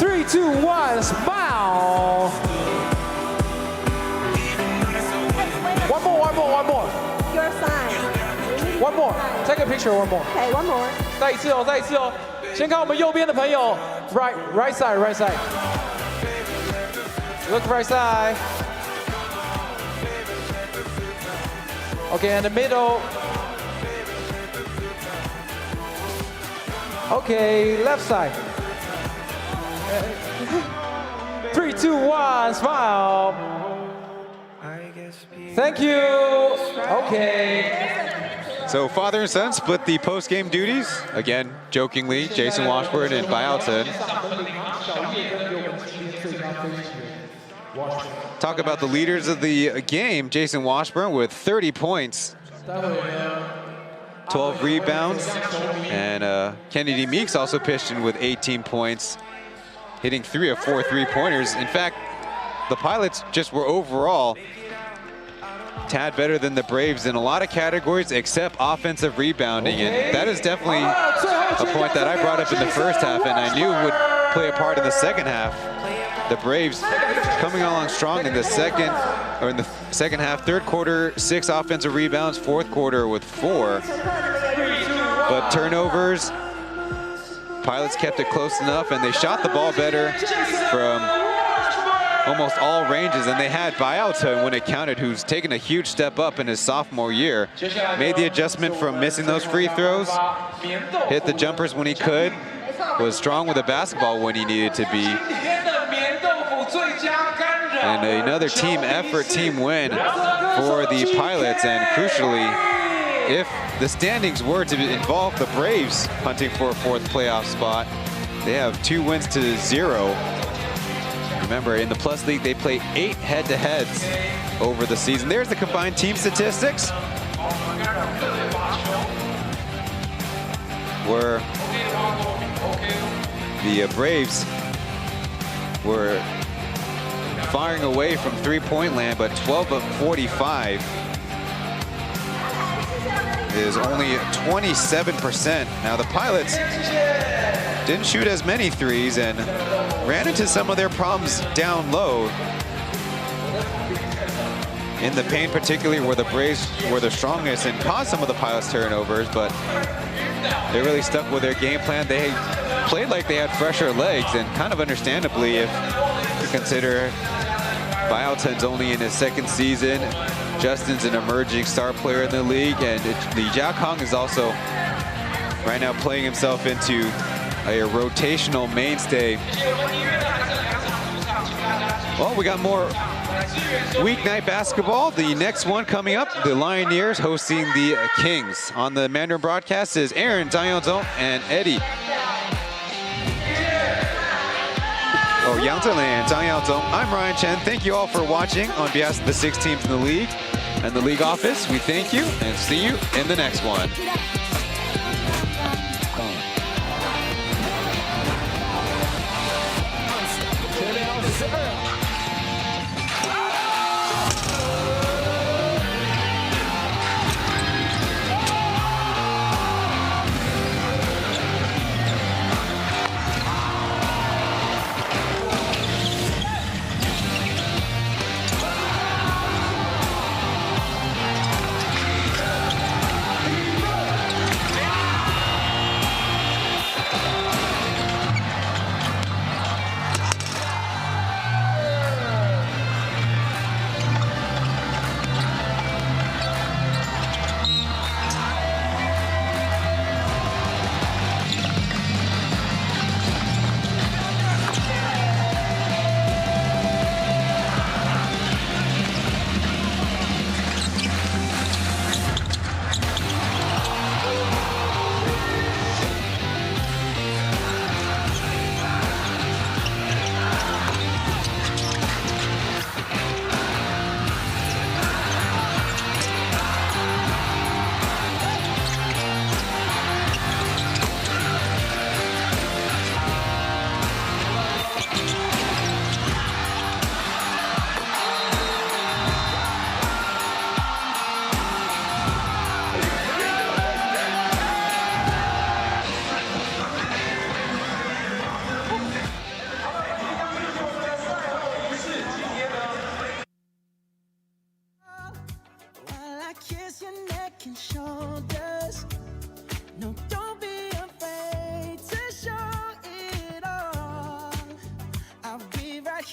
Speaker 3: 3、2、1 ，smile。One more.
Speaker 1: Your sign.
Speaker 3: One more. Take a picture. One more.
Speaker 1: Okay, one more.
Speaker 3: 再一次哦，再一次哦。先看我们右边的朋友 ，right side. Look right side. Okay, in the middle. Okay, left side. 3, 2, 1, smile. Thank you. Okay.
Speaker 6: So father and son split the post-game duties. Again, jokingly, Jason Washburn and Pauian. Talk about the leaders of the game. Jason Washburn with 30 points, 12 rebounds, and Kennedy Meeks also pitched in with 18 points, hitting 3 of 4 3-pointers. In fact, the Pilots just were overall tad better than the Braves in a lot of categories except offensive rebounding, and that is definitely a point that I brought up in the first half and I knew would play a part in the second half. The Braves coming along strong in the second half. Third quarter, 6 offensive rebounds, fourth quarter with 4. But turnovers, Pilots kept it close enough and they shot the ball better from almost all ranges, and they had Pauian when it counted, who's taken a huge step up in his sophomore year. Made the adjustment from missing those free throws, hit the jumpers when he could, was strong with the basketball when he needed to be. And another team effort, team win for the Pilots, and crucially, if the standings were to involve the Braves hunting for a 4th playoff spot, they have 2 wins to 0. Remember, in the Plus League, they play 8 head-to-heads over the season. There's the combined team statistics, where the Braves were firing away from 3-point land, but 12 of 45 is only 27%. Now the Pilots didn't shoot as many threes and ran into some of their problems down low in the paint, particularly where the Braves were the strongest and caused some of the Pilots turnovers, but they really stuck with their game plan. They played like they had fresher legs, and kind of understandably if you consider Pauian's only in his 2nd season. Justin's an emerging star player in the league, and Li Jiakong is also right now playing himself into a rotational mainstay. Well, we got more weeknight basketball. The next one coming up, the Lioneers hosting the Kings. On the Mandarin broadcast is Aaron, Yang Zhong, and Eddie. Yang Zheng and Zhang Yaozong. I'm Ryan Chen. Thank you all for watching. On behalf of the 6 teams in the league and the league office, we thank you and see you in the next one.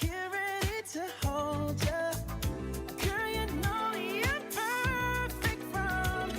Speaker 10: here ready to